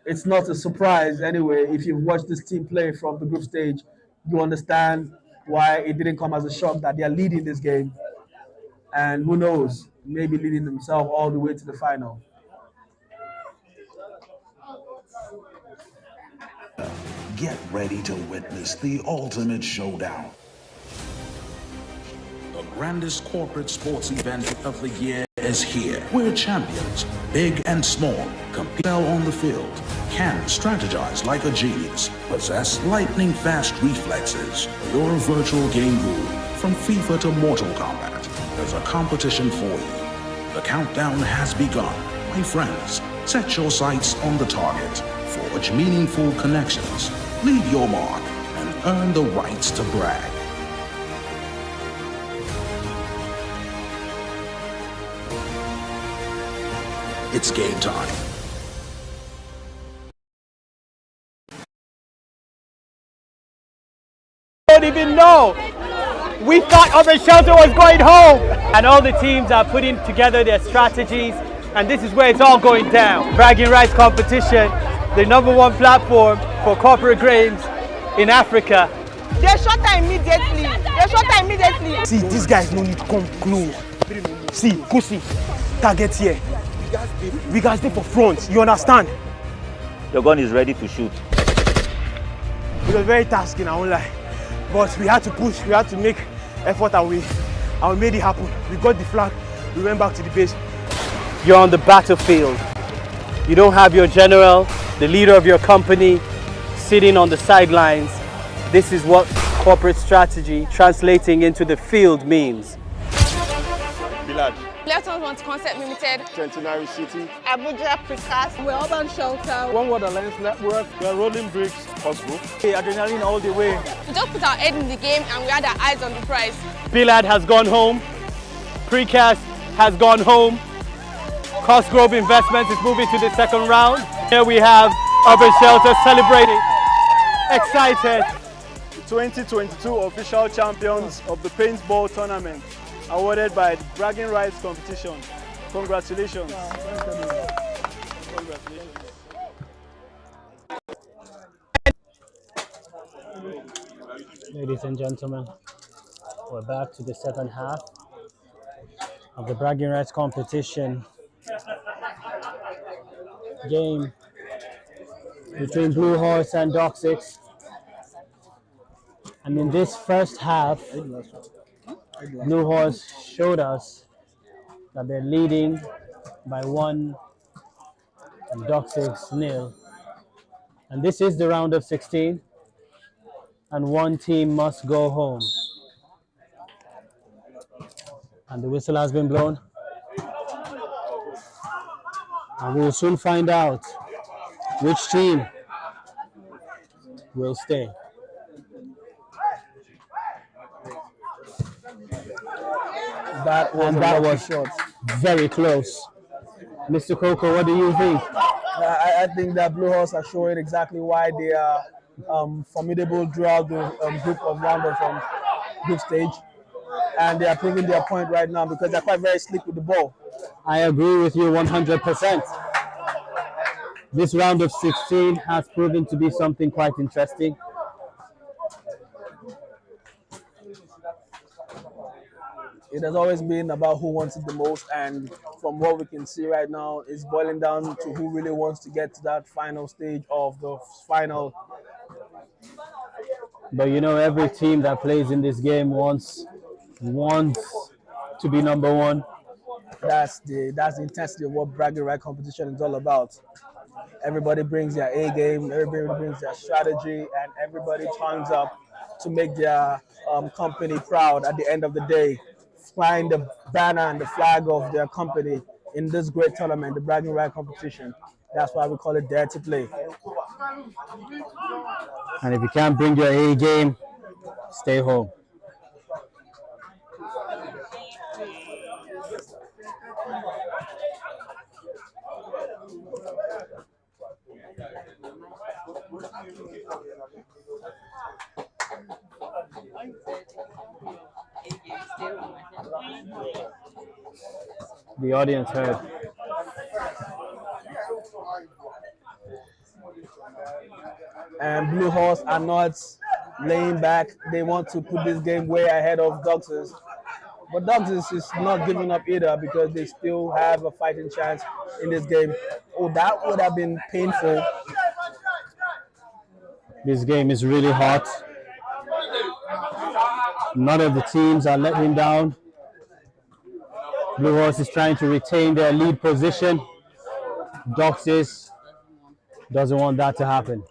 It's not a surprise anyway. If you've watched this team play from the group stage, you understand why it didn't come as a shock that they are leading this game. And who knows, maybe leading themselves all the way to the final. Get ready to witness the ultimate showdown. The grandest corporate sports event of the year is here, where champions, big and small, compete well on the field, can strategize like a genius, possess lightning-fast reflexes. Your virtual game guru, from FIFA to Mortal Kombat, there's a competition for you. The countdown has begun. My friends, set your sights on the target, forge meaningful connections, leave your mark, and earn the rights to brag. It's game time. Don't even know. We thought Auburn Shelter was going home. And all the teams are putting together their strategies, and this is where it's all going down. Bragging rights competition. the #1 platform for corporate games in Africa. They shot her immediately. They shot her immediately. See, these guys no need to come close. See, Kusi, target here. We guys stay for front. You understand? Your gun is ready to shoot. It was very tasking, I won't lie. But we had to push, we had to make effort, and we made it happen. We got the flag, we went back to the base. You're on the battlefield. You don't have your general, the leader of your company, sitting on the sidelines. This is what corporate strategy translating into the field means. Bilal. Lettons want Concept Limited. Centenary City. Abuja Precast. We're Urban Shelter. One Word Alliance Network. We are Rolling Bricks Possible. Hey, adrenaline all the way. We just put our head in the game and we had our eyes on the prize. Bilal has gone home. Precast has gone home. Cost Grove Investments is moving to the second round. Here we have Urban Shelter celebrating. Excited. 2022 official champions of the paintball tournament, awarded by the Bragging Rights competition. Congratulations. Congratulations. Ladies and gentlemen, we're back to the second half of the Bragging Rights competition game between Blue Horse and Dock 6. And in this first half, Blue Horse showed us that they're leading by 1 and Dock 6 nil. And this is the round of 16, and one team must go home. And the whistle has been blown. And we will soon find out which team will stay. That was very close. Mr. Coco, what do you think? I think that Blue Horse are showing exactly why they are formidable throughout the group of round of group stage, and they are proving their point right now because they're quite very slick with the ball. I agree with you 100%. This round of 16 has proven to be something quite interesting. It has always been about who wants it the most, and from what we can see right now, it's boiling down to who really wants to get to that final stage of the final. But you know, every team that plays in this game wants to be number one. That's the intensity of what bragging right competition is all about. Everybody brings their A game, everybody brings their strategy, and everybody turns up to make their company proud at the end of the day, flying the banner and the flag of their company in this great tournament, the bragging right competition. That's why we call it Dare to Play. And if you can't bring your A game, stay home. The audience heard. And Blue Horse are not laying back. They want to put this game way ahead of Doxers. But Doxers is not giving up either because they still have a fighting chance in this game. Oh, that would have been painful. This game is really hot. None of the teams are letting down. Blue Horse is trying to retain their lead position. Doxers doesn't want that to happen.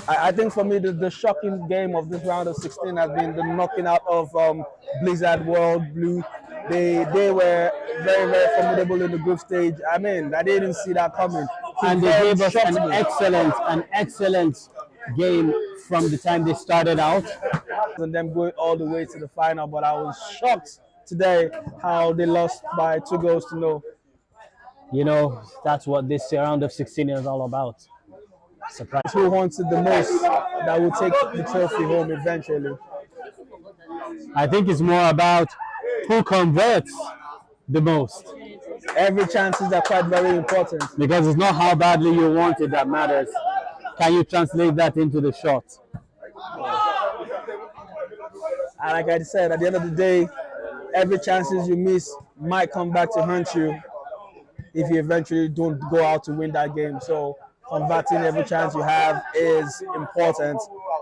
I think for me, the shocking game of this round of 16 has been the knocking out of Blizzard World Blue. They were very, very formidable in the group stage. I mean, I didn't see that coming. And they gave us an excellent game from the time they started out. And them going all the way to the final, but I was shocked today how they lost by 2 goals to 0. You know, that's what this round of 16 is all about. Surprise. Who wants it the most that will take the trophy home eventually. I think it's more about who converts the most. Every chances are quite very important. Because it's not how badly you want it that matters. Can you translate that into the shot? And like I said, at the end of the day, every chances you miss might come back to haunt you if you eventually don't go out to win that game. So converting every chance you have is important.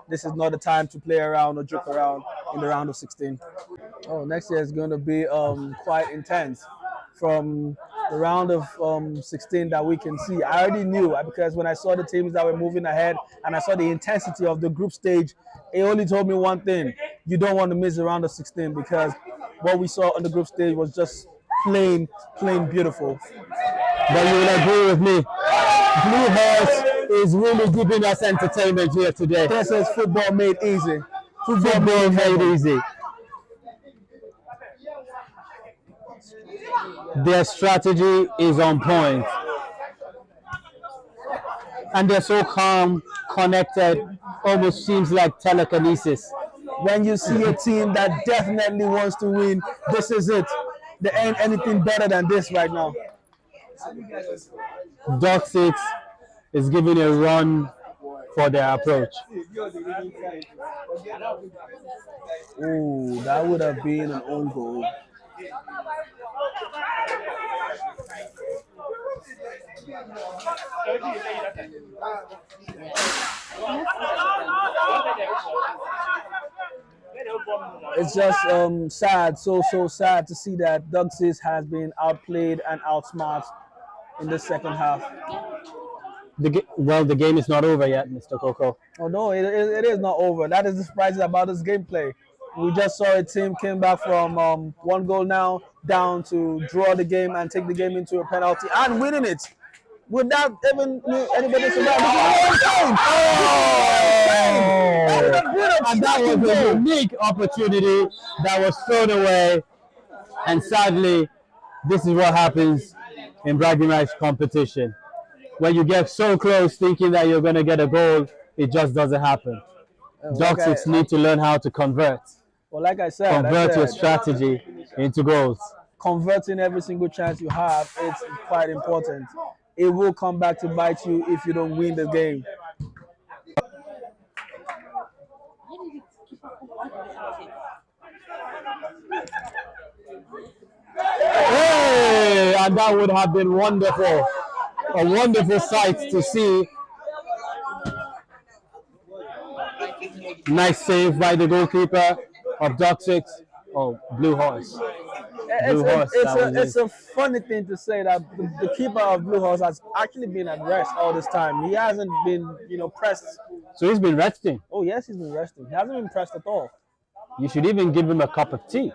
This is not the time to play around or joke around in the round of 16. Oh, next year is going to be quite intense. From the round of 16 that we can see, I already knew because when I saw the teams that were moving ahead and I saw the intensity of the group stage, it only told me one thing: you don't want to miss the round of 16 because what we saw on the group stage was just plain beautiful. But you will agree with me, Blue Horse is really giving us entertainment here today. This is football made easy. Football made easy. Their strategy is on point. And they're so calm, connected, almost seems like telekinesis. When you see a team that definitely wants to win, this is it. There ain't anything better than this right now. Dog 6 is giving a run for their approach. Ooh, that would have been an own goal. It's just sad, so sad to see that Dog 6 has been outplayed and outsmarted in the second half. Well, the game is not over yet, Mr. Coco. Oh no, it is not over. That is the surprise about this gameplay. We just saw a team came back from 1 goal now down to draw the game and take the game into a penalty and winning it without even anybody surviving. And that was a unique opportunity that was thrown away. And sadly, this is what happens in bragging rights competition. When you get so close thinking that you're going to get a goal, it just doesn't happen. Dog 6 need to learn how to convert. Well, like I said, convert your strategy into goals. Converting every single chance you have, it's quite important. It will come back to bite you if you don't win the game. Hey, and that would have been wonderful. A wonderful sight to see. Nice save by the goalkeeper of Dog 6. Oh, Blue Horse. It's a funny thing to say that the keeper of Blue Horse has actually been at rest all this time. He hasn't been, pressed. So he's been resting? Oh, yes, he's been resting. He hasn't been pressed at all. You should even give him a cup of tea.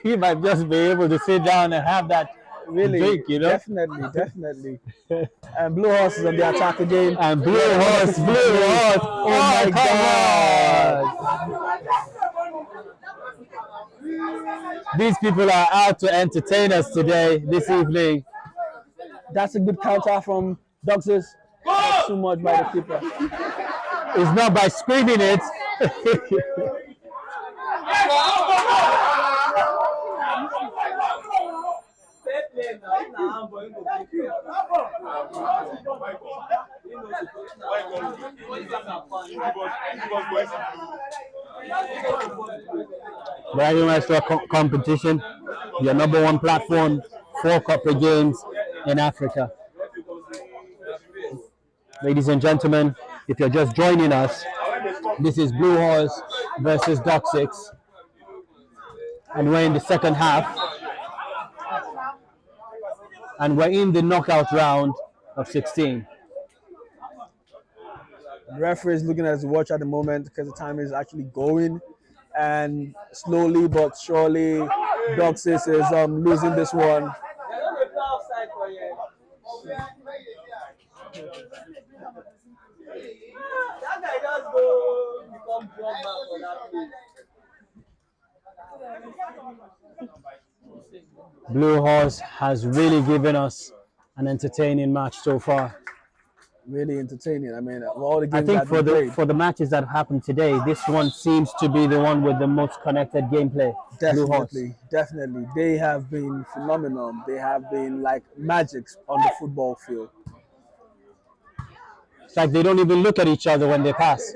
He might just be able to sit down and have that drink, Definitely. And Blue Horse is on the attack again. And Blue Horse. Oh my God. These people are out to entertain us this evening. That's a good counter from Dog 6. Not too much by the keeper. It's not by screaming it. Bragging rights competition, your #1 platform for corporate games in Africa. Ladies and gentlemen, if you're just joining us, this is Blue Horse versus Dog 6. And we're in the second half. And we're in the knockout round of 16. The referee is looking at his watch at the moment because the time is actually going. And slowly but surely, Dog 6 is losing this one. Blue Horse has really given us an entertaining match so far. really entertaining. I mean, all the I games think that have been played. for the matches that happened today, this one seems to be the one with the most connected gameplay. Blue Horse. Definitely. They have been phenomenal. They have been like magics on the football field. It's like they don't even look at each other when they pass.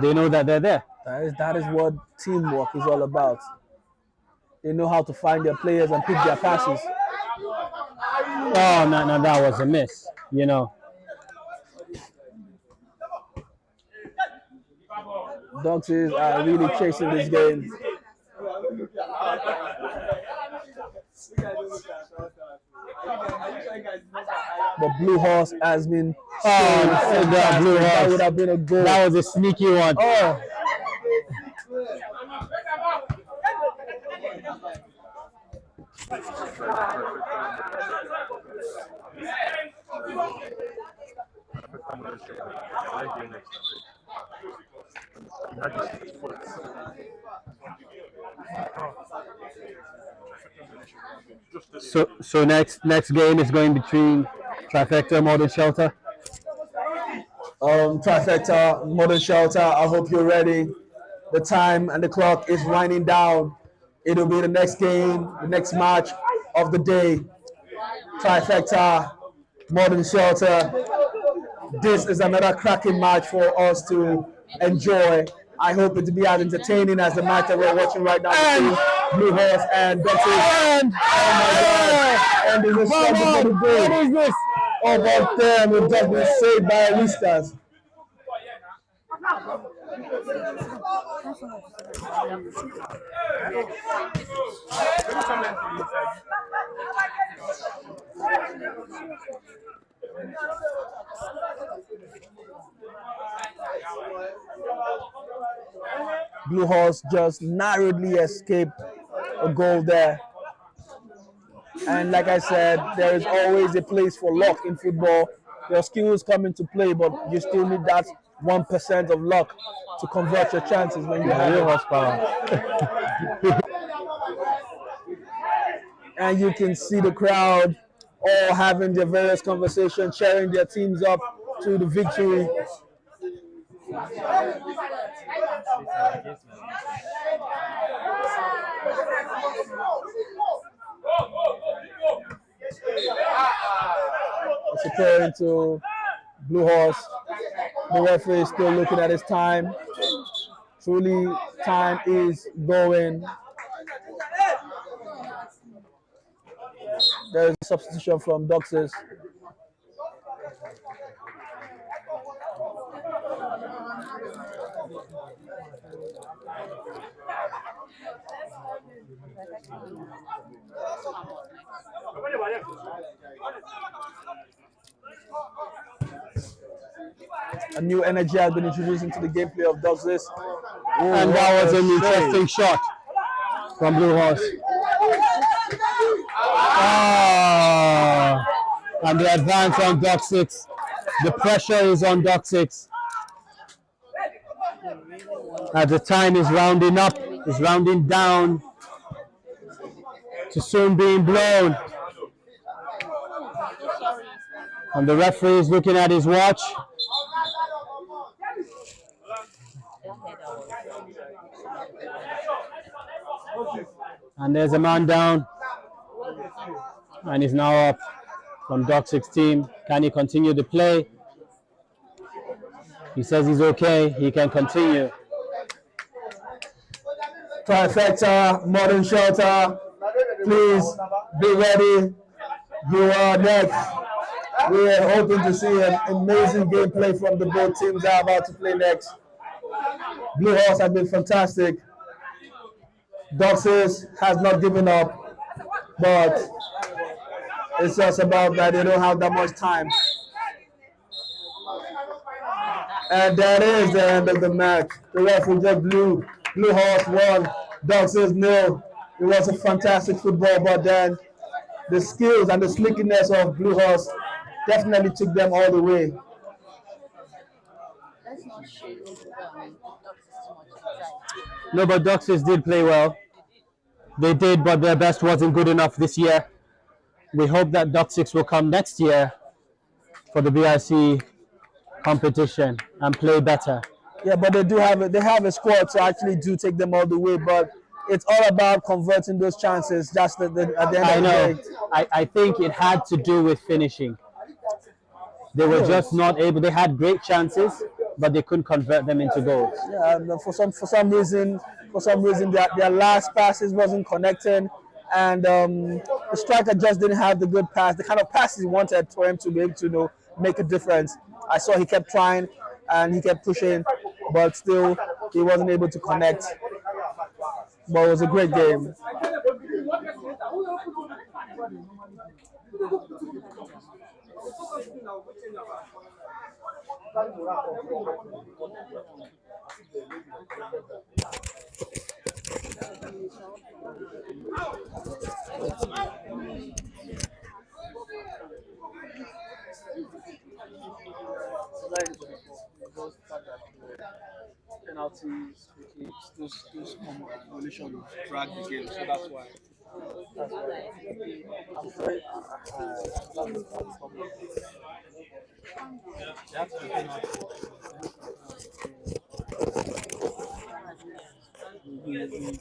They know that they're there. That is what teamwork is all about. They know how to find their players and pick their passes. Oh, no, that was a miss, you know. Doxies are really chasing this game. But Blue Horse has been that Blue Horse. That would have been a goal. That was a sneaky one. Oh. So next game is going between Trifecta Modern Shelter. Trifecta Modern Shelter, I hope you're ready. The time and the clock is winding down. It'll be the next game, the next match of the day. Trifecta Modern Shelter. This is another cracking match for us to enjoy. I hope it to be as entertaining as the match that we're watching right now between Blue Horse and Doxies. Oh my God! And there's a struggle for the goal. What is this? Oh, but damn, we've just been saved by Aristas. Blue Horse just narrowly escaped a goal there. And like I said, there is always a place for luck in football. Your skills come into play, but you still need that 1% of luck to convert your chances when you have real horsepower. And you can see the crowd all having their various conversations, cheering their teams up to the victory. It's occurring to Blue Horse. The referee is still looking at his time. Truly, time is going. There is a substitution from Doxies. A new energy has been introduced into the gameplay of Doxies. And that was an interesting shot from Blue Horse. And the advance on Doxies. The pressure is on Doxies. As the time is rounding up, is rounding down to soon being blown. And the referee is looking at his watch. And there's a man down. And he's now up from Doxies' team. Can he continue the play? He says he's okay. He can continue. Trifecta, Modern Shelter, please be ready. You are next. We are hoping to see an amazing gameplay from the both teams that are about to play next. Blue Horse has been fantastic. Doxies has not given up, but it's just about that they don't have that much time. And that is the end of the match. The referee just blew. Blue Horse won, Doxies nil. It was a fantastic football, but then the skills and the slickiness of Blue Horse definitely took them all the way. No, but Doxies did play well. They did, but their best wasn't good enough this year. We hope that Doxies will come next year for the BRC competition and play better. Yeah, but they have a squad to actually do take them all the way, but it's all about converting those chances just at the end of the day. I think it had to do with finishing. They were just not able. They had great chances, but they couldn't convert them into goals. Yeah, and for some reason, their last passes wasn't connecting, and the striker just didn't have the good pass, the kind of passes he wanted for him to be able to make a difference. I saw he kept trying and he kept pushing, but still he wasn't able to connect. But it was a great game. Penalties, free kicks, those combinations drag the game, so that's why.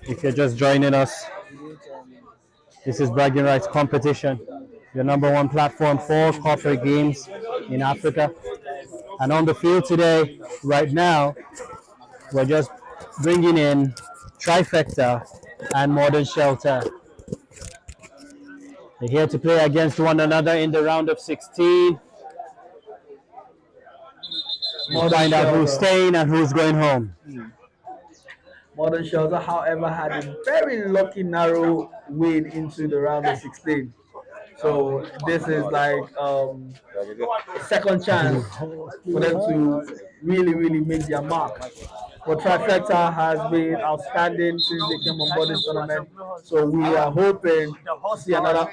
If you're just joining us, this is Bragging Rights Competition, your #1 platform for corporate games in Africa. And on the field today, right now, we're just bringing in Trifecta and Modern Shelter. They're here to play against one another in the round of 16. We'll find out who's staying and who's going home. Modern Shelter, however, had a very lucky narrow win into the round of 16. So this is like a second chance for them to really make their mark. But Trifecta has been outstanding since they came on board this tournament. So we are hoping to see another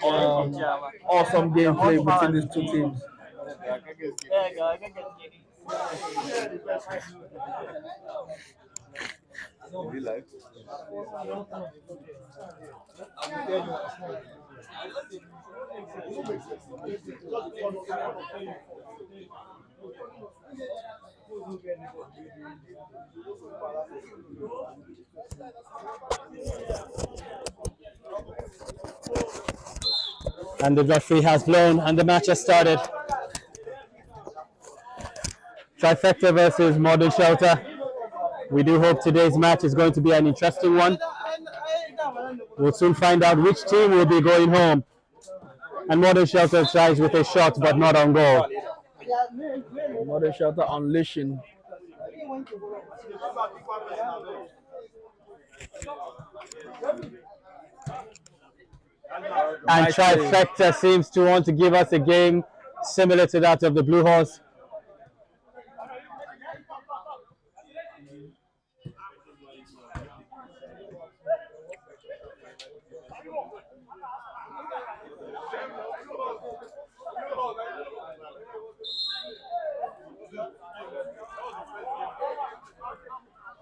awesome gameplay between these two teams. And the referee has blown and the match has started. Trifecta versus Modern Shelter. We do hope today's match is going to be an interesting one. We'll soon find out which team will be going home. And Modern Shelter tries with a shot but not on goal. Modern Shelter unleashing. And Trifecta seems to want to give us a game similar to that of the Blue Horse.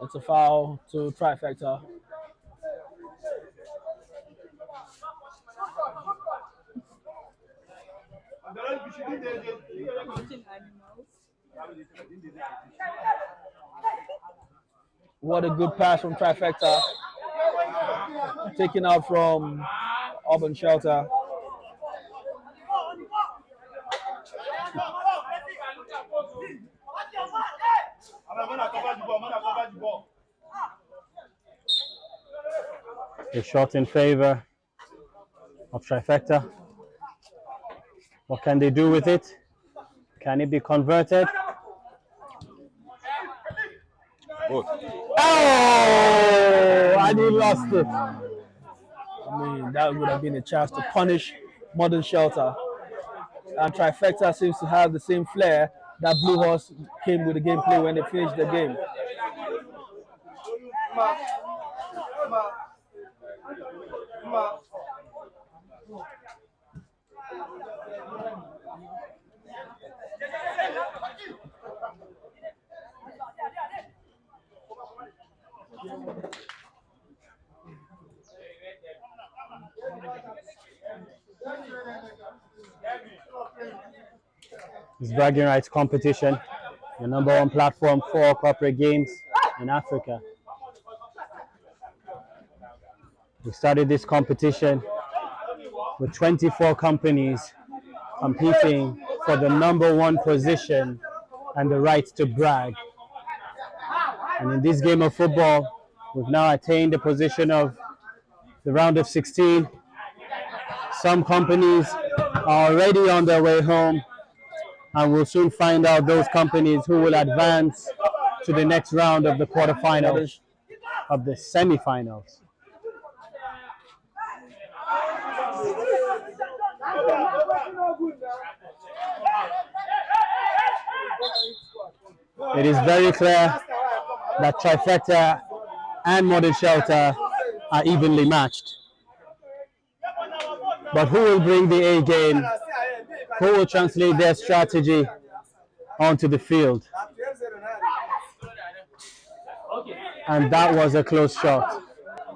It's a foul to Trifecta. What a good pass from Trifecta. Taken out from Urban Shelter. A shot in favor of Trifecta. What can they do with it? Can it be converted? Oh, and he lost it. I mean, that would have been a chance to punish Modern Shelter. And Trifecta seems to have the same flair that Blue Horse came with the gameplay when they finished the game. It's bragging rights competition, your number one platform for corporate games in Africa. We started this competition with 24 companies competing for the number one position and the right to brag. And in this game of football, we've now attained the position of the round of 16. Some companies are already on their way home, and we'll soon find out those companies who will advance to the next round of the quarterfinals, of the semifinals. It is very clear that Trifecta and Modern Shelter are evenly matched. But who will bring the A game? Who will translate their strategy onto the field? And that was a close shot,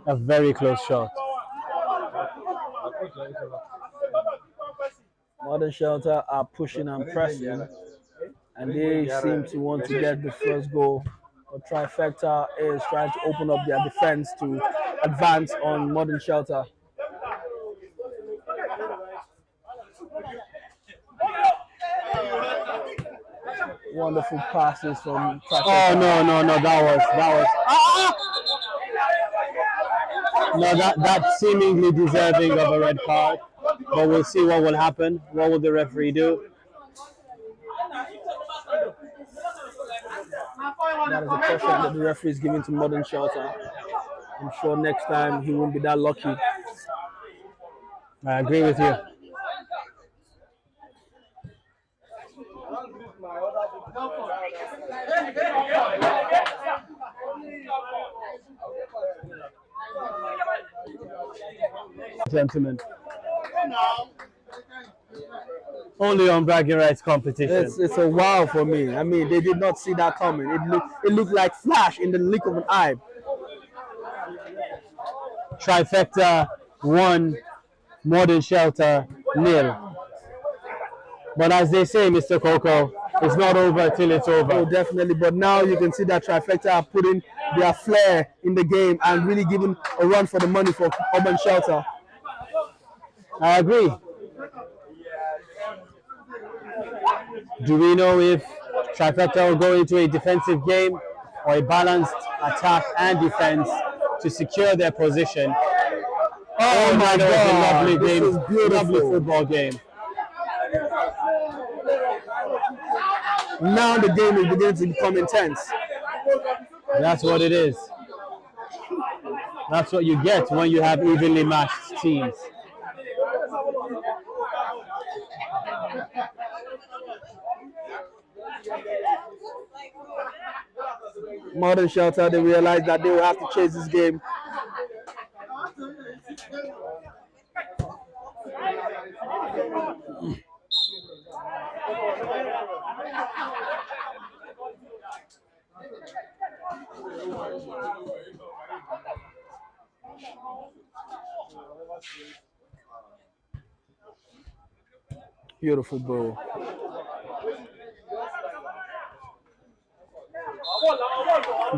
a very close shot. Modern Shelter are pushing and pressing, and they seem to want to get the first goal. But Trifecta is trying to open up their defense to advance on Modern Shelter. Wonderful passes from Trifecta. Oh no, that's seemingly deserving of a red card. But we'll see what will happen. What will the referee do? That is a caution that the referee is giving to Modern Shelter. I'm sure next time he won't be that lucky. I agree with you. Gentlemen, only on bragging rights competition. It's a wow for me. I mean, they did not see that coming. It looked like flash in the blink of an eye. Trifecta 1, Modern Shelter 0. But as they say, Mr. Coco, it's not over till it's over. Oh, definitely. But now you can see that Trifecta are putting their flair in the game and really giving a run for the money for Urban Shelter. I agree. Do we know if Trifecta will go into a defensive game or a balanced attack and defense to secure their position? Oh my God! Lovely game, lovely football game. Now the game is beginning to become intense. That's what it is. That's what you get when you have evenly matched teams. Modern Shelter, they realized that they will have to chase this game. Beautiful ball.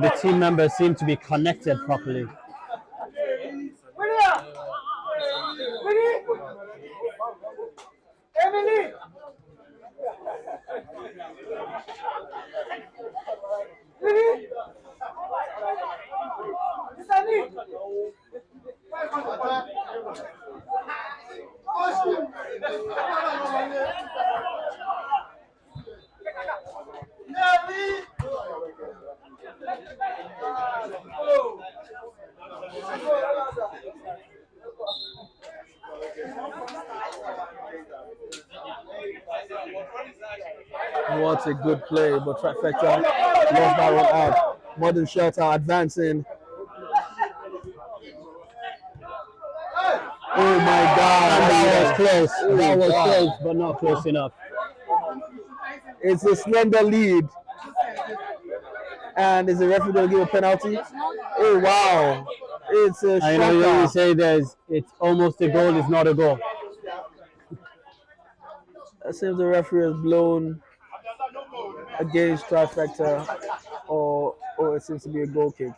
The team members seem to be connected properly. What a good play, but Trifecta lost that one out. Modern Shelter advancing. Oh my God, that was close. That was close, but not close enough. It's a slender lead. And is the referee going to give a penalty? Oh, wow. It's a shocker. I know you say it's almost a goal, it's not a goal. It seems the referee has blown against trifecta, or it seems to be a goal kick.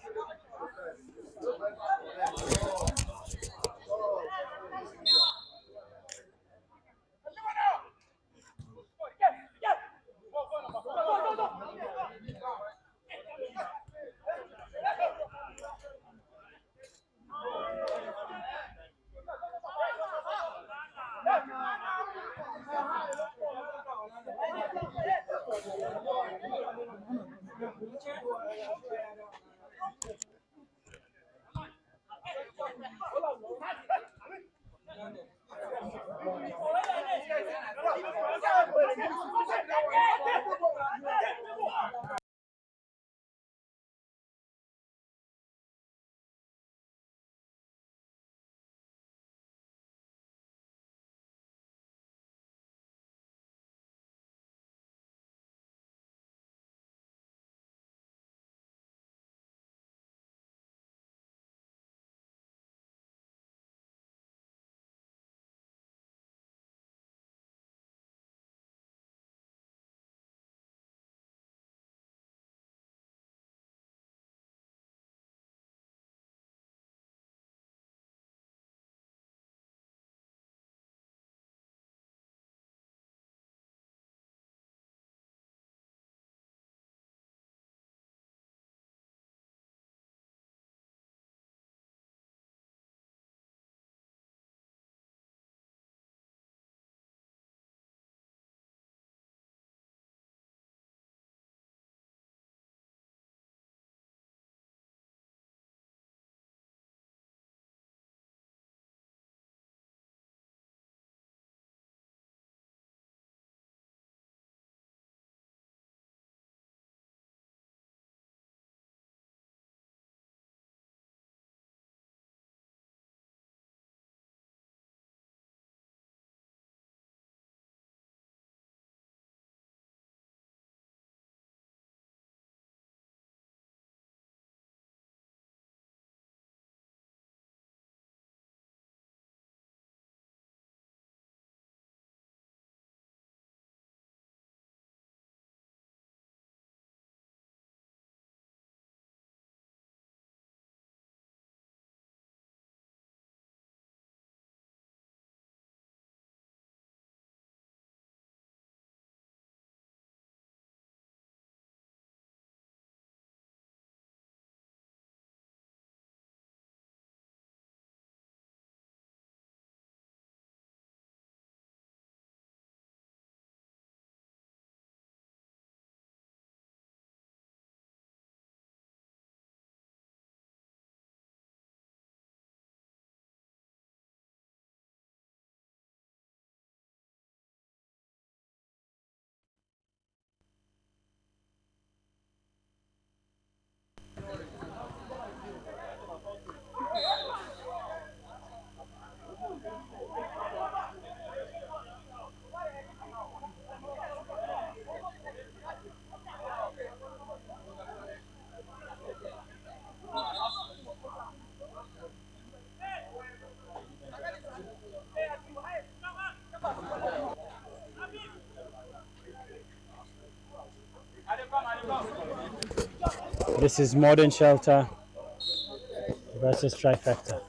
This is Modern Shelter versus Trifecta.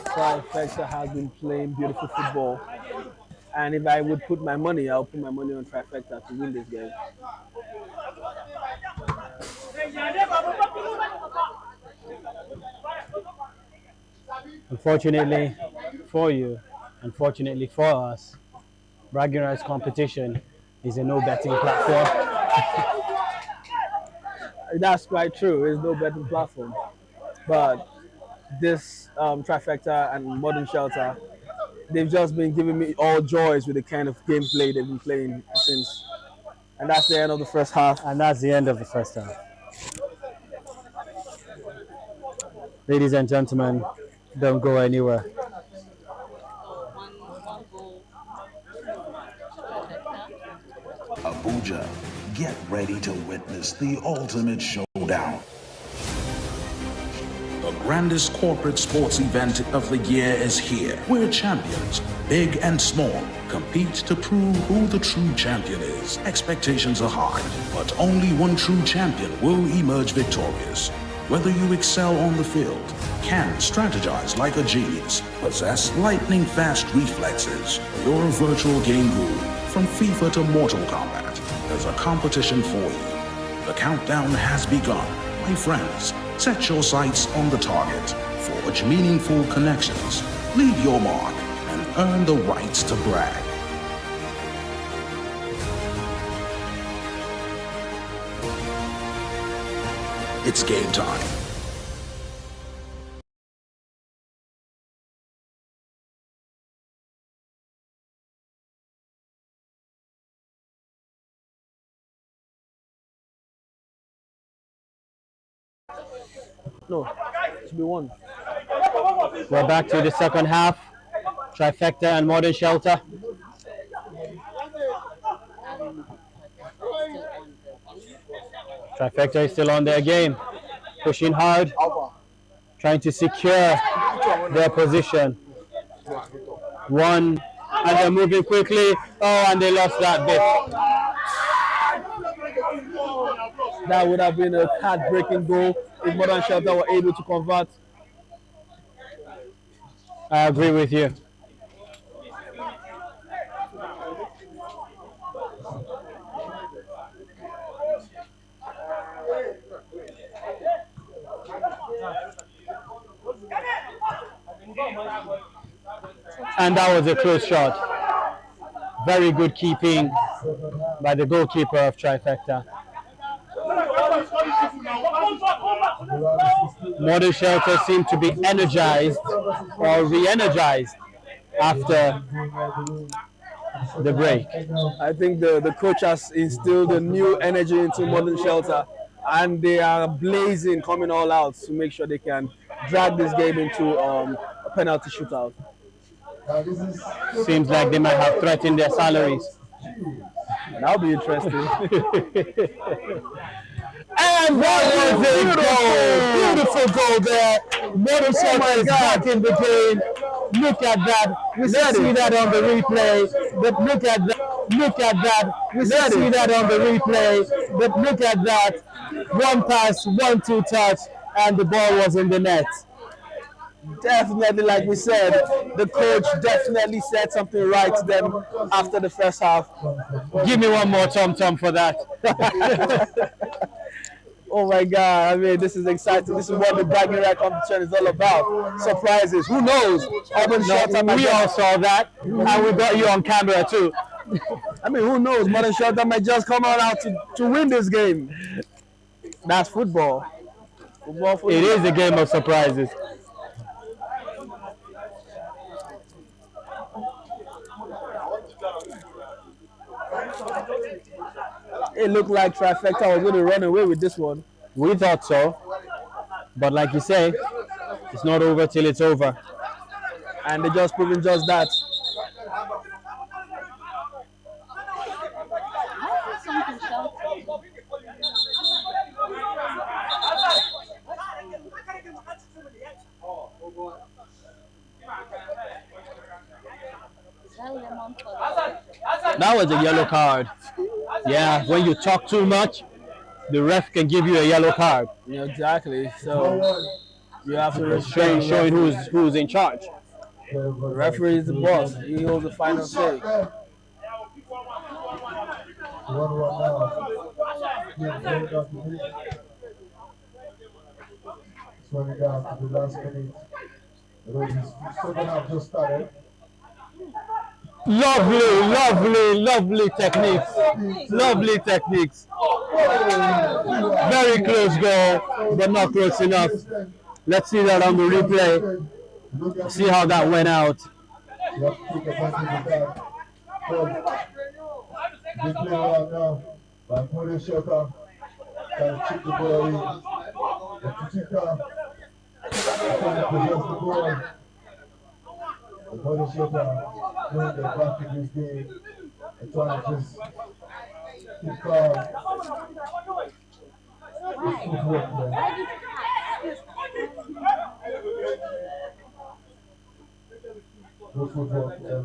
Trifecta has been playing beautiful football, and if I would put my money, I'll put my money on Trifecta to win this game. Unfortunately for you, unfortunately for us, bragging rights competition is a no betting platform. That's quite true. It's no betting platform, but this Trifecta and Modern Shelter, they've just been giving me all joys with the kind of gameplay they've been playing since. And that's the end of the first half. And that's the end of the first half. Ladies and gentlemen, don't go anywhere. Abuja, get ready to witness the ultimate showdown. The grandest corporate sports event of the year is here, where champions, big and small, compete to prove who the true champion is. Expectations are high, but only one true champion will emerge victorious. Whether you excel on the field, can strategize like a genius, possess lightning-fast reflexes, you're a virtual game guru. From FIFA to Mortal Kombat, there's a competition for you. The countdown has begun. My friends, set your sights on the target. Forge meaningful connections. Leave your mark and earn the rights to brag. It's game time. No, it should be one. We're back to the second half. Trifecta and Modern Shelter. Trifecta is still on their game, pushing hard, trying to secure their position. One, and they're moving quickly. Oh, and they lost that bit. That would have been a heartbreaking goal if Modern Shelter were able to convert. I agree with you. And that was a close shot. Very good keeping by the goalkeeper of Trifecta. Modern Shelter seemed to be energized or re-energized after the break. I think the coach has instilled a new energy into Modern Shelter, and they are blazing, coming all out to make sure they can drag this game into a penalty shootout. Seems like they might have threatened their salaries. That'll be interesting. And that was a goal! Beautiful goal there. Modern Shelter is back in the game. Look at that. Let's see that on the replay. But look at that. Look at that. Let's see that on the replay. But look at that. One pass, 1-2 touch, and the ball was in the net. Definitely, like we said, the coach definitely said something right to them after the first half. Give me one more tom-tom for that. Oh my God, I mean, this is exciting. This is what the bragging right competition is all about. Surprises. Who knows? We all saw that, and we got you on camera too. I mean, who knows? Modern Shelter might just come out to win this game. That's football. Football. It is a game of surprises. It looked like Trifecta was going to run away with this one. We thought so. But like you say, it's not over till it's over. And they just proven just that. That was a yellow card. Yeah, when you talk too much, the ref can give you a yellow card. Yeah, exactly. So you have to restrain. Showing who's in charge. The referee is the boss. He holds the final say. 20 down to the last minute. The second half just started. Lovely techniques. Lovely techniques. Very close goal, but not close enough. Let's see that on the replay. See how that went out. You have to take advantage of that. They play well now by Modern Shelter. Trying to chip the ball in. The Kuchika trying to possess the ball. The Modern Shelter knowing the back of this game and trying to just keep calm. The footwork there. Good football for them.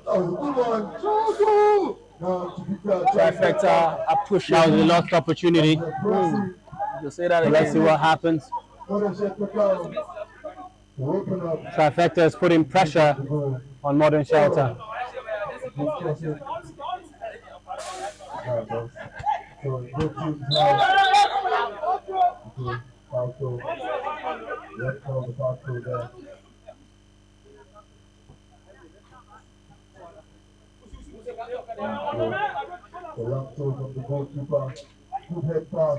That was a good one. Trifecta are pushing. That was a lost opportunity. You say that again. Let's see what happens. Trifecta is putting pressure on Modern Shelter. The long throw from the goalkeeper. Good head pass.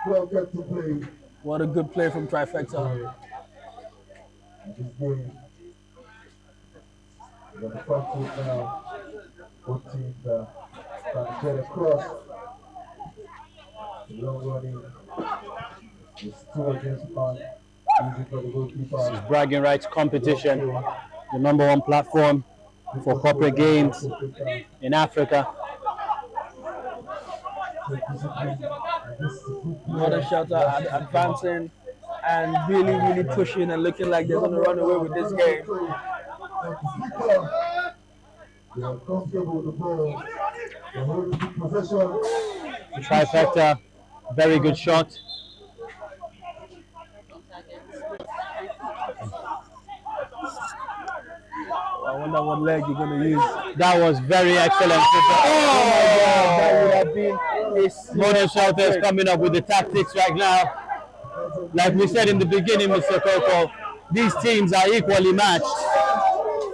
Well kept to play. What a good play from Trifecta. This game. We're on the front foot now. Both teams trying to get across. The long running. It's 2 against 1. Easy for the goalkeeper. This is bragging rights competition, the #1 platform for corporate games in Africa. Modern Shelter advancing and really pushing and looking like they're going to run away with this game. They are comfortable with the ball. They're holding good possession. Trifecta, very good shot. I wonder what leg you're going to use. That was very excellent football. Oh my God, that would have been a Modern Shelter is coming up with the tactics right now. Like we said in the beginning, Mr. Coco, these teams are equally matched,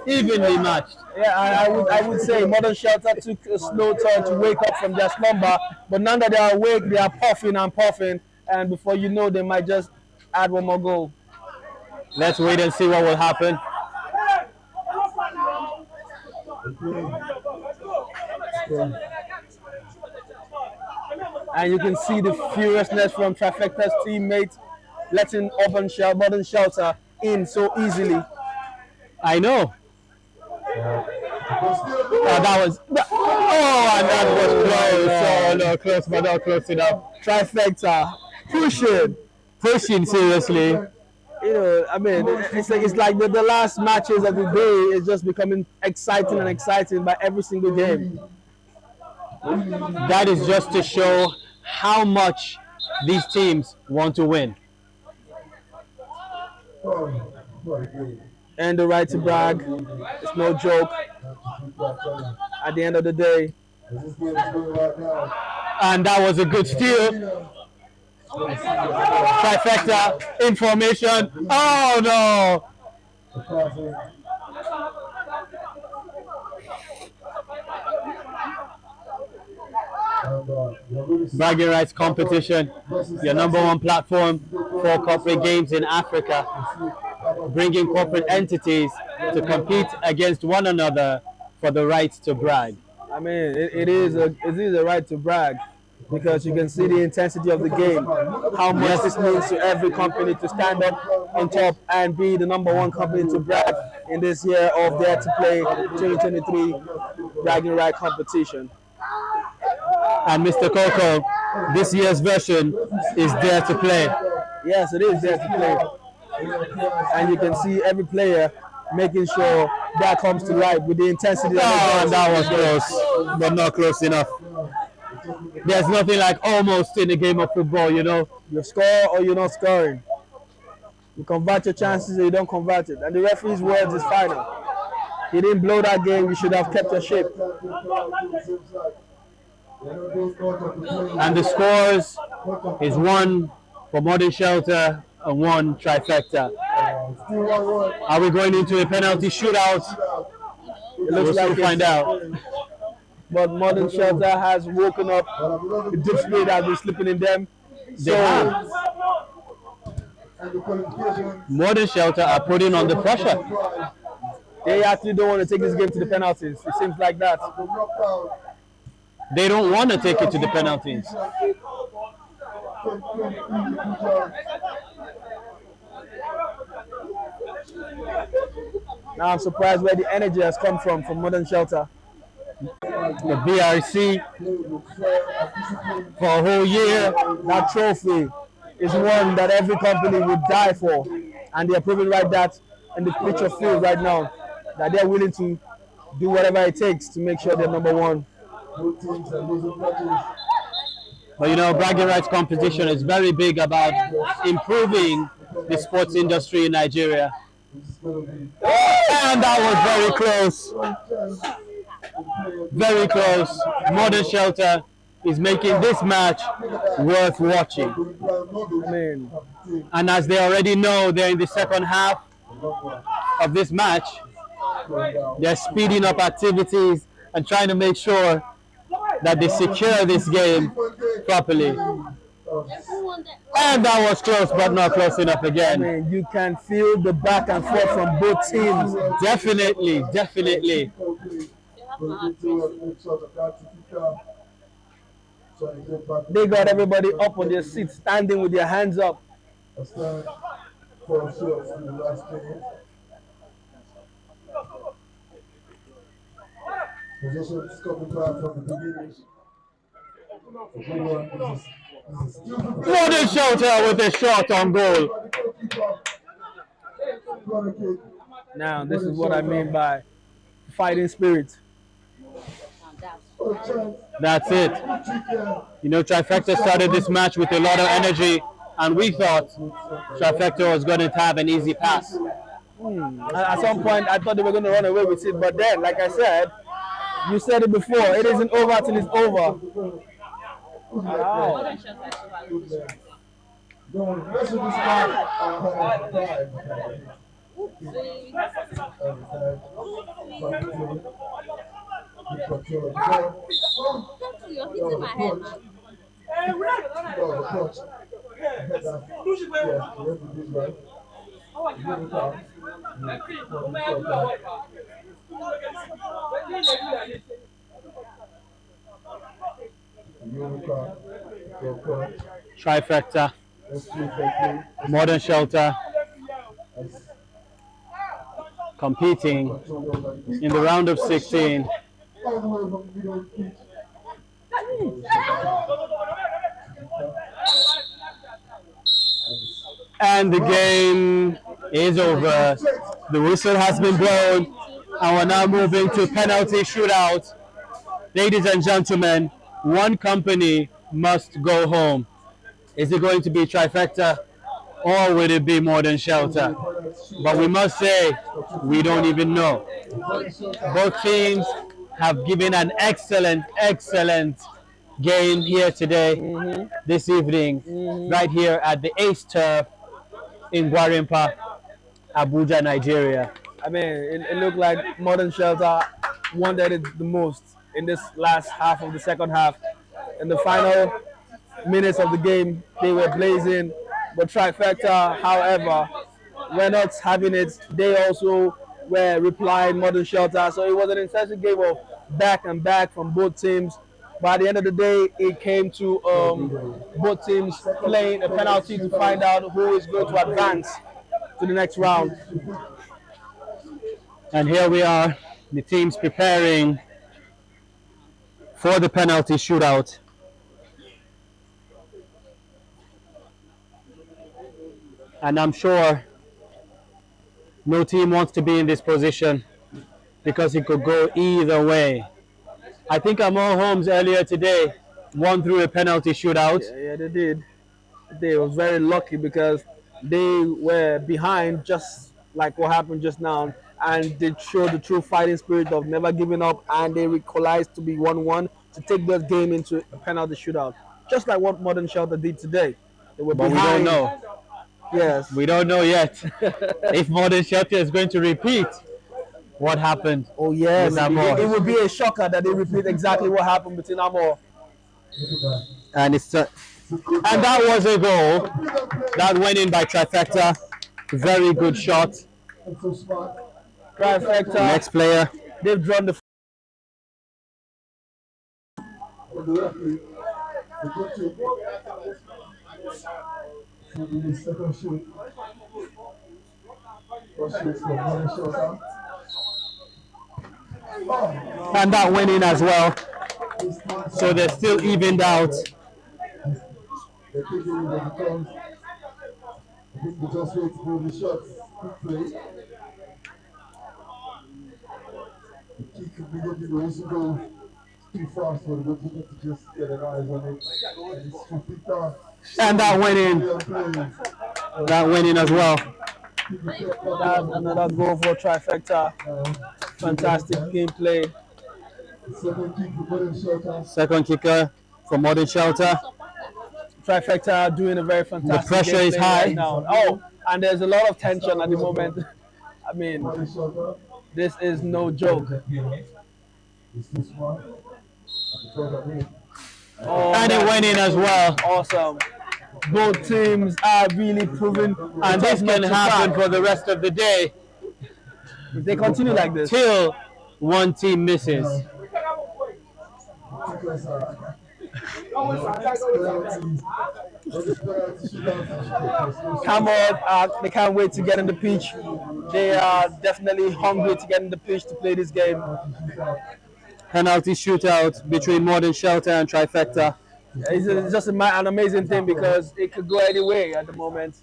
evenly matched. Yeah, I would say Modern Shelter took a slow turn to wake up from their slumber, but now that they are awake, they are puffing and puffing, and before you know, they might just add one more goal. Let's wait and see what will happen. And you can see the furiousness from Trifecta's teammates letting Modern Shelter in so easily. I know. And that was close. Oh no, close but not close enough. Trifecta pushing seriously. You know, I mean, it's like the last matches of the day is just becoming exciting and exciting by every single game. That is just to show how much these teams want to win. And the right to brag, it's no joke. At the end of the day. And that was a good steal. Trifecta, information. Oh no! Bragging rights competition, your #1 platform for corporate games in Africa, bringing corporate entities to compete against one another for the right to brag. I mean, it is a right to brag because you can see the intensity of the game, how much this means to every company to stand up on top and be the #1 company to brag in this year of Dare to Play 2023 bragging right competition. And Mr. Coco, this year's version is Dare to Play. Yes, it is Dare to Play. And you can see every player making sure that comes to life with the intensity. And that was close, but not close enough. There's nothing like almost in the game of football, you know. You score or you're not scoring. You convert your chances or you don't convert it. And the referee's words is final. You didn't blow that game, you should have kept your shape. And the scores is 1 for Modern Shelter and 1 Trifecta. Are we going into a penalty shootout? It looks like find out. But Modern Shelter has woken up. The deep spirit has been sleeping in them. They have. Modern Shelter are putting on the pressure. They actually don't want to take this game to the penalties. It seems like that. They don't want to take it to the penalties. Now I'm surprised where the energy has come from Modern Shelter. the BRC for a whole year. That trophy is one that every company would die for, and they're proving right that in the picture field right now, that they're willing to do whatever it takes to make sure they're number one. But you know, bragging rights competition is very big about improving the sports industry in Nigeria. And that was very close. Very close. Modern Shelter is making this match worth watching. And as they already know, they're in the second half of this match. They're speeding up activities and trying to make sure that they secure this game properly. And that was close, but not close enough again. I mean, you can feel the back and forth from both teams. Definitely, definitely. They got everybody up on their seats, standing with their hands up. Positions coming back from the beginning. Modern Shelter with a shot on goal. Now, this is what I mean by fighting spirit. That's it. You know, Trifecta started this match with a lot of energy, and we thought Trifecta was going to have an easy pass. At some point, I thought they were going to run away with it, but then, like I said, you said it before, it isn't over till it's over. Wow. You're hitting my head. Trifecta, Modern Shelter, competing in the round of 16. And the game is over. The whistle has been blown, and we're now moving to penalty shootout. Ladies and gentlemen, one company must go home. Is it going to be Trifecta, or will it be Modern Shelter? But we must say, we don't even know. Both teams have given an excellent game here today, this evening, right here at the Ace Turf in Gwarimpa, Abuja, Nigeria. I mean, it looked like Modern Shelter wanted it the most in this last half of the second half. In the final minutes of the game, they were blazing, but Trifecta, however, were not having it. They also were replying Modern Shelter, so it was an intensive game of back and back from both teams. But at the end of the day, it came to both teams playing a penalty to find out who is going to advance to the next round. And here we are, the teams preparing for the penalty shootout. And I'm sure no team wants to be in this position because it could go either way. I think Amor Holmes earlier today won through a penalty shootout. Yeah, they did. They were very lucky because they were behind, just like what happened just now, and they showed the true fighting spirit of never giving up, and they equalized to be 1-1 to take that game into a penalty shootout, just like what Modern Shelter did today. They were but behind. We don't know. Yes. We don't know yet if Modern Shelter is going to repeat what happened. Oh yes, it would be a shocker that they repeat exactly what happened between Amor. And and that was a goal that went in by Trifecta. Very good shot. Trifecta. Next player. They've drawn the. Second shoot. First shoot from Modern Shelter. and that went in as well. So they're still evened out. They're thinking when it comes, I think they just wait to move the shots, quick play. The kick immediately the whistle goes too fast for the goalkeeper to just get an eyes on it. And it's too picked up. And that went in. That went in as well. That's another goal for Trifecta. Fantastic gameplay. Second kicker for Modern Shelter. Trifecta doing a very fantastic. The pressure is high. Right now. Oh, and there's a lot of tension at the moment. I mean, this is no joke. Oh, and it went in as well. Awesome. Both teams are really proving, and this can happen for the rest of the day. If they continue like this, till one team misses. Camod, they can't wait to get in the pitch. They are definitely hungry to get in the pitch to play this game. Penalty shootout between Modern Shelter and Trifecta. It's just an amazing thing because it could go any way at the moment.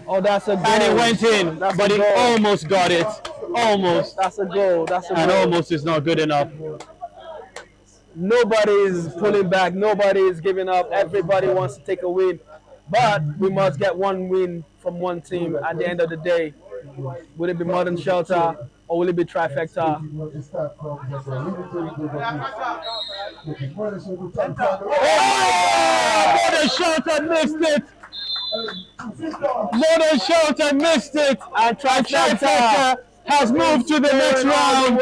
Oh, that's a goal. And it went in, but it almost got it. Almost. That's a goal. That's a goal. And almost is not good enough. Nobody is pulling back. Nobody is giving up. Everybody wants to take a win. But we must get one win from one team at the end of the day. Will it be Modern Shelter or will it be Trifecta? Oh, Modern Shelter missed it! Modern Shelter missed it! And Trifecta has moved to the next round.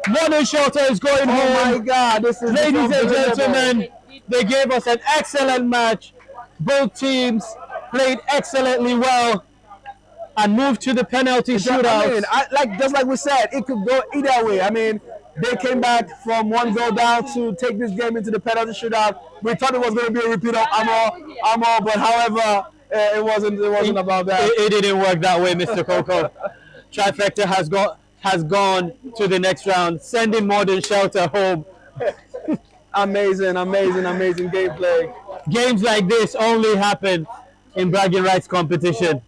Modern Shelter is going home. Oh my God, this is ladies and gentlemen, they gave us an excellent match. Both teams played excellently well and moved to the penalty shootout. I mean, just like we said, it could go either way. I mean, they came back from one goal down to take this game into the penalty shootout. We thought it was going to be a repeat of Amor, but however, it wasn't about that. It didn't work that way, Mr. Coco. Trifecta has gone to the next round, sending Modern Shelter home. Amazing gameplay. Games like this only happen in bragging rights competition.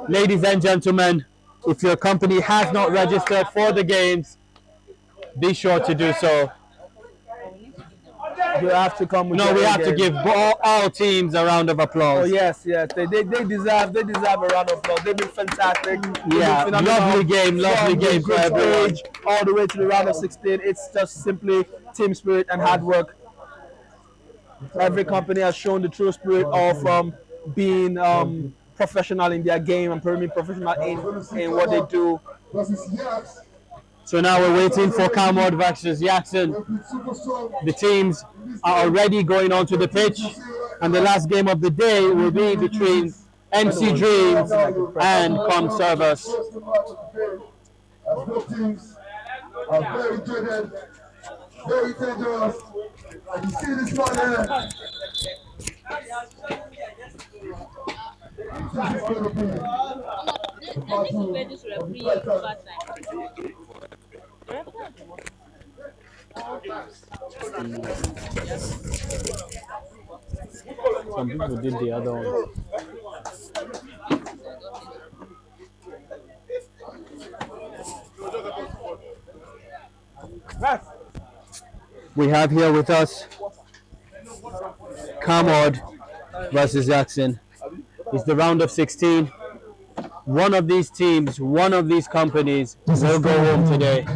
Ladies and gentlemen, if your company has not registered for the games, be sure to do so. You have to come with we have to give all teams a round of applause. Oh yes, they deserve a round of applause. They've been fantastic. Yeah, lovely game for everyone. All the way to the round of 16. It's just simply team spirit and hard work. Every company has shown the true spirit of being professional in their game and being professional in what they do. So now we're waiting for Calmod versus Jackson. The teams are already going onto the pitch, and the last game of the day will be between MC Dreams and Com Servers. Both teams are very dreaded, very dangerous. And you see this one here. This is going to be the battle of the Titans. Some people did the other one. We have here with us Camod versus Jackson. It's the round of 16. One of these teams, one of these companies will go home today,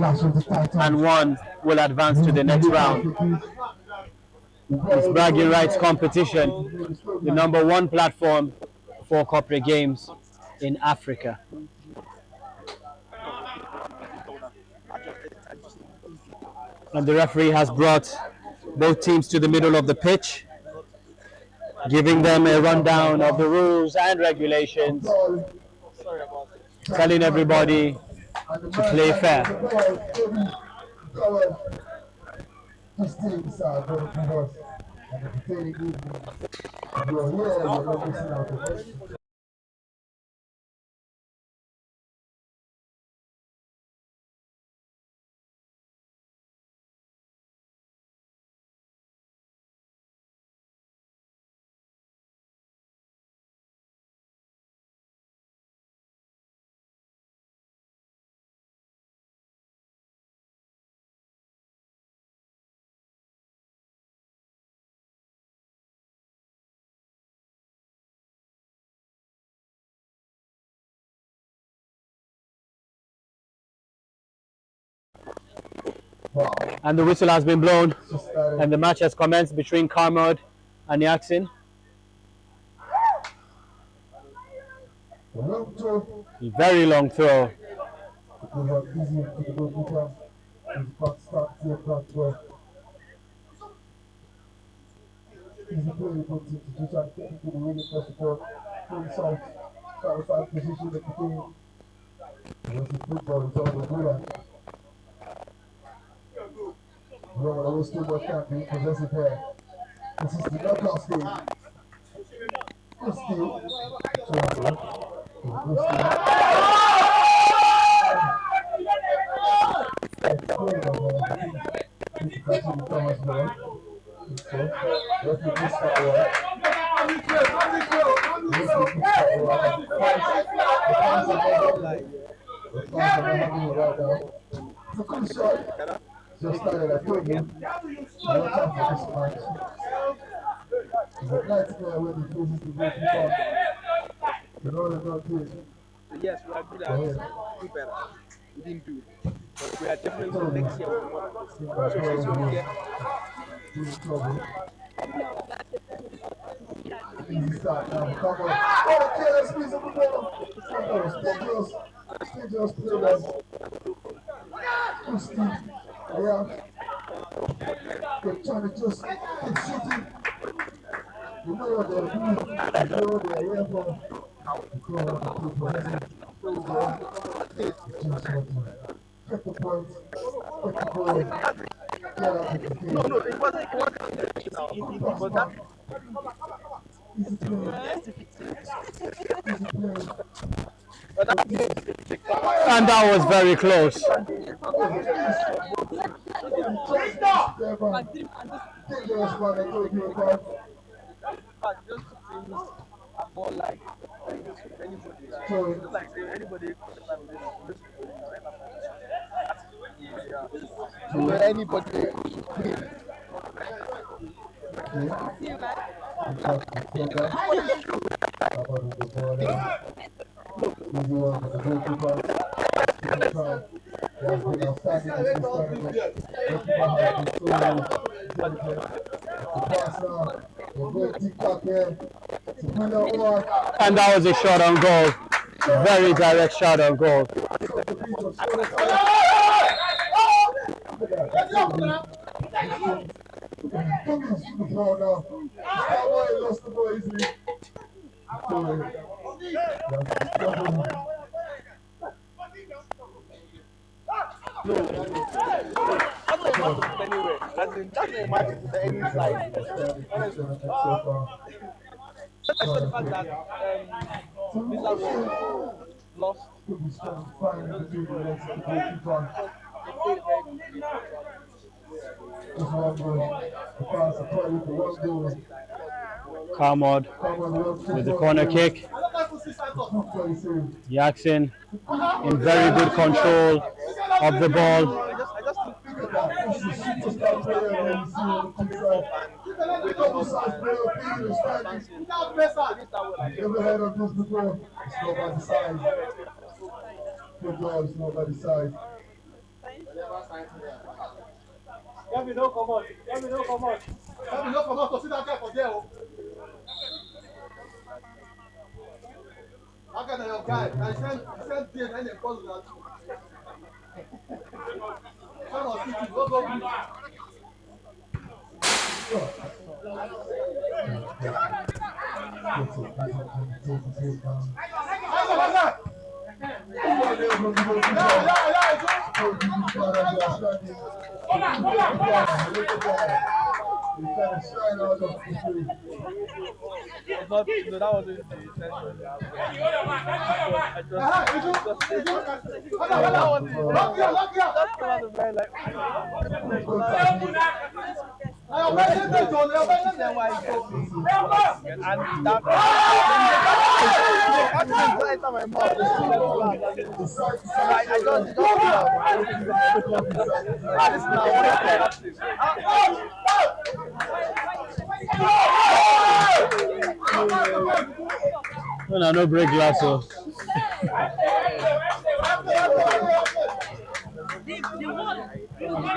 and one will advance to the next round. It's bragging rights competition, the #1 platform for corporate games in Africa. And the referee has brought both teams to the middle of the pitch, giving them a rundown of the rules and regulations, telling everybody to play fair. These teams are going to give us an entertaining evening. You're here, you're not missing out on it. And the whistle has been blown, and the match has commenced between Carmod and Yaxin. Very long throw. Easy play for team to just try to get into the really first of all. Full salt, try to find position that you can. BRC Football is all the good at. You don't want to waste too much time being possessive here. This is the knockout stage. Good steal. Good just started at Kobe. No time for this match. He's a nice player when he faces the goalkeeper. You know they're not good. Yes, we are good at do better. We didn't do it. But we are definitely next year. Easy start now. Come on. Oh, okay, let's squeeze up the ball. Still just play that. Good Steve. Yeah. They're trying to just keep shooting. You know what they're doing. You know what they're here for. Get the point. Get the ball. Get out of the game. No, it wasn't but that Easy play. Easy play. And that was very close. And that was a shot on goal. Very direct shot on goal. Especially the fact that lost. Carmod with the corner kick. Yaxin in very good control of the ball. Never heard of this before. It's not by the side. Good ball, it's not by the side. Let me know, come on. Let me know, come on. Let me know, come on. To sit down there for there. How can I your guy? I sent them and they call that. Come on, City, go. No break glass. Yeah.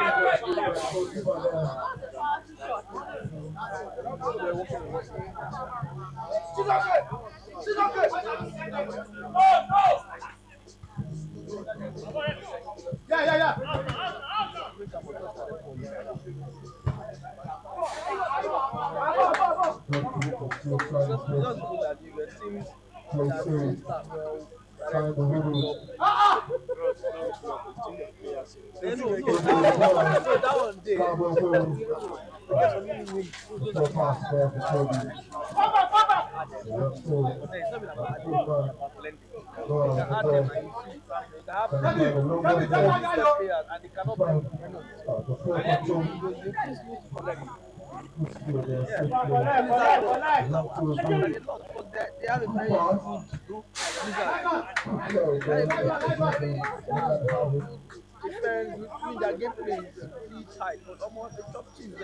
Their gameplay is really tight, but almost the top 2-0.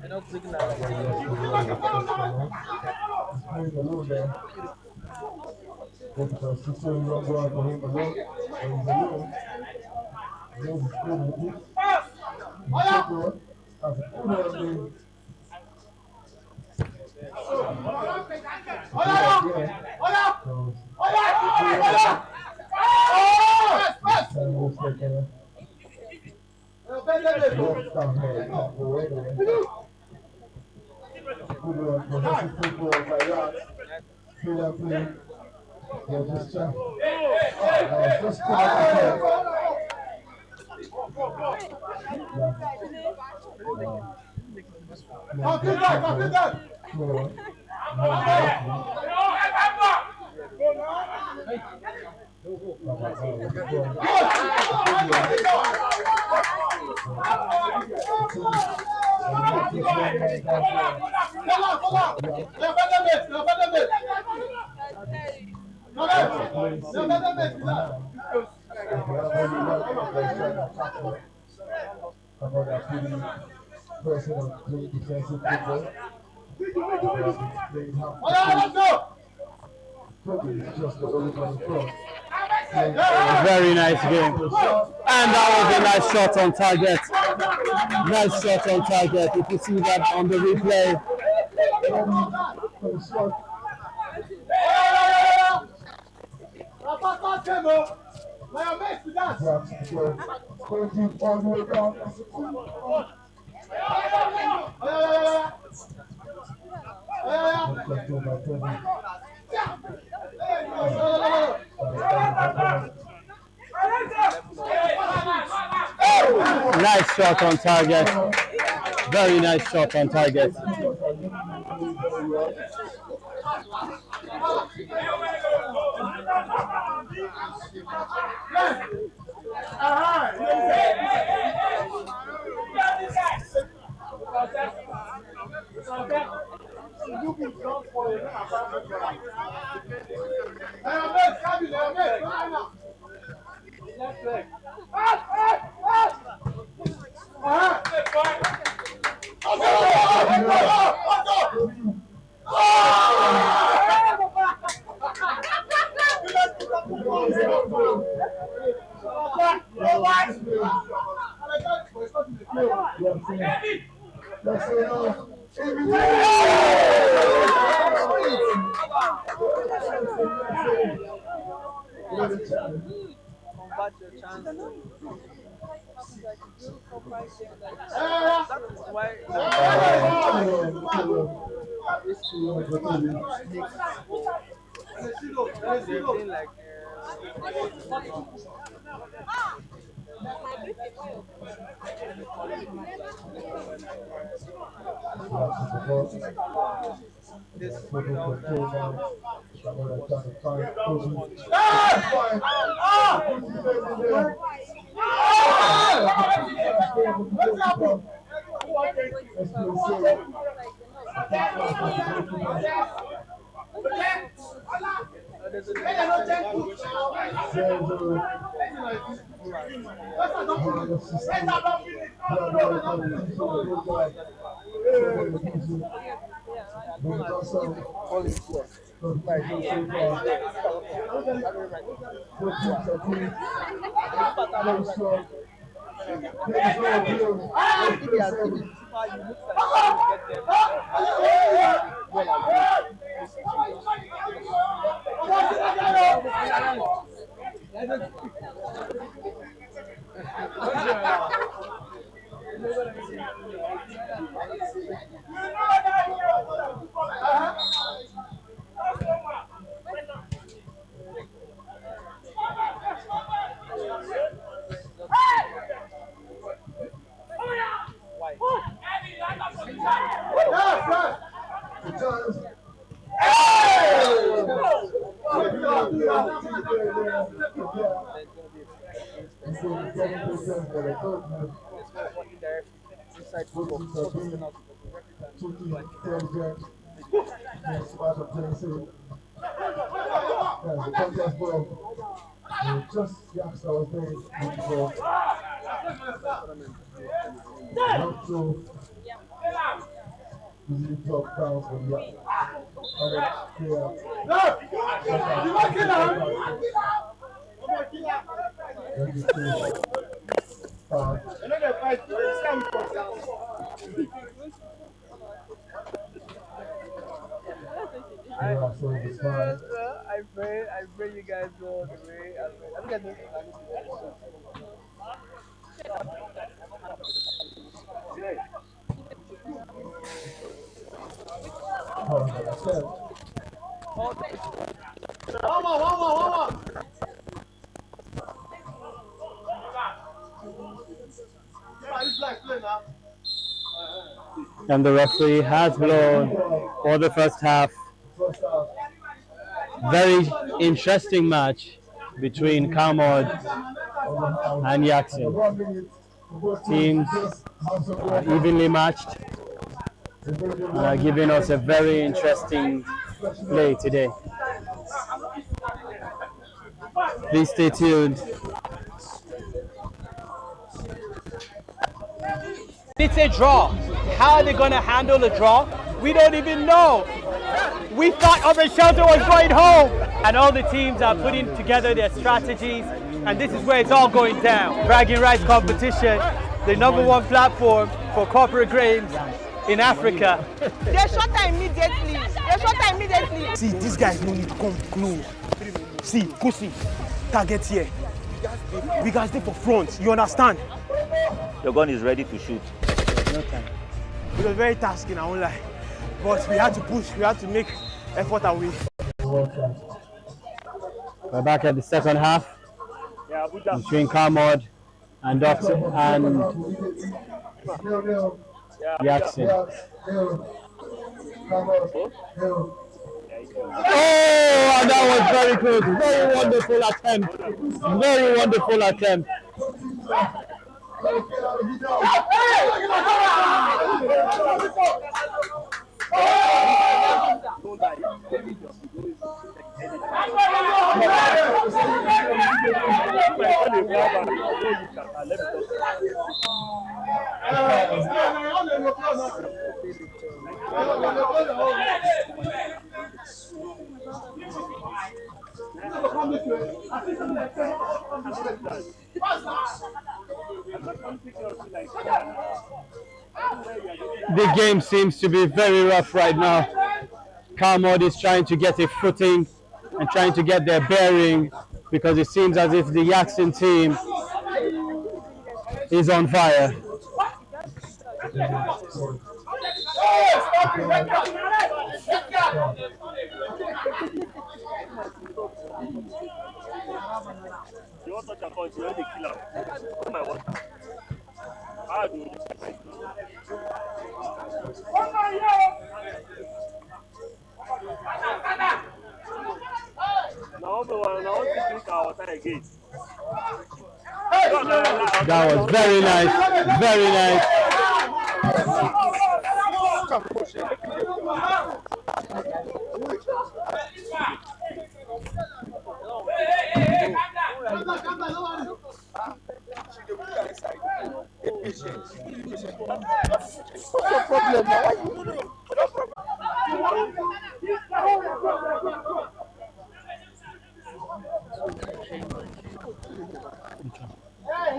They're not taking that. Very nice game. And that was a nice shot on target. Nice shot on target. If you see that on the replay. Nice shot on target. Very nice shot on target. I pray you guys go the way. I think I do. And the referee has blown for the first half. Very interesting match between Kamod and Yaxin. Teams are evenly matched and are giving us a very interesting play today. Please stay tuned. It's a draw. How are they going to handle a draw? We don't even know. We thought Urban Shelter was going home. And all the teams are putting together their strategies. And this is where it's all going down. Bragging rights competition, the #1 platform for corporate grains in Africa. They shot her immediately. They shot her immediately. See, these guys no need to come close. See, go see. Target here. We guys stay for front. You understand? Your gun is ready to shoot. No time. It was very tasking, I won't lie. But we had to push, we had to make effort and we. We're back at the second half between Kamod and Doctor and Yaxin. Oh, and that was very close. Very wonderful attempt. Very wonderful attempt. The game seems to be very rough right now. Kamod is trying to get a footing and trying to get their bearing because it seems as if the Yaxin team is on fire. You want to touch a point, you want to kill him. Oh my God. How do you again. That was very nice. Very nice. What's your problem now? Why you?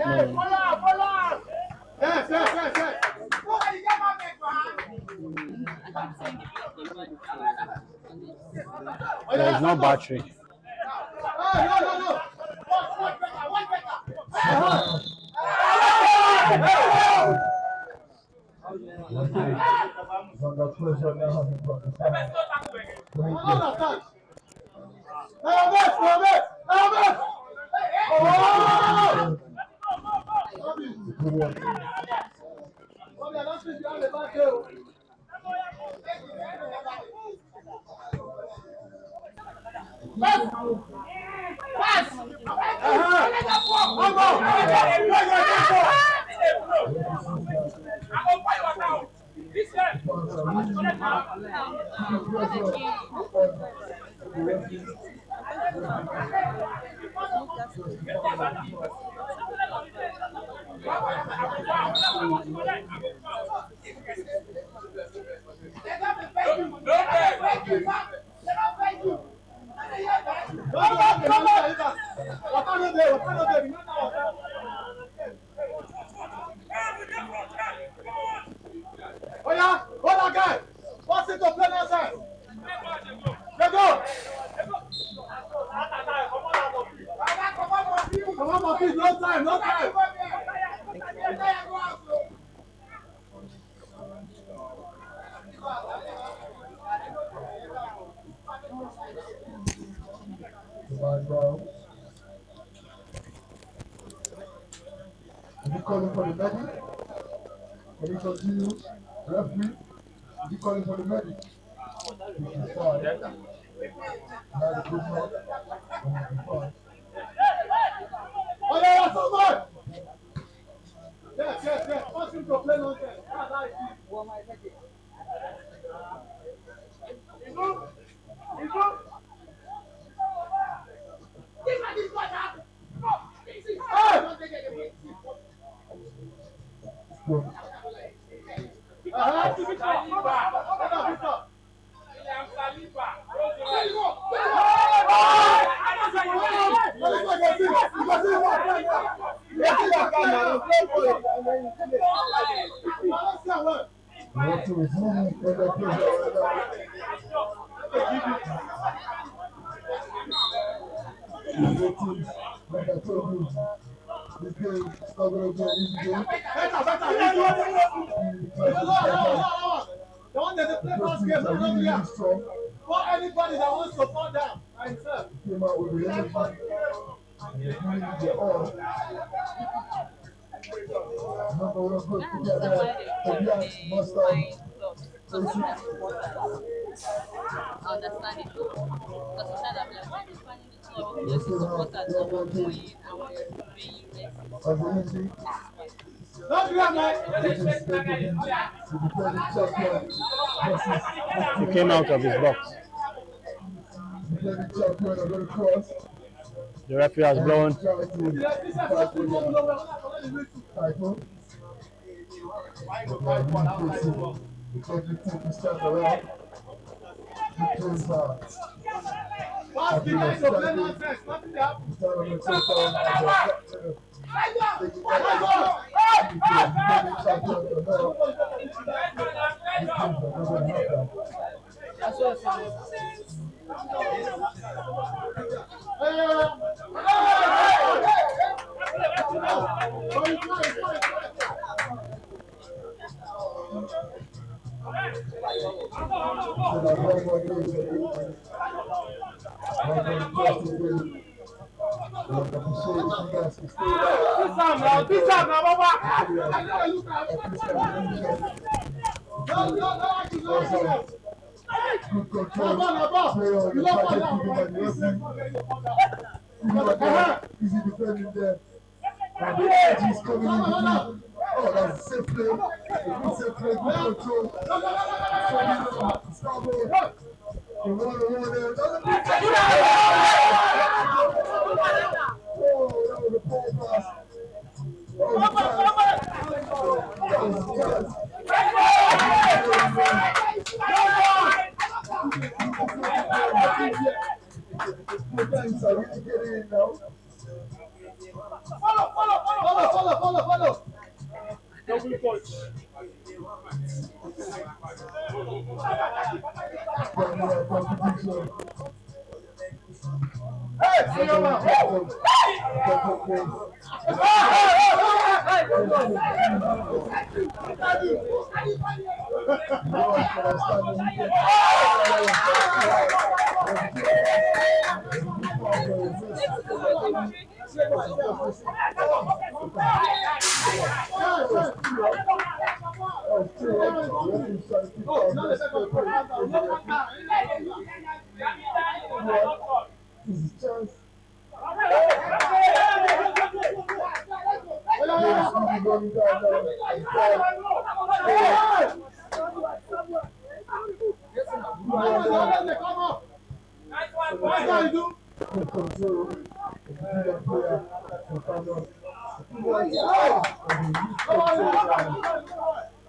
Hey, follow! Yes. There is no battery. No. Under pressure now. Hold guy. What's it to play outside? Let go. Come on, my feet. No time. Is he calling for the medic? Can he continue? Referee, is he calling for the medic? He's fine. Now the good shot. He's fine. Oh yeah, so much! Yes. Force him to play nonsense. That's how it is. He's good. This game is not going to be an easy game. The one that they play first game, really strong. For anybody that wants to fall down by himself. Came out with the energy and they're doing their all. Remember, we're going to get that must understand it though. Because you said I'm like, why is finding the club? Because it's supposed that someone going and we're being rest. He came out of his box. The referee has blown. Easy defending there. And the edge is coming in between. Oh, that's safe play. Good safe play, good control. Starboard. The one there. Doesn't be oh, that was a poor pass. That was a chance. Follow. Double punch.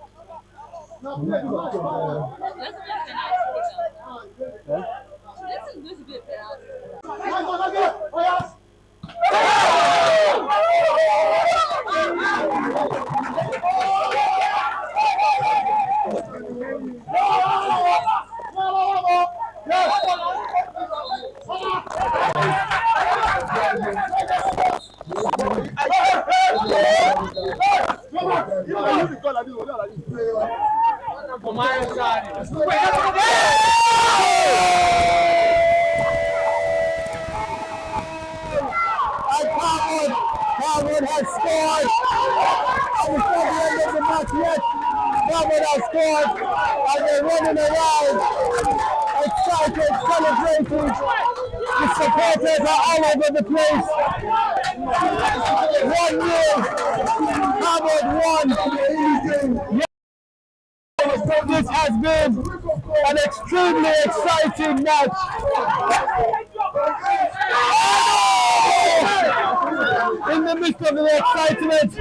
Harvard has scored. Before the end of the match yet, Harvard has scored. And they're running around, excited, celebrating. The supporters are all over the place. 1-0. Harvard won. This has been an extremely exciting match. In the midst of the excitement,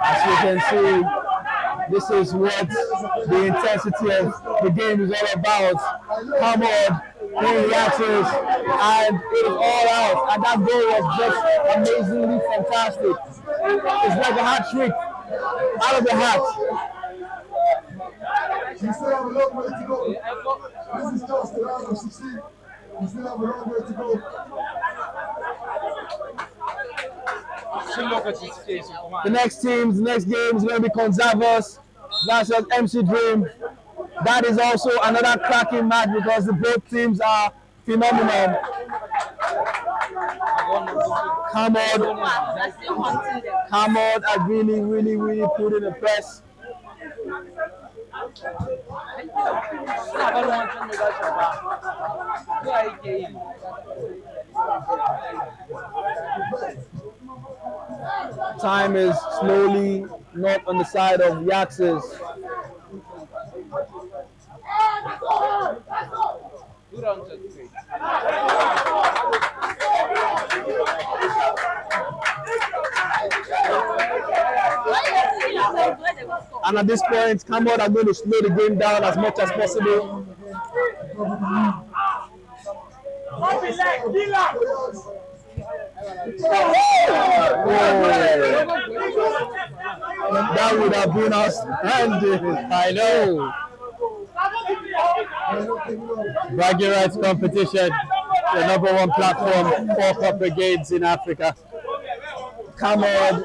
as you can see, this is what the intensity of the game is all about. Come on, playing reactions, and it is all out. And that goal was just amazingly fantastic. It's like a hat trick out of the hat. We still have a long way to go. This is just the round of 16. We still have a long way to go. The next game is going to be Conservers versus MC Dream. That is also another cracking match because both teams are phenomenal. Hamad are really put in the press. Time is slowly not on the side of Yaxes. And at this point, Cameroon are going to slow the game down as much as possible. That would have been outstanding. I know. Bragging rights competition, the #1 platform for corporate games in Africa. Cameroon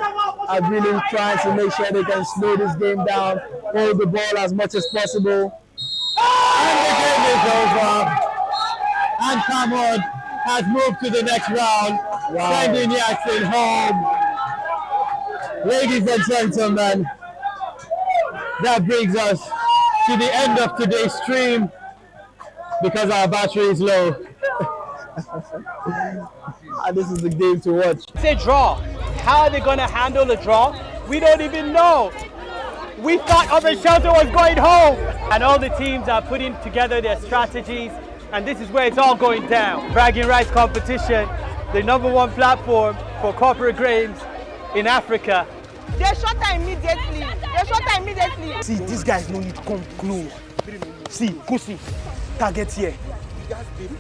are really trying to make sure they can slow this game down, hold the ball as much as possible. And the game is over. And Cameroon has moved to the next round, sending Jackson home. Ladies and gentlemen, that brings us to the end of today's stream because our battery is low. And this is the game to watch. It's a draw. How are they going to handle the draw? We don't even know. We thought Urban Shelter was going home. And all the teams are putting together their strategies. And this is where it's all going down. Bragging rights competition, the #1 platform for corporate games in Africa. They shot her immediately. They shot her immediately. See, these guys no need to come close. See, go see. Target here.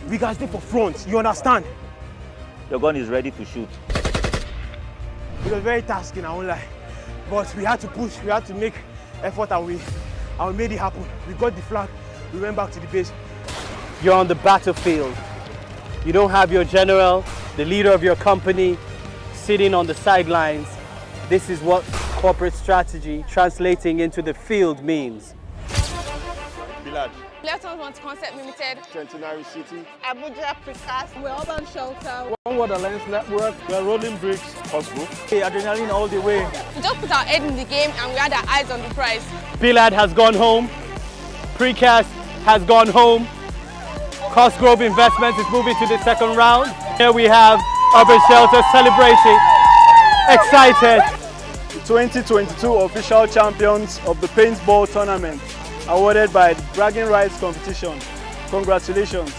We guys stay for front. You understand? Your gun is ready to shoot. It was very tasking, I won't lie. But we had to push, we had to make effort, and we made it happen. We got the flag, we went back to the base. You're on the battlefield. You don't have your general, the leader of your company, sitting on the sidelines. This is what corporate strategy translating into the field means. Bilad. Lettons want Concept Limited. Centenary City. Abuja Precast. We're Urban Shelter. One Water Lens Network. We are Rolling Bricks. Possible. Hey, adrenaline all the way. We just put our head in the game and we had our eyes on the prize. Bilad has gone home. Precast has gone home. Cosgrove Investments is moving to the second round. Here we have Urban Shelter celebrating. Excited. The 2022 official champions of the paintball tournament, awarded by the Bragging Rights competition. Congratulations.